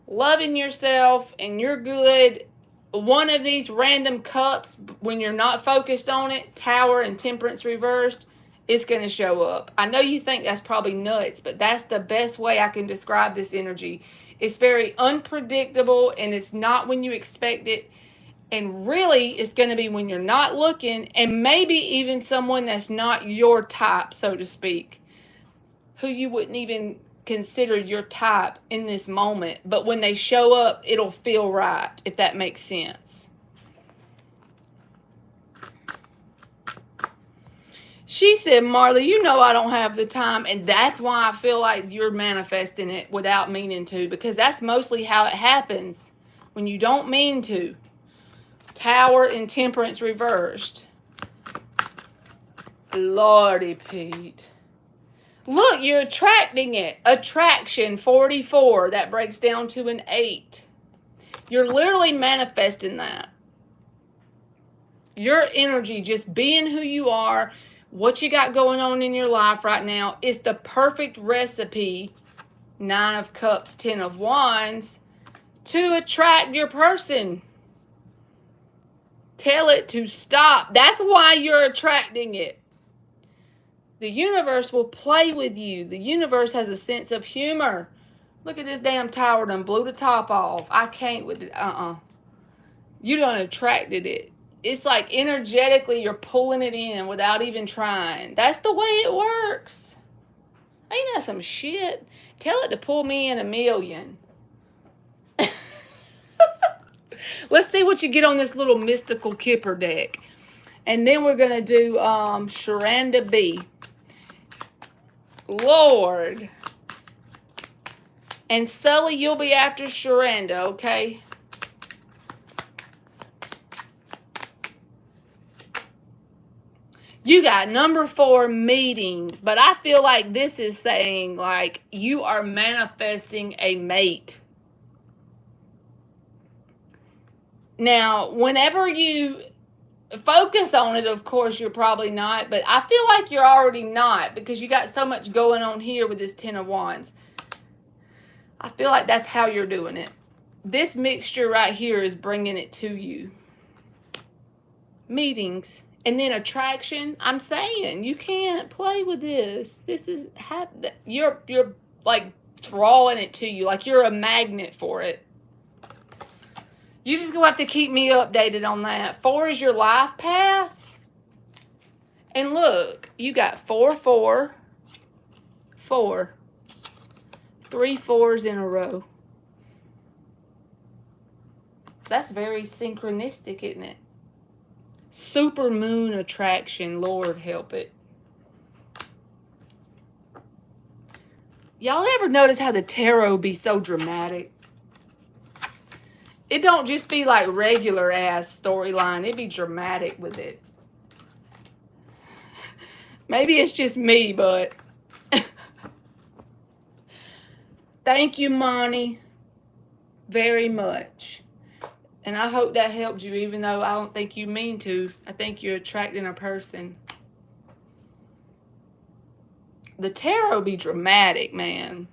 loving yourself and you're good, one of these random cups, when you're not focused on it, Tower and Temperance reversed, it's going to show up. I know you think that's probably nuts, but that's the best way I can describe this energy. It's very unpredictable, and it's not when you expect it. And really, it's going to be when you're not looking, and maybe even someone that's not your type, so to speak, who you wouldn't even consider your type in this moment. But when they show up, it'll feel right, if that makes sense. She said, Marley, you know I don't have the time, and that's why I feel like you're manifesting it without meaning to, because that's mostly how it happens when you don't mean to. Tower and Temperance reversed. Lordy Pete. Look, you're attracting it. Attraction, 44. That breaks down to an 8. You're literally manifesting that. Your energy, just being who you are, what you got going on in your life right now, is the perfect recipe, 9 of Cups, 10 of Wands, to attract your person. Tell it to stop. That's why you're attracting it. The universe will play with you. The universe has a sense of humor. Look at this damn tower done blew the top off. I can't with it. You done attracted it. It's like energetically you're pulling it in without even trying. That's the way it works. Ain't that some shit? Tell it to pull me in $1 million. Let's see what you get on this little mystical Kipper deck. And then we're going to do Sharanda B. Lord. And Sully, you'll be after Sharanda, okay? You got number 4, meetings. But I feel like this is saying, like, you are manifesting a mate. Now, whenever you focus on it, of course, you're probably not. But I feel like you're already not, because you got so much going on here with this 10 of Wands. I feel like that's how you're doing it. This mixture right here is bringing it to you. Meetings. And then attraction. I'm saying you can't play with this. This is you're like drawing it to you, like you're a magnet for it. You just gonna have to keep me updated on that. 4 is your life path. And look, you got 4, 4, 4. 3 4s in a row. That's very synchronistic, isn't it? Super moon attraction, Lord help it. Y'all ever notice how the tarot be so dramatic? It don't just be like regular ass storyline. It be dramatic with it. Maybe it's just me, but thank you, Monty, very much. And I hope that helped you, even though I don't think you mean to. I think you're attracting a person. The tarot be dramatic, man.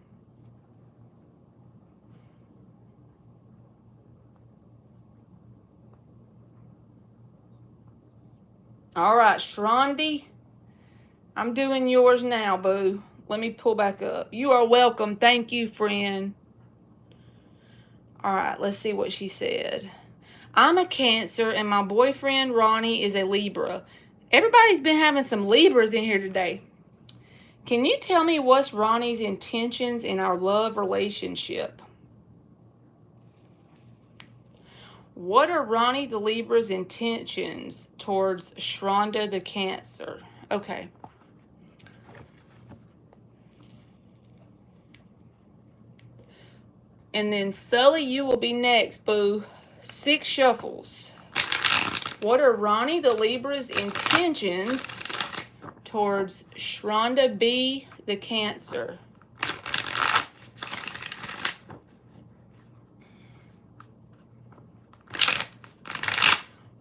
All right, Shrondi. I'm doing yours now, boo. Let me pull back up. You are welcome. Thank you, friend. All right, let's see what she said. I'm a Cancer, and my boyfriend, Ronnie, is a Libra. Everybody's been having some Libras in here today. Can you tell me what's Ronnie's intentions in our love relationship? What are Ronnie the Libra's intentions towards Shronda the Cancer? Okay. And then Sully, you will be next, boo. 6 shuffles. What are Ronnie the Libra's intentions towards Shronda B the Cancer?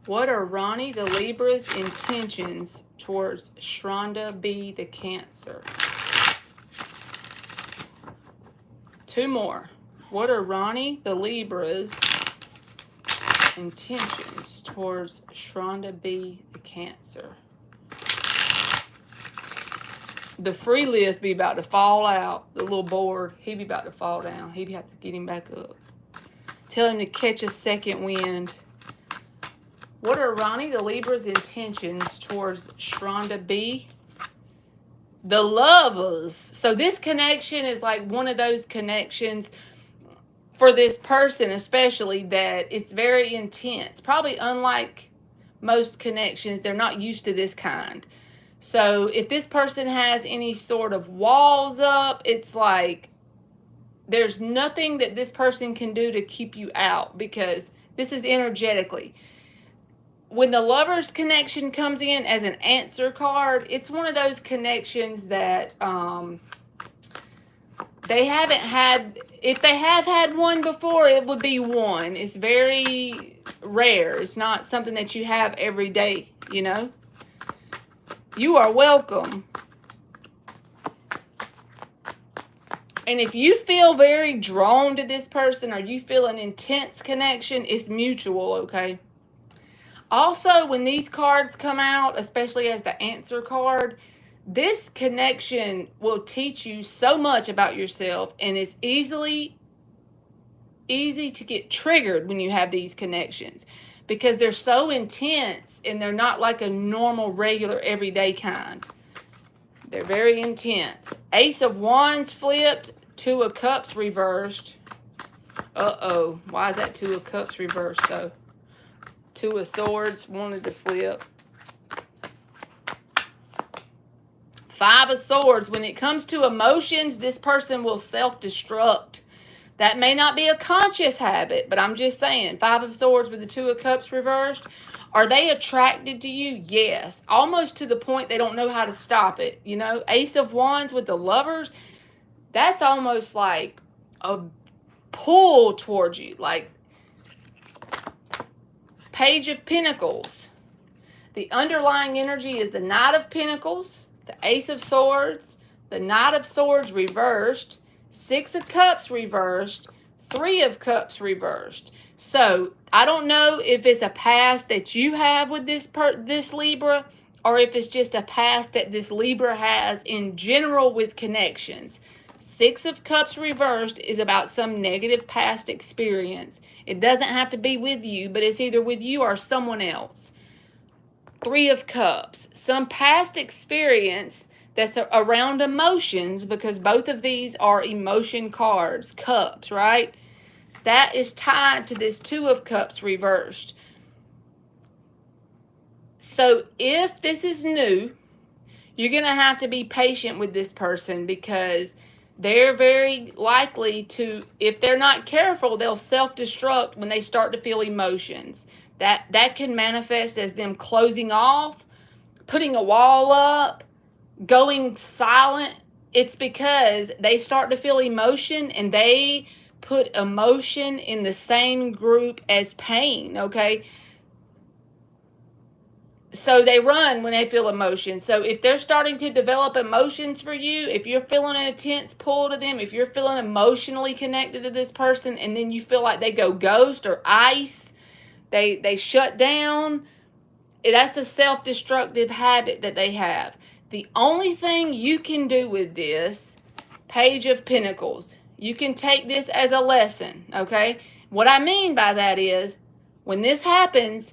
What are Ronnie the Libra's intentions towards Shronda B the Cancer? 2 more. What are Ronnie the Libra's intentions towards Shronda B the Cancer? The free list be about to fall out. The little board, he be about to fall down. He be have to get him back up. Tell him to catch a second wind. What are Ronnie the Libra's intentions towards Shronda B? The Lovers. So this connection is like one of those connections for this person especially that it's very intense. Probably unlike most connections, they're not used to this kind. So if this person has any sort of walls up, it's like there's nothing that this person can do to keep you out, because this is energetically. When the Lovers connection comes in as an answer card, it's one of those connections that they haven't had. If they have had one before, it would be one. It's very rare. It's not something that you have every day, you know? You are welcome. And if you feel very drawn to this person or you feel an intense connection, it's mutual, okay? Also, when these cards come out, especially as the answer card, this connection will teach you so much about yourself, and it's easy to get triggered when you have these connections because they're so intense and they're not like a normal, regular, everyday kind. They're very intense. Ace of Wands flipped, 2 of Cups reversed. Uh-oh. Why is that Two of Cups reversed, though? Two of Swords wanted to flip. Five of Swords. When it comes to emotions, this person will self-destruct. That may not be a conscious habit, but I'm just saying. Five of Swords with the Two of Cups reversed. Are they attracted to you? Yes. Almost to the point they don't know how to stop it. You know, Ace of Wands with the Lovers, that's almost like a pull towards you. Like Page of Pentacles. The underlying energy is the Knight of Pentacles, the Ace of Swords, the Knight of Swords reversed, Six of Cups reversed, Three of Cups reversed. So I don't know if it's a past that you have with this Libra, or if it's just a past that this Libra has in general with connections. Six of Cups reversed is about some negative past experience. It doesn't have to be with you, but it's either with you or someone else. Three of Cups, some past experience that's around emotions, because both of these are emotion cards, cups, right? That is tied to this Two of Cups reversed. So if this is new, you're going to have to be patient with this person, because they're very likely to, if they're not careful, they'll self-destruct when they start to feel emotions. That can manifest as them closing off, putting a wall up, going silent. It's because they start to feel emotion and they put emotion in the same group as pain, okay? So they run when they feel emotion. So if they're starting to develop emotions for you, if you're feeling an intense pull to them, if you're feeling emotionally connected to this person, and then you feel like they go ghost or ice, they shut down, that's a self-destructive habit that they have. The only thing you can do with this, Page of Pentacles, you can take this as a lesson, okay? What I mean by that is, when this happens,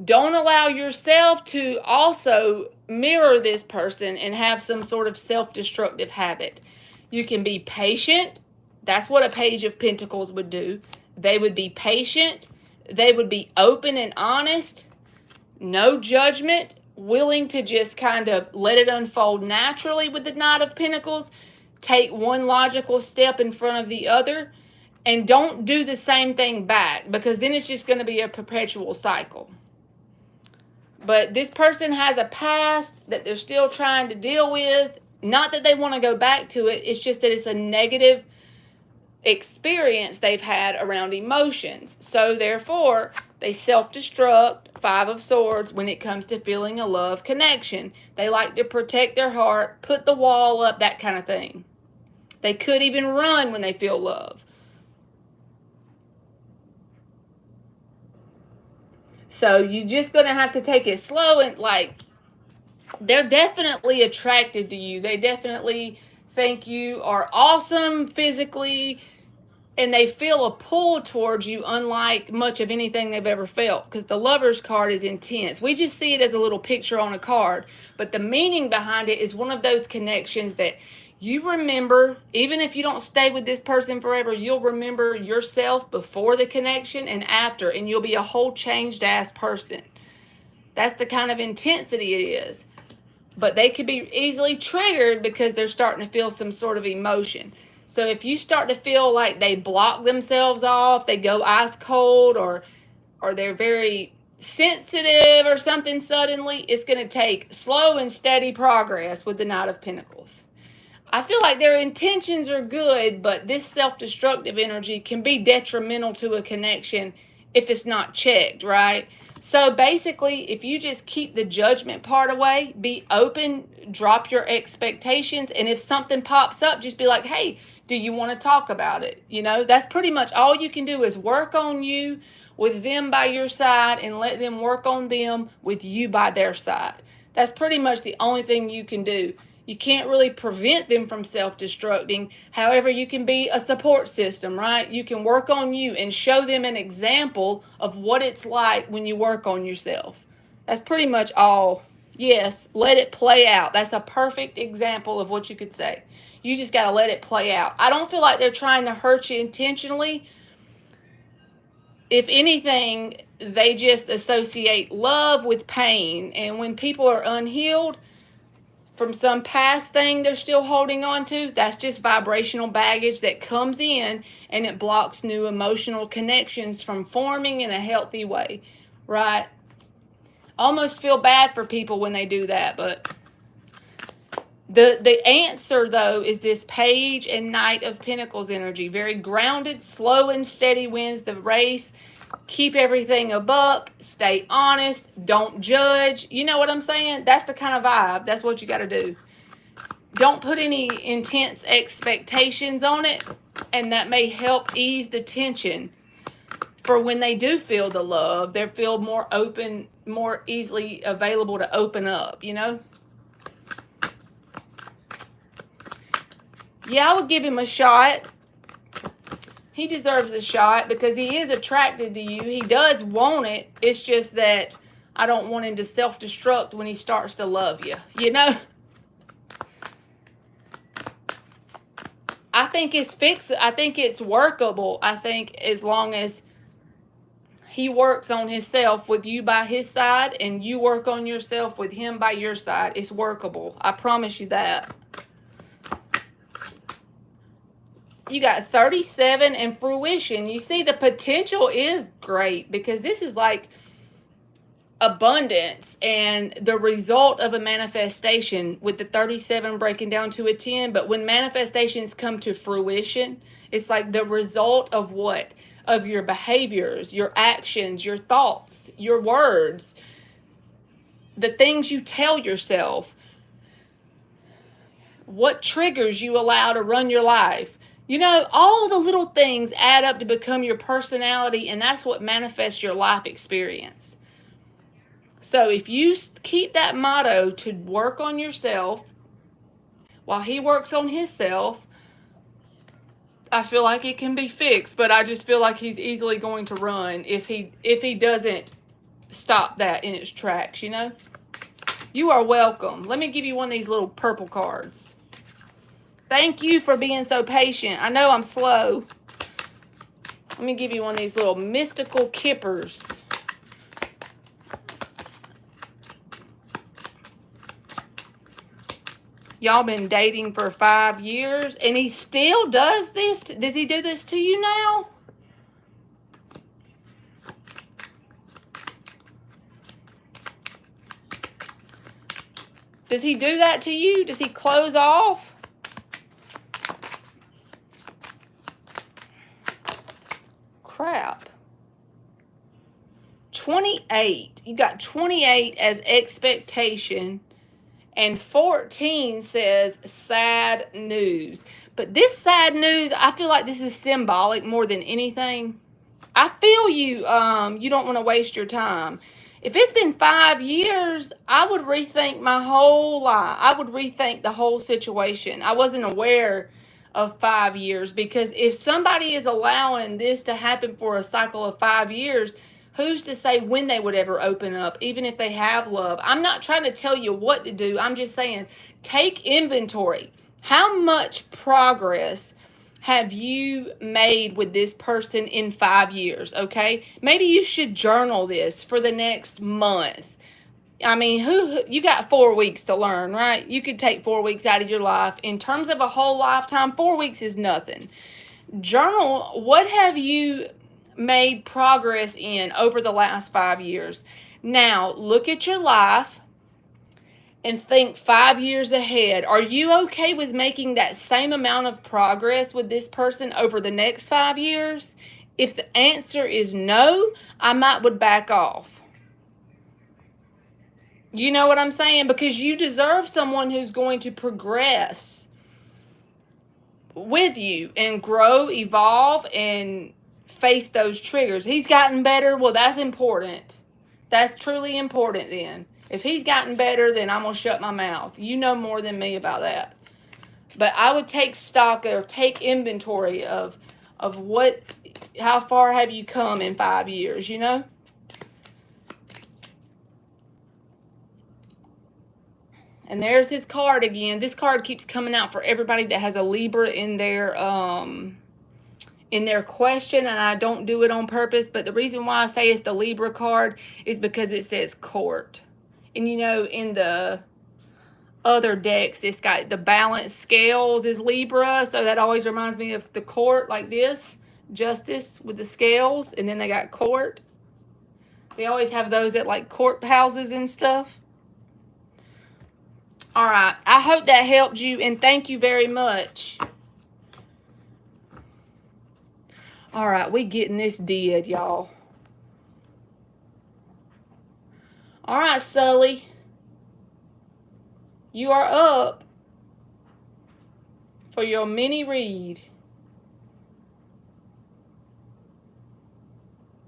don't allow yourself to also mirror this person and have some sort of self-destructive habit. You can be patient. That's what a Page of Pentacles would do. They would be patient. They would be open and honest. No judgment. Willing to just kind of let it unfold naturally with the Knight of Pentacles. Take one logical step in front of the other. And don't do the same thing back, because then it's just going to be a perpetual cycle. But this person has a past that they're still trying to deal with. Not that they want to go back to it. It's just that it's a negative experience they've had around emotions. So therefore, they self-destruct, Five of Swords, when it comes to feeling a love connection. They like to protect their heart, put the wall up, that kind of thing. They could even run when they feel love. So you're just going to have to take it slow, and like, they're definitely attracted to you. They definitely think you are awesome physically, and they feel a pull towards you unlike much of anything they've ever felt, because the Lovers card is intense. We just see it as a little picture on a card, but the meaning behind it is one of those connections that you remember. Even if you don't stay with this person forever, you'll remember yourself before the connection and after, and you'll be a whole changed ass person. That's the kind of intensity it is. But they could be easily triggered because they're starting to feel some sort of emotion. So if you start to feel like they block themselves off, they go ice cold, or they're very sensitive or something suddenly, it's going to take slow and steady progress with the Knight of Pentacles. I feel like their intentions are good, but this self-destructive energy can be detrimental to a connection if it's not checked, right? So basically, if you just keep the judgment part away, be open, drop your expectations, and if something pops up, just be like, hey, do you want to talk about it? You know, that's pretty much all you can do, is work on you with them by your side and let them work on them with you by their side. That's pretty much the only thing you can do. You can't really prevent them from self-destructing. However, you can be a support system, right? You can work on you and show them an example of what it's like when you work on yourself. That's pretty much all. Yes, let it play out. That's a perfect example of what you could say. You just got to let it play out. I don't feel like they're trying to hurt you intentionally, if anything, they just associate love with pain. And when people are unhealed from some past thing they're still holding on to, that's just vibrational baggage that comes in and it blocks new emotional connections from forming in a healthy way, right? Almost feel bad for people when they do that, but the answer, though, is this Page and Knight of Pentacles energy. Very grounded, slow and steady wins the race. Keep everything a buck. Stay honest. Don't judge. You know what I'm saying? That's the kind of vibe. That's what you got to do. Don't put any intense expectations on it, and that may help ease the tension for when they do feel the love. They feel more open, more easily available to open up, you know? Yeah, I would give him a shot. He deserves a shot because he is attracted to you. He does want it. It's just that I don't want him to self-destruct when he starts to love you, you know? I think it's fixable. I think it's workable. I think as long as he works on himself with you by his side and you work on yourself with him by your side, it's workable. I promise you that. You got 37 and fruition. You see, the potential is great because this is like abundance and the result of a manifestation, with the 37 breaking down to a 10. But when manifestations come to fruition, it's like the result of what? Of your behaviors, your actions, your thoughts, your words, the things you tell yourself, what triggers you allow to run your life. You know, all the little things add up to become your personality, and that's what manifests your life experience. So if you keep that motto to work on yourself while he works on himself, I feel like it can be fixed, but I just feel like he's easily going to run if he doesn't stop that in its tracks, you know? You are welcome. Let me give you one of these little purple cards. Thank you for being so patient. I know I'm slow. Let me give you one of these little mystical kippers. Y'all been dating for 5 years and he still does this? Does he do this to you now? Does he do that to you? Does he close off? Crap. 28. You got 28 as expectation, and 14 says sad news. But this sad news, I feel like this is symbolic more than anything. I feel you. You don't want to waste your time. If it's been 5 years, I would rethink my whole life. I would rethink the whole situation. I wasn't aware of 5 years, because if somebody is allowing this to happen for a cycle of 5 years, who's to say when they would ever open up, even if they have love? I'm not trying to tell you what to do. I'm just saying, take inventory. How much progress have you made with this person in 5 years, okay? Maybe you should journal this for the next month. I mean, you got 4 weeks to learn, right? You could take 4 weeks out of your life. In terms of a whole lifetime, 4 weeks is nothing. Journal, what have you made progress in over the last 5 years? Now, look at your life and think 5 years ahead. Are you okay with making that same amount of progress with this person over the next 5 years? If the answer is no, I would back off. You know what I'm saying? Because you deserve someone who's going to progress with you and grow, evolve, and face those triggers. He's gotten better. Well, that's important. That's truly important then. If he's gotten better, then I'm going to shut my mouth. You know more than me about that. But I would take stock or take inventory of how far have you come in 5 years, you know? And there's his card again. This card keeps coming out for everybody that has a Libra in their in their question, and I don't do it on purpose, but the reason why I say it's the Libra card is because it says court. And you know, in the other decks, it's got the balanced scales is Libra, so that always reminds me of the court, like this, justice with the scales, and then they got court. They always have those at like courthouses and stuff. All right, I hope that helped you, and thank you very much. All right, we getting this did, y'all. All right, Sully. You are up for your mini read.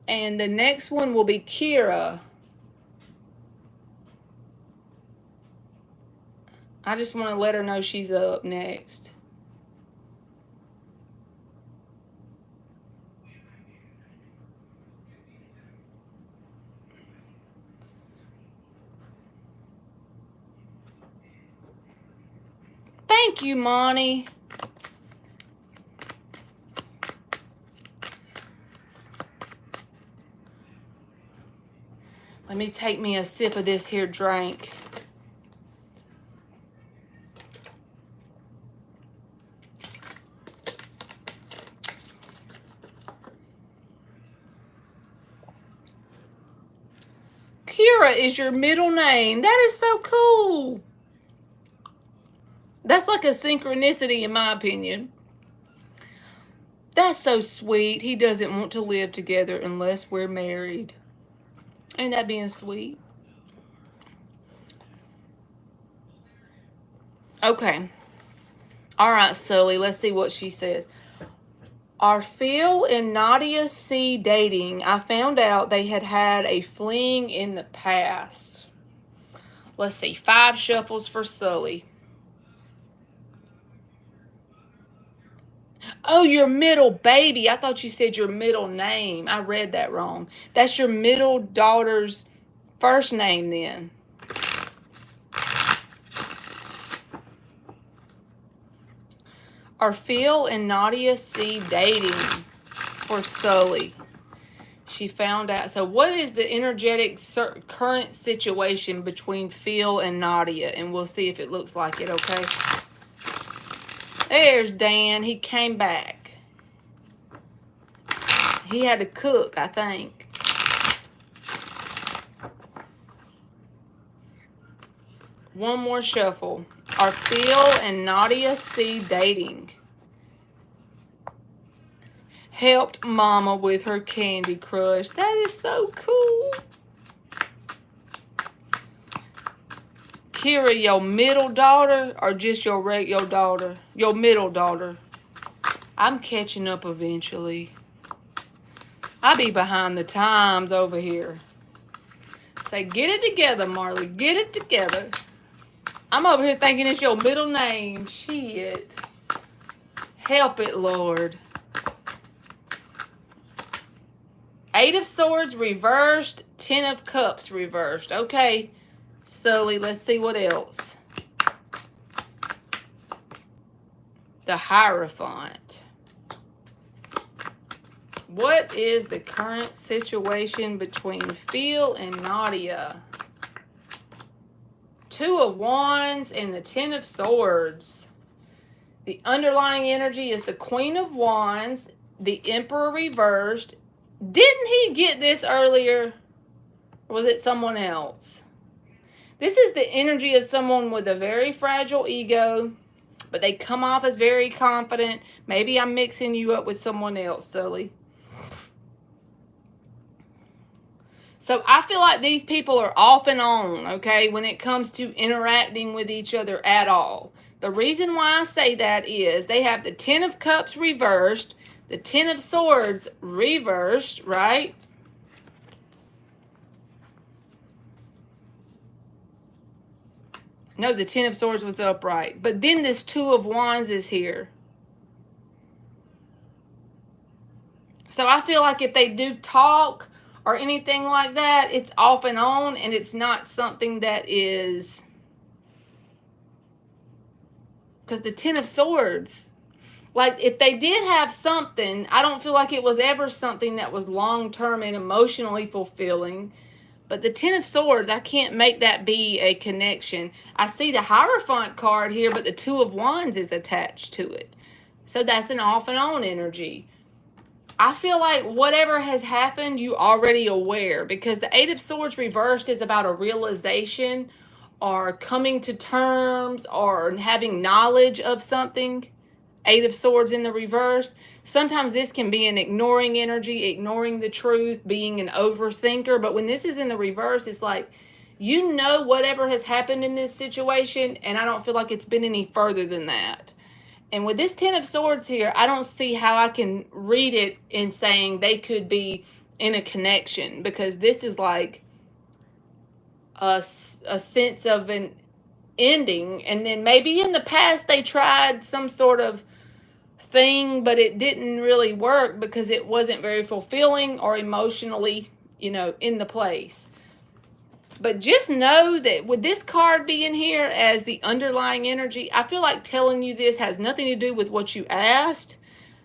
And the next one will be Kira. I just want to let her know she's up next. Thank you, Monty. Let me take me a sip of this here drink. Kira is your middle name. That is so cool. That's like a synchronicity in my opinion. That's so sweet. He doesn't want to live together unless we're married. Ain't that being sweet? Okay. All right, Sully. Let's see what she says. Are Phil and Nadia C dating? I found out they had had a fling in the past. Let's see. 5 shuffles for Sully. Oh, your middle baby. I thought you said your middle name. I read that wrong. That's your middle daughter's first name then. Are Phil and Nadia C dating for Sully? She found out. So what is the energetic current situation between Phil and Nadia? And we'll see if it looks like it, okay? There's Dan. He came back. He had to cook, I think. One more shuffle. Are Phil and Nadia C dating? Helped Mama with her Candy Crush. That is so cool. Kira, your middle daughter or just your daughter? Your middle daughter. I'm catching up eventually. I be behind the times over here. Say, get it together, Marley. Get it together. I'm over here thinking it's your middle name. Shit. Help it, Lord. 8 of Swords reversed. 10 of Cups reversed. Okay, Sully, let's see what else. The Hierophant. What is the current situation between Phil and Nadia? 2 of Wands and the 10 of Swords. The underlying energy is the Queen of Wands, the Emperor reversed. Didn't he get this earlier? Or was it someone else? This is the energy of someone with a very fragile ego, but they come off as very confident. Maybe I'm mixing you up with someone else, Sully. So I feel like these people are off and on, okay, when it comes to interacting with each other at all. The reason why I say that is they have the 10 of Cups reversed, the 10 of Swords reversed, right? No, the 10 of Swords was upright. But then this 2 of Wands is here. So I feel like if they do talk or anything like that, it's off and on, and it's not something that is... Because the 10 of Swords, Like, if they did have something, I don't feel like it was ever something that was long-term and emotionally fulfilling. But the Ten of Swords, I can't make that be a connection. I see the Hierophant card here, but the Two of Wands is attached to it. So that's an off and on energy. I feel like whatever has happened, you already aware, because the Eight of Swords reversed is about a realization or coming to terms or having knowledge of something. Eight of Swords in the reverse. Sometimes this can be an ignoring energy, ignoring the truth, being an overthinker. But when this is in the reverse, it's like, you know, whatever has happened in this situation, and I don't feel like it's been any further than that. And with this Ten of Swords here, I don't see how I can read it in saying they could be in a connection, because this is like a sense of an ending. And then maybe in the past they tried some sort of thing, but it didn't really work because it wasn't very fulfilling or emotionally, in the place. But just know that with this card being here as the underlying energy, I feel like telling you this has nothing to do with what you asked,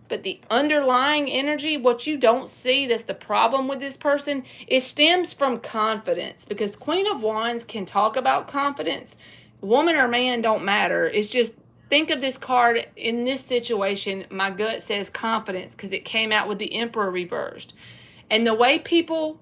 but the underlying energy, what you don't see, that's the problem with this person, it stems from confidence, because Queen of Wands can talk about confidence. Woman or man don't matter. It's just, think of this card in this situation. My gut says confidence because it came out with the Emperor reversed. And the way people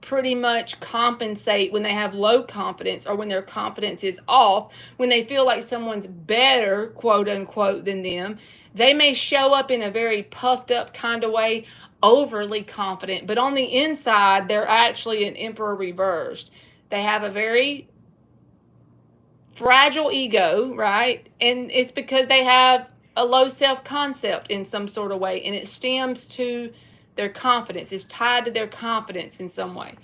pretty much compensate when they have low confidence, or when their confidence is off, when they feel like someone's better, quote unquote, than them, they may show up in a very puffed up kind of way, overly confident, but on the inside, they're actually an Emperor reversed. They have a very fragile ego, right? And it's because they have a low self-concept in some sort of way, and it stems to their confidence. It's tied to their confidence in some way.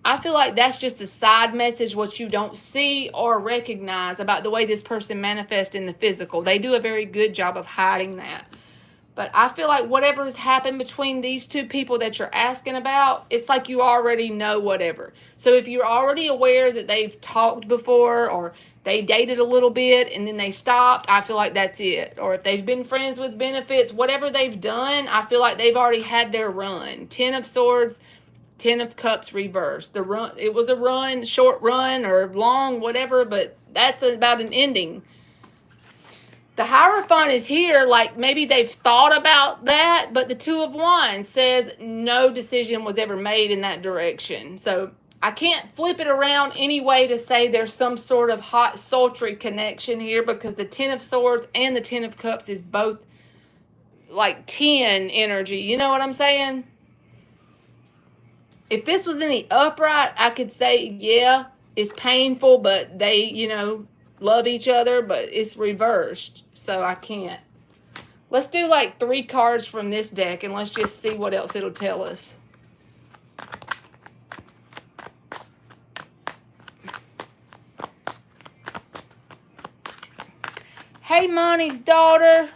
I feel like that's just a side message, what you don't see or recognize about the way this person manifests in the physical. They do a very good job of hiding that. But I feel like whatever has happened between these two people that you're asking about, it's like you already know whatever. So if you're already aware that they've talked before, or they dated a little bit and then they stopped, I feel like that's it. Or if they've been friends with benefits, whatever they've done, I feel like they've already had their run. Ten of Swords, Ten of Cups reversed. The run, it was a run, short run or long, whatever, but that's about an ending. The Hierophant is here, like maybe they've thought about that, but the Two of Wands says no decision was ever made in that direction. So I can't flip it around anyway to say there's some sort of hot, sultry connection here, because the Ten of Swords and the Ten of Cups is both like 10 energy. You know what I'm saying? If this was in the upright, I could say, yeah, it's painful, but they, love each other, but it's reversed, so I can't. Let's do like 3 cards from this deck, and let's just see what else it'll tell us. Hey, Monty's daughter.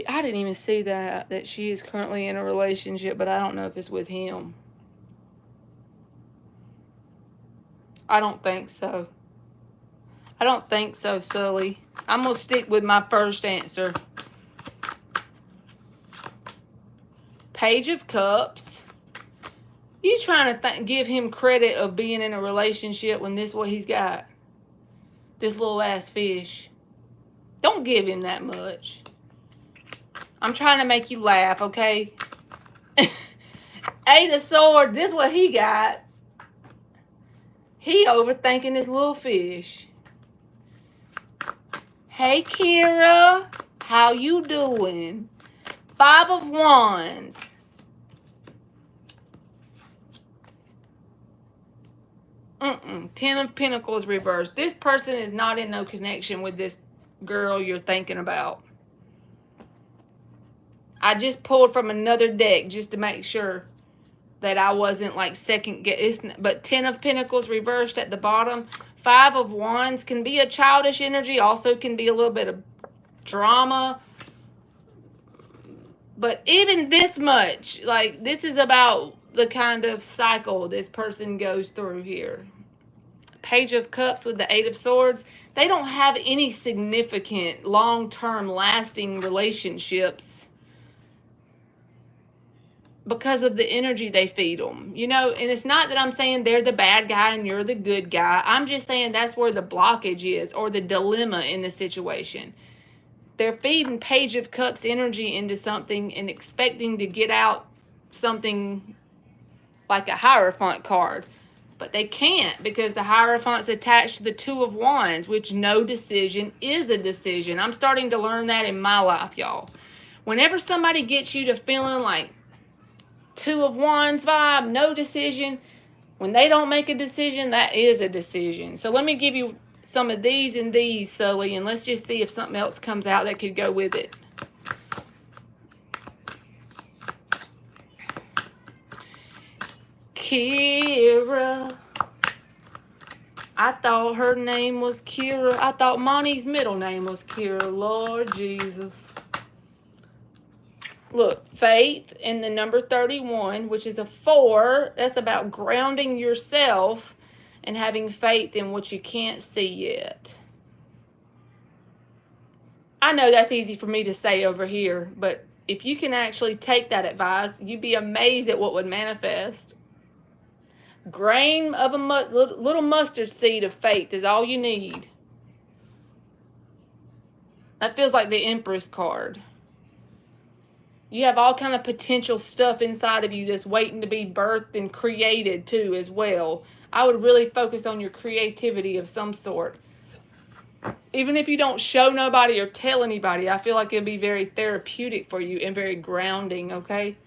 I didn't even see that she is currently in a relationship, but I don't know if it's with him. I don't think so. I don't think so, Sully. I'm going to stick with my first answer. Page of Cups. You trying to give him credit of being in a relationship when this is what he's got? This little ass fish. Don't give him that much. I'm trying to make you laugh, okay? Eight of Swords, this is what he got. He overthinking this little fish. Hey, Kira. How you doing? Five of Wands. Ten of Pentacles reversed. This person is not in no connection with this girl you're thinking about. I just pulled from another deck just to make sure that I wasn't like second guess. But Ten of Pentacles reversed at the bottom. Five of Wands can be a childish energy. Also can be a little bit of drama. But even this much, like this is about the kind of cycle this person goes through here. Page of Cups with the Eight of Swords. They don't have any significant, long-term, lasting relationships because of the energy they feed them. You know, and it's not that I'm saying they're the bad guy and you're the good guy. I'm just saying that's where the blockage is, or the dilemma in the situation. They're feeding Page of Cups energy into something and expecting to get out something like a Hierophant card. But they can't, because the Hierophant's attached to the Two of Wands, which no decision is a decision. I'm starting to learn that in my life, y'all. Whenever somebody gets you to feeling like Two of Wands vibe, no decision, when they don't make a decision, that is a decision. So let me give you some of these and these, Sully, and let's just see if something else comes out that could go with it. Kira. I thought her name was Kira. I thought Monty's middle name was Kira. Lord Jesus. Look, faith in the number 31, which is a 4. That's about grounding yourself and having faith in what you can't see yet. I know that's easy for me to say over here, but if you can actually take that advice, you'd be amazed at what would manifest. Grain of a little mustard seed of faith is all you need. That feels like the Empress card. You have all kind of potential stuff inside of you that's waiting to be birthed and created too as well. I would really focus on your creativity of some sort. Even if you don't show nobody or tell anybody, I feel like it'd be very therapeutic for you and very grounding, okay?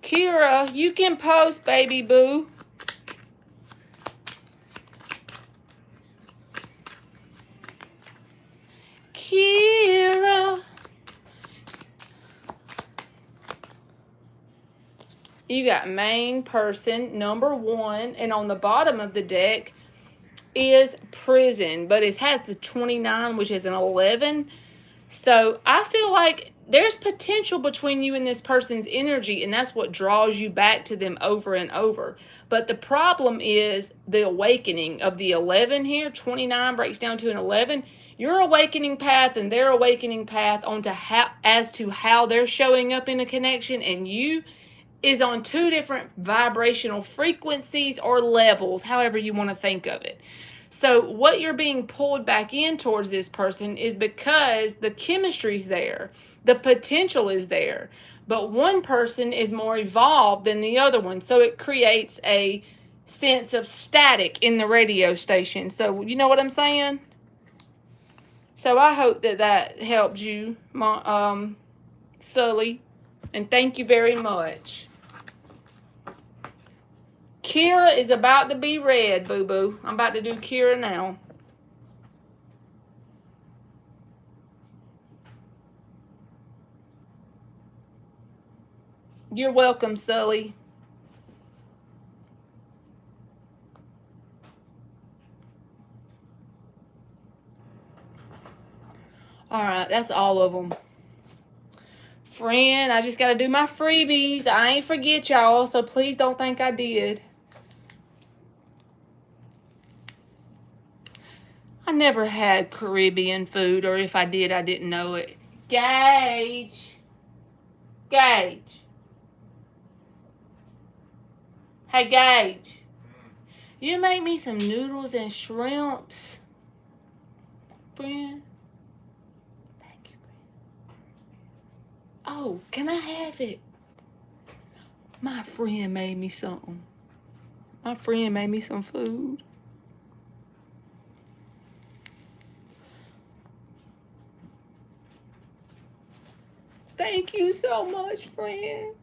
Kira, you can post, baby boo. Kira. You got main person, number 1, and on the bottom of the deck is prison, but it has the 29, which is an 11. So I feel like there's potential between you and this person's energy, and that's what draws you back to them over and over. But the problem is the awakening of the 11 here. 29 breaks down to an 11. Your awakening path and their awakening path as to how they're showing up in a connection, and you is on 2 different vibrational frequencies or levels, however you want to think of it. So what you're being pulled back in towards this person is because the chemistry's there. The potential is there. But one person is more evolved than the other one. So it creates a sense of static in the radio station. So you know what I'm saying? So I hope that helped you, Sully. And thank you very much. Kira is about to be read, boo-boo. I'm about to do Kira now. You're welcome, Sully. All right, that's all of them. Friend, I just got to do my freebies. I ain't forget y'all, so please don't think I did. I never had Caribbean food, or if I did, I didn't know it. Gage. Gage. Hey, Gage. You make me some noodles and shrimps, friend? Thank you, friend. Oh, can I have it? My friend made me something. My friend made me some food. Thank you so much, friend.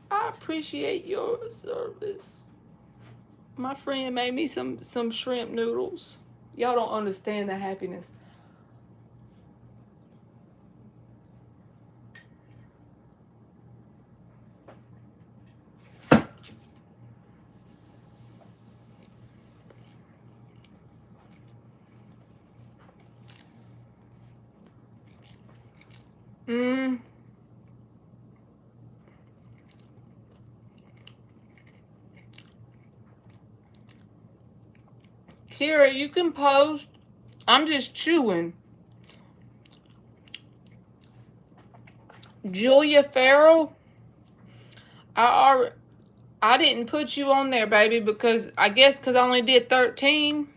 I appreciate your service. My friend made me some shrimp noodles. Y'all don't understand the happiness. Mm. Kira, you can post. I'm just chewing. Julia Farrell, I didn't put you on there, baby, because I guess because I only did 13.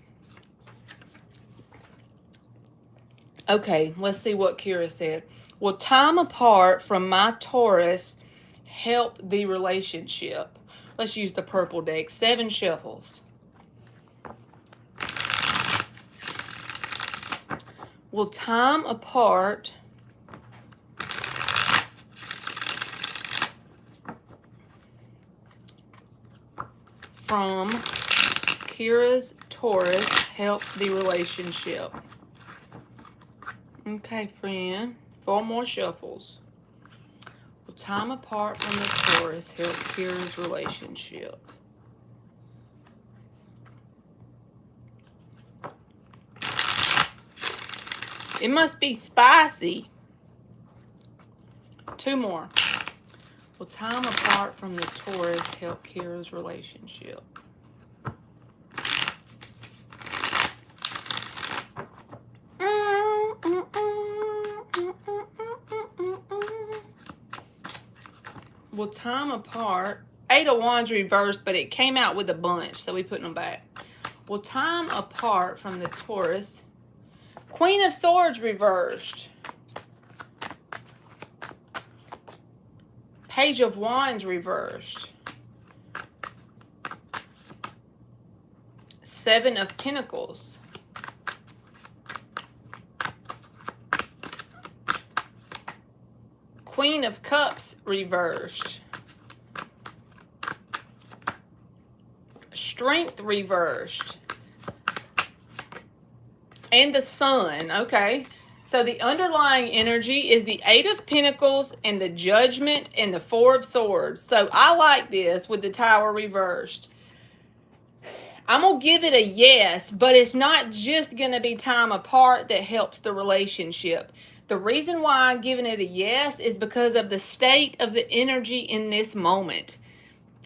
Okay, let's see what Kira said. Will time apart from my Taurus help the relationship? Let's use the purple deck. 7 shuffles. Will time apart from Kira's Taurus help the relationship? Okay, friend. 4 more shuffles. Will time apart from the Taurus help Kira's relationship? It must be spicy. 2 more. Will time apart from the Taurus help Kira's relationship? Will time apart? 8 of Wands reversed, but it came out with a bunch, so we put them back. Will time apart from the Taurus? Queen of Swords reversed. Page of Wands reversed. 7 of Pentacles. Queen of Cups reversed. Strength reversed. And the Sun. Okay. So the underlying energy is the 8 of Pentacles and the Judgment and the 4 of Swords. So I like this with the Tower reversed. I'm going to give it a yes, but it's not just going to be time apart that helps the relationship. The reason why I'm giving it a yes is because of the state of the energy in this moment.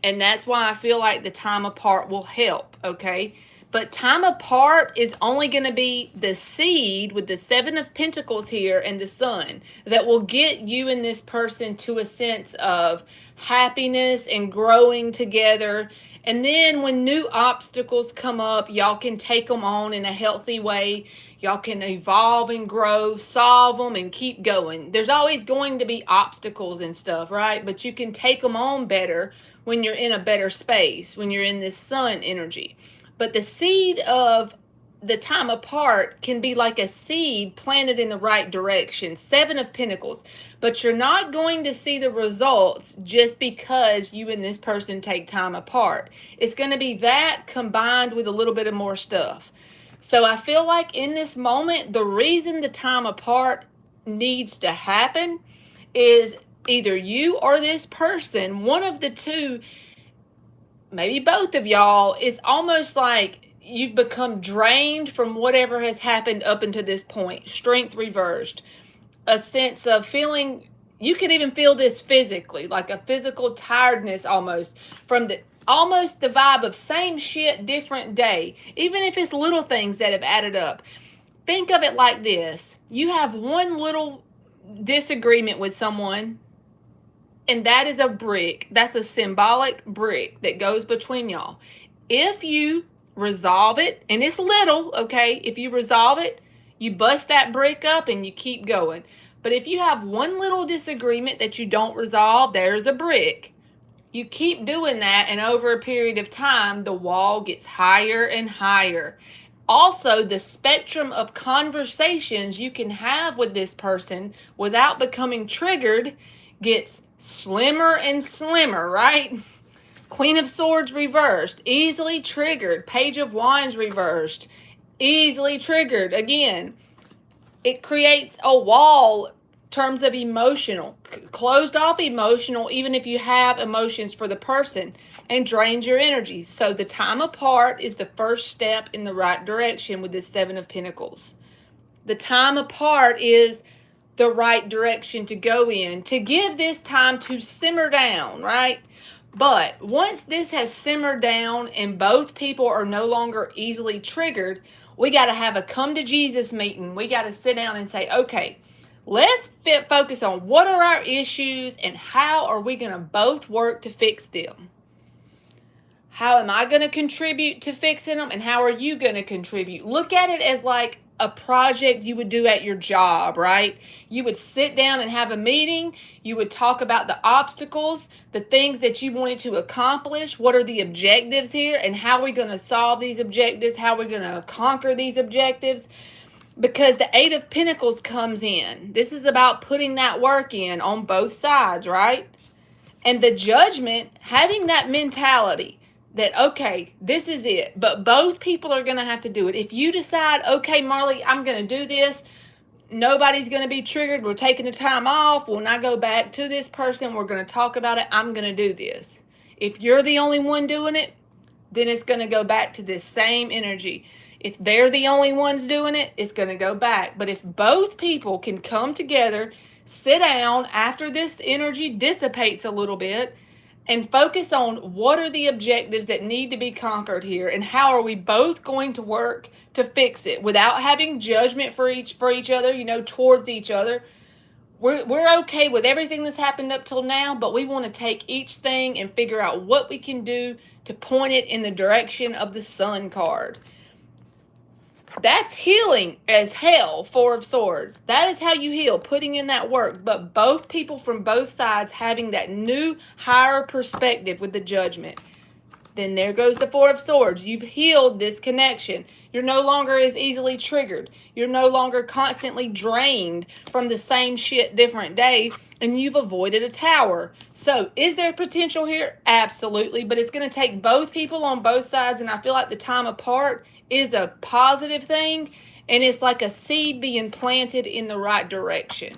And that's why I feel like the time apart will help, okay? But time apart is only going to be the seed with the 7 of Pentacles here and the Sun that will get you and this person to a sense of happiness and growing together. And then when new obstacles come up, y'all can take them on in a healthy way. Y'all can evolve and grow, solve them, and keep going. There's always going to be obstacles and stuff, right? But you can take them on better when you're in a better space, when you're in this Sun energy. But the seed of the time apart can be like a seed planted in the right direction. 7 of Pentacles. But you're not going to see the results just because you and this person take time apart. It's going to be that combined with a little bit of more stuff. So I feel like in this moment, the reason the time apart needs to happen is either you or this person, one of the two, maybe both of y'all, is almost like you've become drained from whatever has happened up until this point. Strength reversed. A sense of feeling, you can even feel this physically, like a physical tiredness almost from the vibe of same shit, different day. Even if it's little things that have added up. Think of it like this. You have one little disagreement with someone, and that is a brick. That's a symbolic brick that goes between y'all. If you resolve it, and it's little, okay? If you resolve it, you bust that brick up and you keep going. But if you have one little disagreement that you don't resolve, there's a brick. You keep doing that, and over a period of time, the wall gets higher and higher. Also, the spectrum of conversations you can have with this person without becoming triggered gets slimmer and slimmer, right? Queen of Swords reversed, easily triggered. Page of Wands reversed, easily triggered. Again, it creates a wall in terms of emotional, closed off emotional, even if you have emotions for the person, and drains your energy. So the time apart is the first step in the right direction with this 7 of Pentacles. The time apart is the right direction to go in, to give this time to simmer down, right? But once this has simmered down and both people are no longer easily triggered, we got to have a come to Jesus meeting. We got to sit down and say, okay, let's focus on what are our issues and how are we going to both work to fix them. How am I going to contribute to fixing them, and how are you going to contribute? Look at it as like a project you would do at your job, right? You would sit down and have a meeting. You would talk about the obstacles, the things that you wanted to accomplish. What are the objectives here, and how are we going to solve these objectives? How are we going to conquer these objectives? Because the Eight of Pentacles comes in. This is about putting that work in on both sides, right? And the Judgment, having that mentality that, okay, this is it, but both people are going to have to do it. If you decide, okay, Marley, I'm going to do this, nobody's going to be triggered, we're taking the time off, when I go back to this person, we're going to talk about it, I'm going to do this. If you're the only one doing it, then it's going to go back to this same energy. If they're the only ones doing it, it's going to go back. But if both people can come together, sit down after this energy dissipates a little bit, and focus on what are the objectives that need to be conquered here, and how are we both going to work to fix it without having judgment for each other, towards each other. We're okay with everything that's happened up till now, but we want to take each thing and figure out what we can do to point it in the direction of the Sun card. That's healing as hell, Four of Swords. That is how you heal, putting in that work. But both people from both sides having that new, higher perspective with the Judgment. Then there goes the Four of Swords. You've healed this connection. You're no longer as easily triggered. You're no longer constantly drained from the same shit different day. And you've avoided a tower. So is there potential here? Absolutely. But it's going to take both people on both sides. And I feel like the time apart is a positive thing, and it's like a seed being planted in the right direction.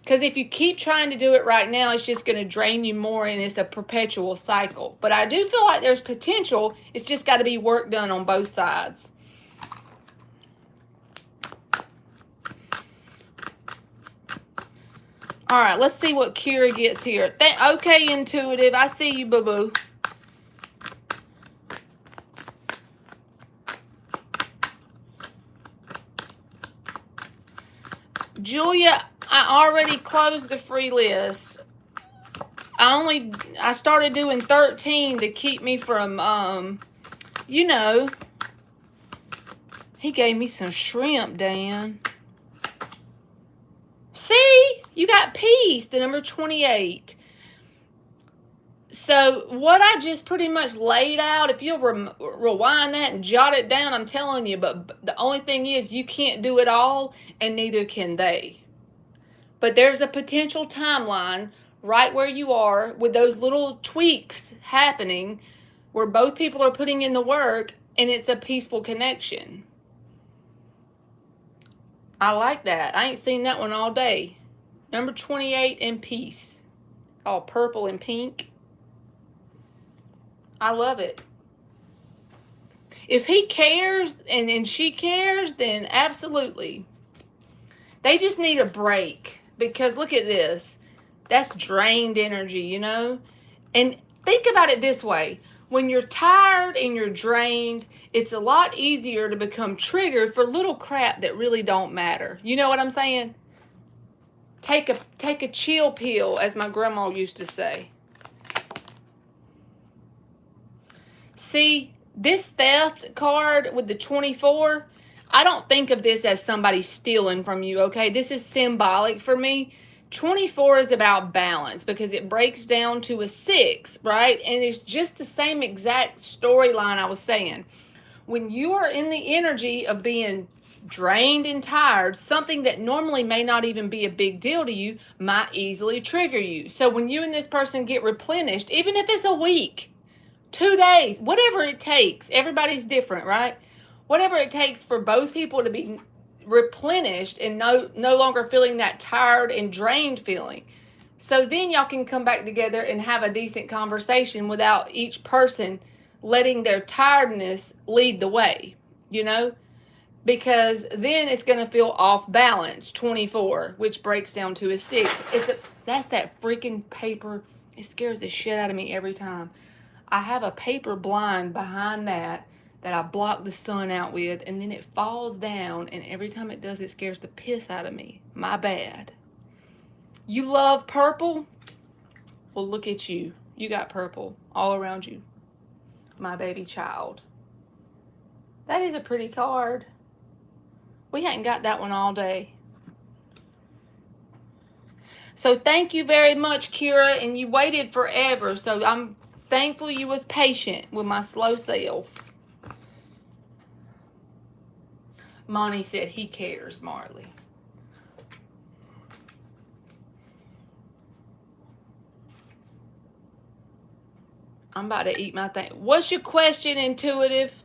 Because if you keep trying to do it right now, it's just going to drain you more, and it's a perpetual cycle. But I do feel like there's potential. It's just got to be work done on both sides. All right, let's see what Kira gets here. Okay, intuitive. I see you, boo-boo. Julia, I already closed the free list. I started doing 13 to keep me from, he gave me some shrimp, Dan. See, you got peace, the number 28. So what I just pretty much laid out, if you'll rewind that and jot it down, I'm telling you, but the only thing is you can't do it all, and neither can they. But there's a potential timeline right where you are with those little tweaks happening where both people are putting in the work, and it's a peaceful connection. I like that. I ain't seen that one all day. Number 28 and peace. All purple and pink. I love it. If he cares and she cares, then absolutely. They just need a break, because look at this. That's drained energy, And think about it this way. When you're tired and you're drained, it's a lot easier to become triggered for little crap that really don't matter. You know what I'm saying? Take a chill pill, as my grandma used to say. See, this theft card with the 24, I don't think of this as somebody stealing from you, okay? This is symbolic for me. 24 is about balance, because it breaks down to a 6, right? And it's just the same exact storyline I was saying. When you are in the energy of being drained and tired, something that normally may not even be a big deal to you might easily trigger you. So when you and this person get replenished, even if it's a week, 2 days, whatever it takes, everybody's different, right? Whatever it takes for both people to be replenished and no longer feeling that tired and drained feeling. So then y'all can come back together and have a decent conversation without each person letting their tiredness lead the way, because then it's going to feel off balance. 24, which breaks down to a 6. That's that freaking paper. It scares the shit out of me every time. I have a paper blind behind that I block the sun out with, and then it falls down, and every time it does, it scares the piss out of me. My bad. You love purple? Well, look at you. You got purple all around you. My baby child. That is a pretty card. We hadn't got that one all day. So thank you very much, Kira, and you waited forever, so I'm thankful you was patient with my slow self. Monty said he cares, Marley. I'm about to eat my thing. What's your question, Intuitive?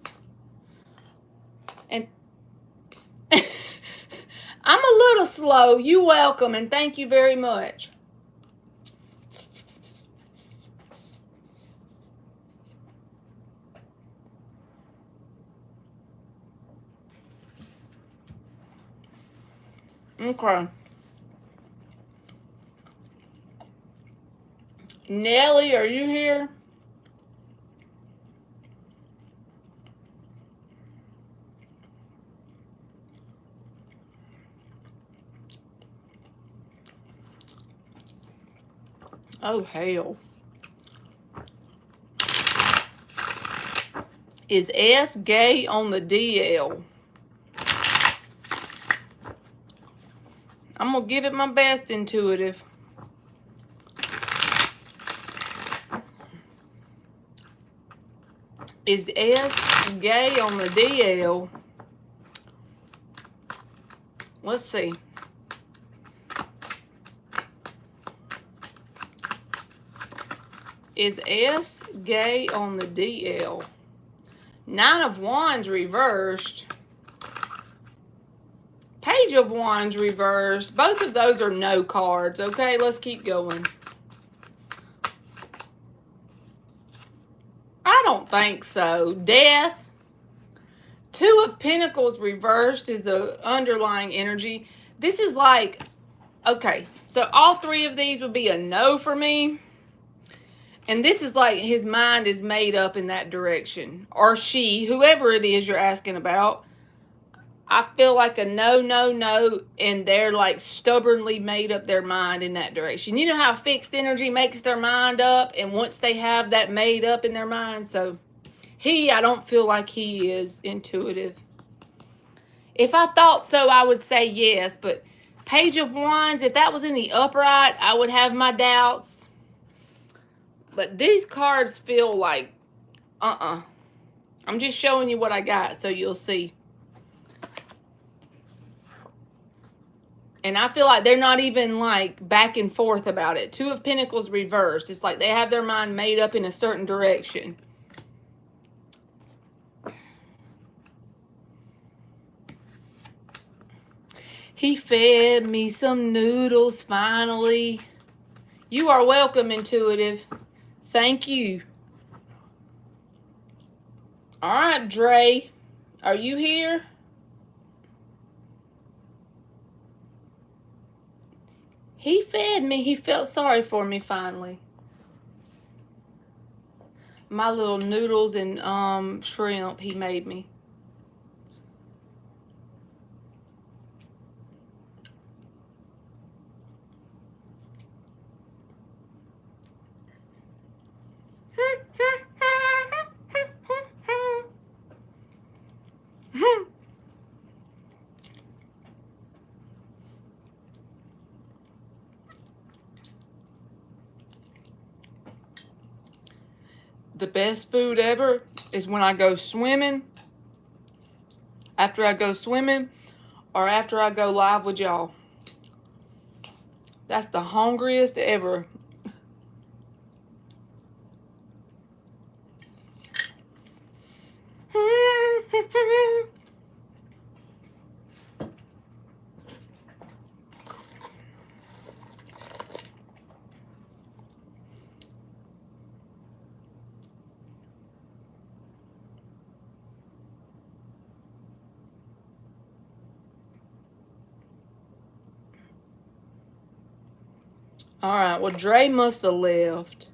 And I'm a little slow. You welcome, and thank you very much. Okay. Nellie, are you here? Oh, hell. Is S gay on the DL? I'm going to give it my best, Intuitive. Is S gay on the DL? Let's see. Is S gay on the DL? 9 of Wands reversed. Page of Wands reversed. Both of those are no cards. Okay, let's keep going. I don't think so. Death. 2 of Pentacles reversed is the underlying energy. This is like, okay, so all 3 of these would be a no for me. And this is like his mind is made up in that direction. Or she, whoever it is you're asking about. I feel like a no, no, no. And they're like stubbornly made up their mind in that direction. You know how fixed energy makes their mind up? And once they have that made up in their mind. So I don't feel like he is Intuitive. If I thought so, I would say yes. But Page of Wands, if that was in the upright, I would have my doubts. But these cards feel like, I'm just showing you what I got so you'll see. And I feel like they're not even like back and forth about it. 2 of Pentacles reversed. It's like they have their mind made up in a certain direction. He fed me some noodles finally. You are welcome, Intuitive. Thank you. All right, Dre. Are you here? He fed me. He felt sorry for me finally. My little noodles and shrimp he made me. The best food ever is when I go swimming, after I go swimming, or after I go live with y'all. That's the hungriest ever. All right, well, Dre must have left.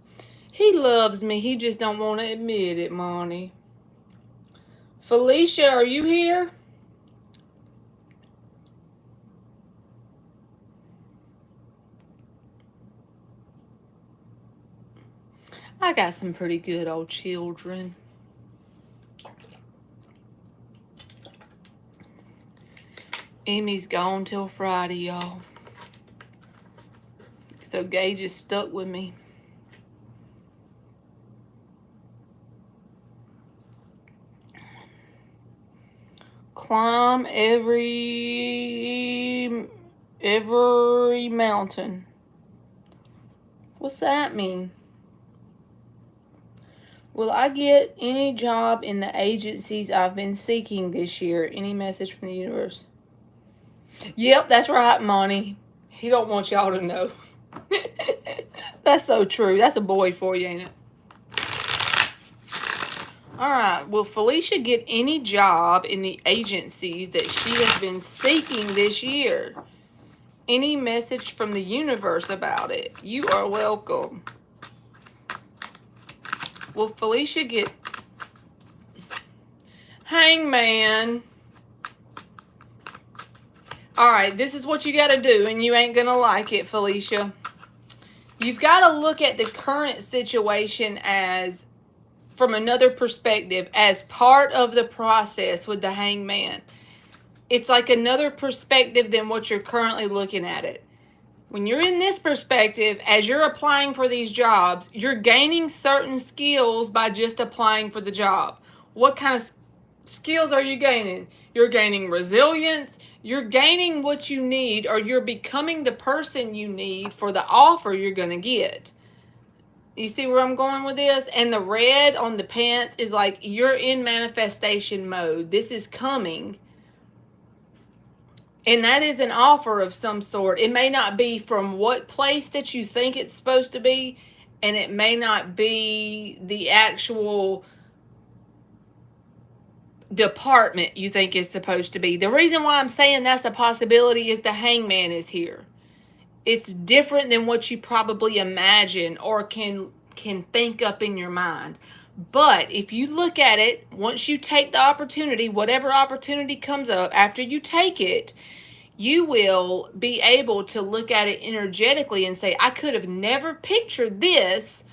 He loves me. He just don't want to admit it, Monty. Felicia, are you here? I got some pretty good old children. Emmy's gone till Friday, y'all. So Gage is stuck with me. Climb every mountain. What's that mean? Will I get any job in the agencies I've been seeking this year? Any message from the universe? Yep, that's right, Monty. He don't want y'all to know. That's so true. That's a boy for you, ain't it? All right. Will Felicia get any job in the agencies that she has been seeking this year? Any message from the universe about it? You are welcome. Will Felicia get Hangman? All right, this is what you got to do, and you ain't going to like it, Felicia. You've got to look at the current situation as from another perspective, as part of the process with the Hangman. It's like another perspective than what you're currently looking at it. When you're in this perspective, as you're applying for these jobs, you're gaining certain skills by just applying for the job. What kind of skills are you gaining? You're gaining resilience. You're gaining what you need, or you're becoming the person you need for the offer you're going to get. You see where I'm going with this? And the red on the pants is like you're in manifestation mode. This is coming. And that is an offer of some sort. It may not be from what place that you think it's supposed to be, and it may not be the actual department you think it's supposed to be. The reason why I'm saying that's a possibility is the Hangman is here. It's different than what you probably imagine or can think up in your mind. But if you look at it, once you take the opportunity, whatever opportunity comes up, after you take it, you will be able to look at it energetically and say, I could have never pictured this,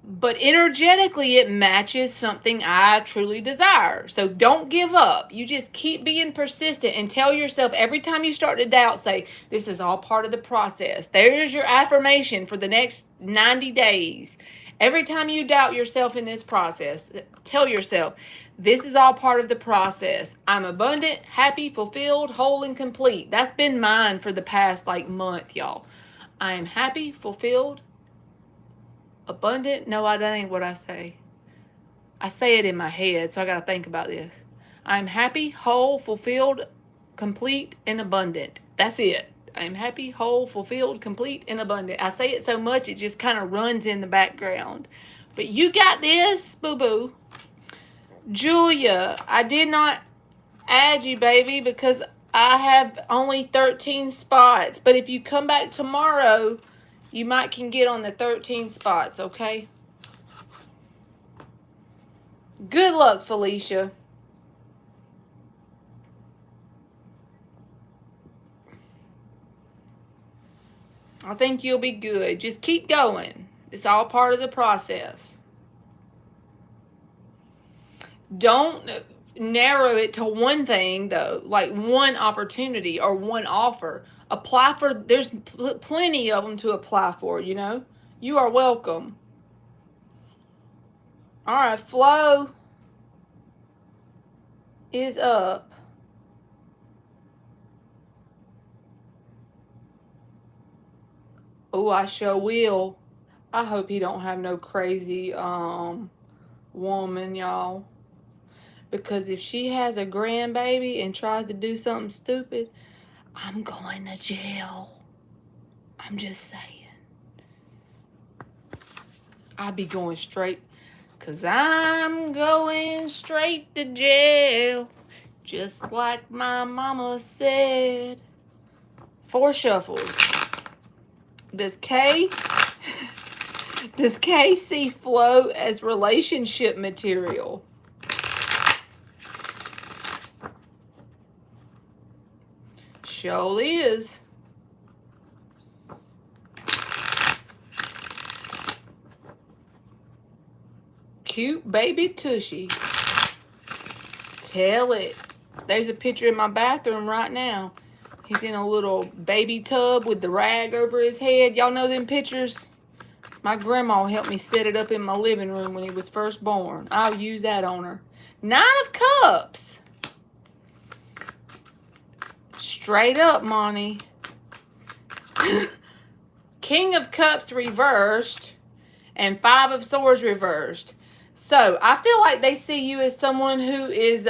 but energetically it matches something I truly desire. So don't give up. You just keep being persistent and tell yourself every time you start to doubt, say, this is all part of the process. There's your affirmation for the next 90 days. Every time you doubt yourself in this process, tell yourself, this is all part of the process. I'm abundant, happy, fulfilled, whole, and complete. That's been mine for the past month, y'all. I am happy, fulfilled, abundant. No, that ain't what I say. I say it in my head, so I got to think about this. I'm happy, whole, fulfilled, complete, and abundant. That's it. I'm happy, whole, fulfilled, complete, and abundant. I say it so much it just kind of runs in the background. But you got this, boo-boo. Julia, I did not add you, baby, because I have only 13 spots. But if you come back tomorrow, you might can get on the 13 spots, okay? Good luck, Felicia. I think you'll be good. Just keep going. It's all part of the process. Don't narrow it to one thing, though, like one opportunity or one offer. Apply for, there's plenty of them to apply for, you know. You are welcome. All right, Flo is up. Oh, I sure will. I hope he don't have no crazy woman, y'all. Because if she has a grandbaby and tries to do something stupid, I'm going to jail. I'm just saying. I'd be going straight, because I'm going straight to jail. Just like my mama said. 4 shuffles. Does K see Flo as relationship material? Surely is. Cute baby Tushy. Tell it. There's a picture in my bathroom right now. He's in a little baby tub with the rag over his head. Y'all know them pictures? My grandma helped me set it up in my living room when he was first born. I'll use that on her. 9 of Cups. Straight up, Monty. King of Cups reversed and 5 of Swords reversed. So I feel like they see you as someone who is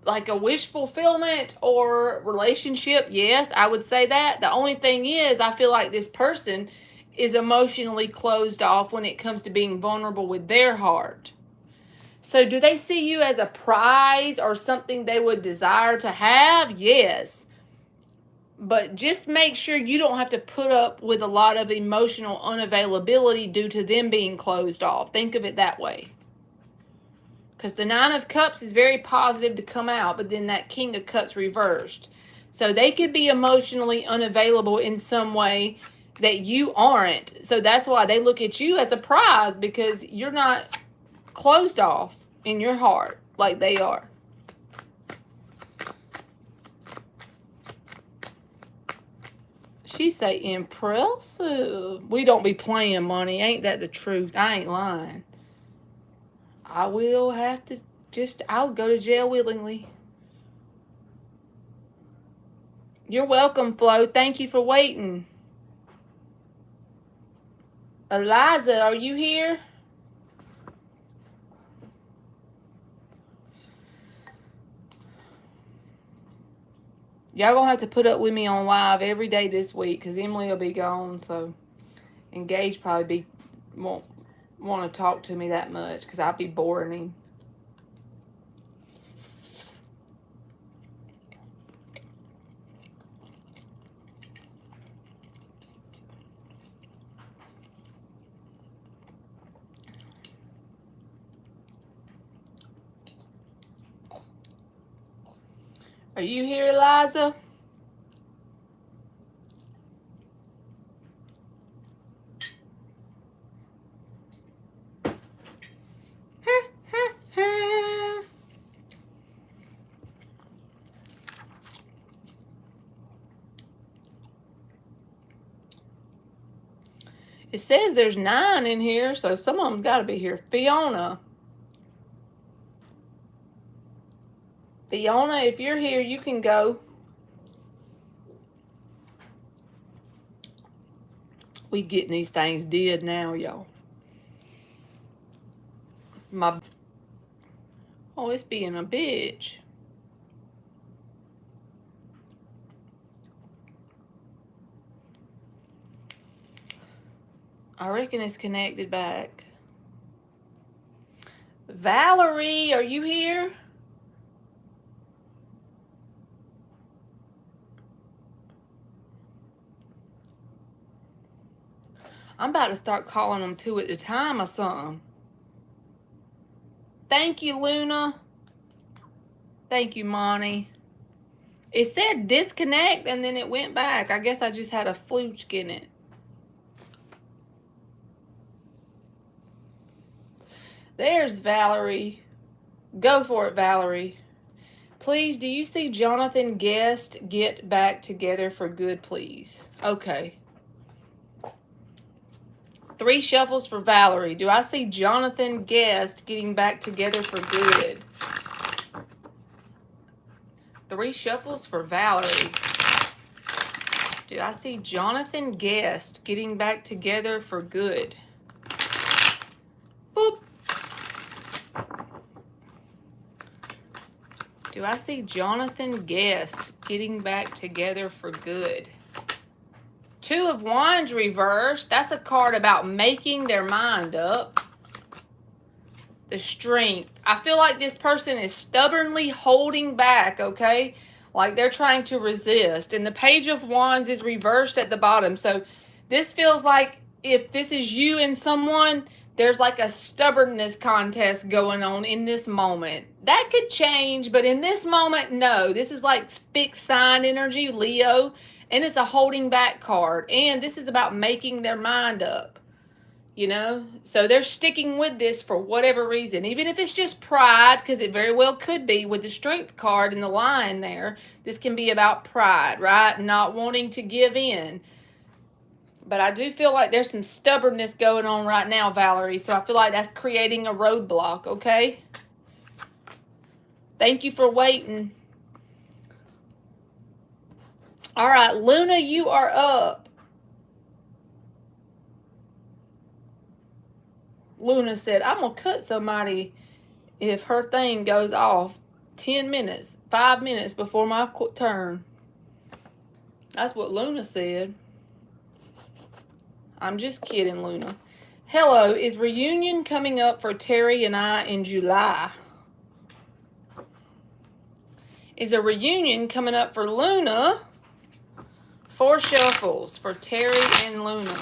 like a wish fulfillment or relationship. Yes, I would say that. The only thing is, I feel like this person is emotionally closed off when it comes to being vulnerable with their heart. So do they see you as a prize or something they would desire to have? Yes. But just make sure you don't have to put up with a lot of emotional unavailability due to them being closed off. Think of it that way. Because the 9 of Cups is very positive to come out, but then that King of Cups reversed. So they could be emotionally unavailable in some way that you aren't. So that's why they look at you as a prize, because you're not closed off in your heart like they are. She say, impressive. We don't be playing, Money. Ain't that the truth? I ain't lying. I will have to I'll go to jail willingly. You're welcome, Flo. Thank you for waiting. Eliza, are you here? Y'all gonna have to put up with me on live every day this week because Emily will be gone. So Engage probably won't want to talk to me that much because I'll be boring him. Are you here, Eliza? It says there's 9 in here, so some of them's got to be here. Fiona, if you're here, you can go. We getting these things did now, y'all. Oh, it's being a bitch. I reckon it's connected back. Valerie, are you here? I'm about to start calling them 2 at a time or something. Thank you, Luna. Thank you, Monty. It said disconnect and then it went back. I guess I just had a fluke in it. There's Valerie. Go for it, Valerie. Please, do you see Jonathan Guest get back together for good, please? Okay. 3 shuffles for Valerie. Do I see Jonathan Guest getting back together for good? 3 shuffles for Valerie. Do I see Jonathan Guest getting back together for good? Boop. Do I see Jonathan Guest getting back together for good? 2 of Wands reversed. That's a card about making their mind up. The Strength. I feel like this person is stubbornly holding back, okay? Like they're trying to resist. And the Page of Wands is reversed at the bottom. So This feels like if this is you and someone, there's like a stubbornness contest going on in this moment. That could change, but in this moment, no. This is like fixed sign energy, Leo, and it's a holding back card. And this is about making their mind up, you know? So they're sticking with this for whatever reason, even if it's just pride, because it very well could be with the Strength card and the Lion there. This can be about pride, right? Not wanting to give in. But I do feel like there's some stubbornness going on right now, Valerie. So I feel like that's creating a roadblock, okay? Thank you for waiting. All right, Luna, you are up. Luna said, I'm going to cut somebody if her thing goes off 10 minutes, 5 minutes before my turn. That's what Luna said. I'm just kidding, Luna. Hello, is reunion coming up for Terry and I in July? Is a reunion coming up for Luna? 4 shuffles for Terry and Luna.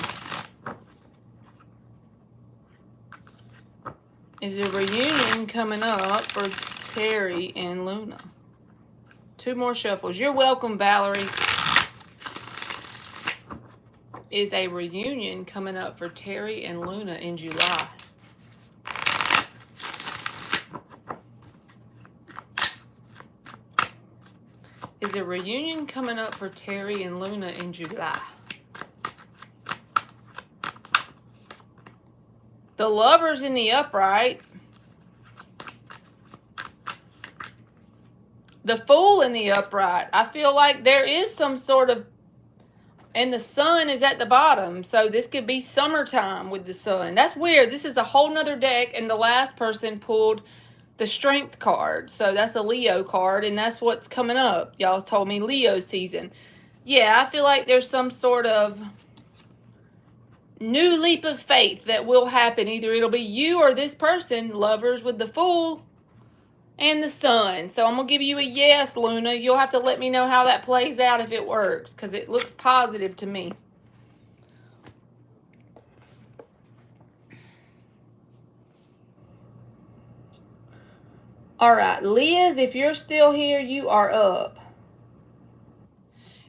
Is a reunion coming up for Terry and Luna? 2 more shuffles. You're welcome, Valerie. Is a reunion coming up for Terry and Luna in July? Is a reunion coming up for Terry and Luna in July? The Lovers in the upright. The Fool in the upright. I feel like there is some sort of, and the Sun is at the bottom. So this could be summertime with the Sun. That's weird. This is a whole nother deck, and the last person pulled the Strength card. So that's a Leo card, and that's what's coming up. Y'all told me Leo season. Yeah, I feel like there's some sort of new leap of faith that will happen. Either it'll be you or this person, Lovers with the Fool and the Sun. So I'm going to give you a yes, Luna. You'll have to let me know how that plays out if it works, because it looks positive to me. All right, Liz, if you're still here, you are up.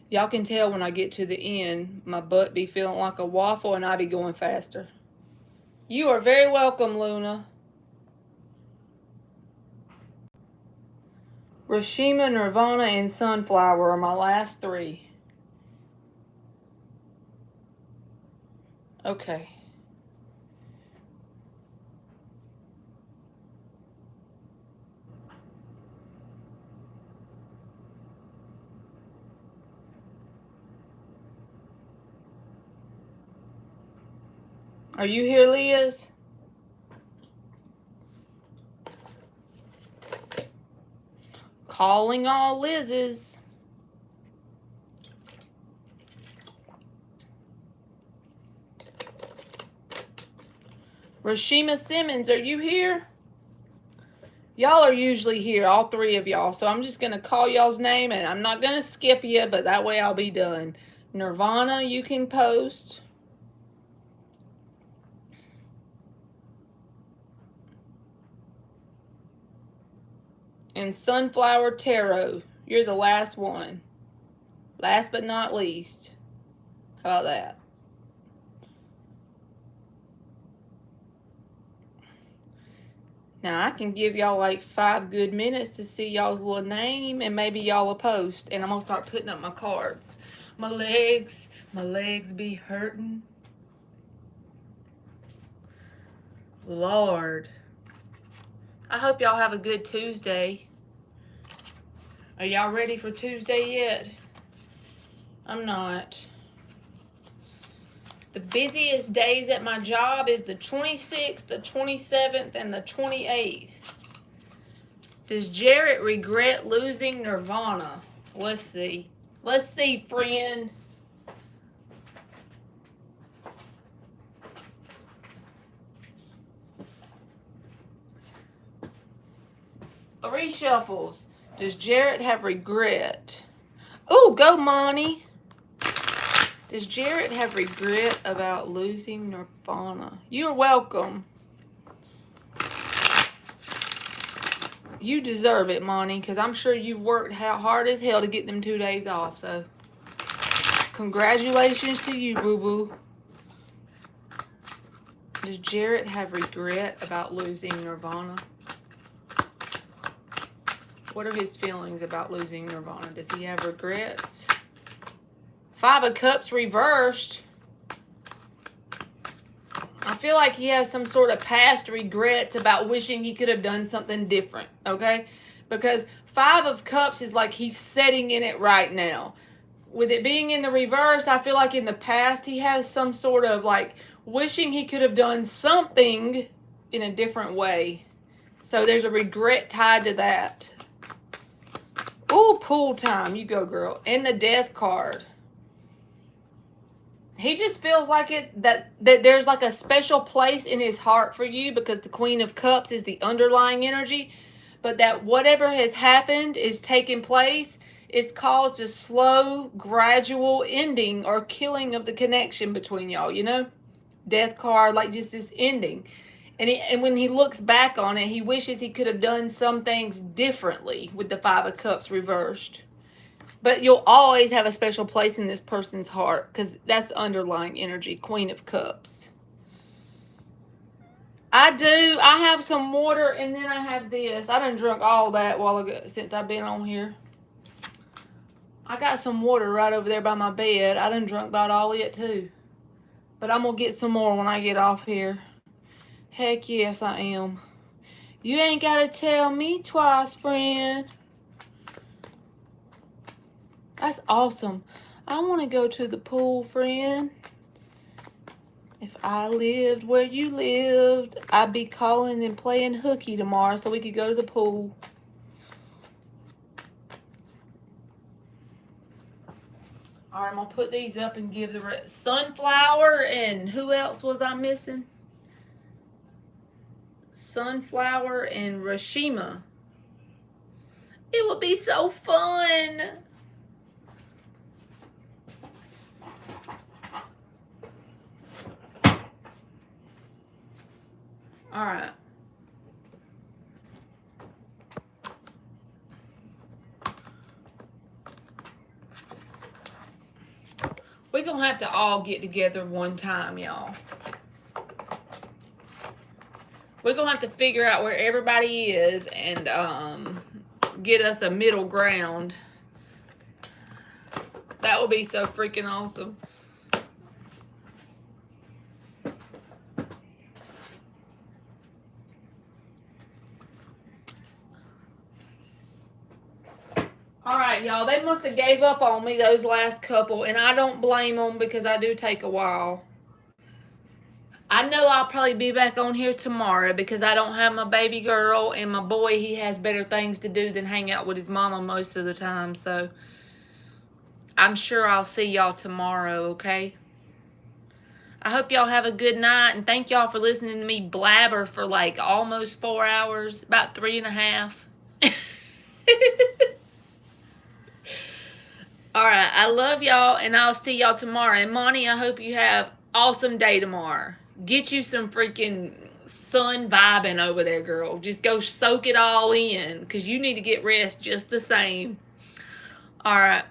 Y'all can tell when I get to the end, my butt be feeling like a waffle and I be going faster. You are very welcome, Luna. Rashima, Nirvana, and Sunflower are my last 3. Okay. Are you here, Liz? Calling all Liz's. Rashima Simmons, are you here? Y'all are usually here, all 3 of y'all. So I'm just going to call y'all's name, and I'm not going to skip you, but that way I'll be done. Nirvana, you can post. And Sunflower Tarot, you're the last one. Last but not least. How about that? Now, I can give y'all like 5 good minutes to see y'all's little name, and maybe y'all will post. And I'm going to start putting up my cards. My legs be hurting. Lord. I hope y'all have a good Tuesday. Are y'all ready for Tuesday yet? I'm not. The busiest days at my job is the 26th, the 27th, and the 28th. Does Jarrett regret losing Nirvana? Let's see. Let's see, friend. Three shuffles. Does Jarrett have regret? Oh, go, Monty. Does Jarrett have regret about losing Nirvana? You're welcome. You deserve it, Monty, because I'm sure you've worked hard as hell to get them 2 days off. So, congratulations to you, boo-boo. Does Jarrett have regret about losing Nirvana? What are his feelings about losing Nirvana? Does he have regrets? 5 of Cups reversed. I feel like he has some sort of past regrets about wishing he could have done something different, okay? Because 5 of Cups is like he's sitting in it right now. With it being in the reverse, I feel like in the past he has some sort of like wishing he could have done something in a different way. So there's a regret tied to that. Ooh, pool time. You go, girl. And the Death card. He just feels like that there's like a special place in his heart for you because the Queen of Cups is the underlying energy. But that whatever has happened is taking place. It's caused a slow, gradual ending or killing of the connection between y'all, you know? Death card, like just this ending. And when he looks back on it, he wishes he could have done some things differently with the 5 of Cups reversed. But you'll always have a special place in this person's heart because that's underlying energy, Queen of Cups. I do. I have some water and then I have this. I done drunk all that while ago since I've been on here. I got some water right over there by my bed. I done drunk about all of it too. But I'm going to get some more when I get off here. Heck yes, I am. You ain't got to tell me twice, friend. That's awesome. I want to go to the pool, friend. If I lived where you lived, I'd be calling and playing hooky tomorrow so we could go to the pool. All right, I'm going to put these up and give the Sunflower and who else was I missing? Sunflower and Rashima. It would be so fun. All right. We're going to have to all get together one time, y'all. We're going to have to figure out where everybody is and get us a middle ground. That would be so freaking awesome. All right, y'all. They must have gave up on me, those last couple, and I don't blame them because I do take a while. I know I'll probably be back on here tomorrow because I don't have my baby girl, and my boy, he has better things to do than hang out with his mama most of the time. So I'm sure I'll see y'all tomorrow, okay? I hope y'all have a good night, and thank y'all for listening to me blabber for like almost 4 hours, about 3.5. All right, I love y'all, and I'll see y'all tomorrow. And Monty, I hope you have an awesome day tomorrow. Get you some freaking sun vibing over there, girl. Just go soak it all in, because you need to get rest just the same. All right.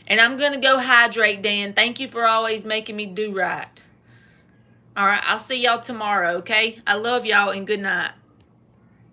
And I'm going to go hydrate, Dan. Thank you for always making me do right. All right, I'll see y'all tomorrow, okay? I love y'all, and good night.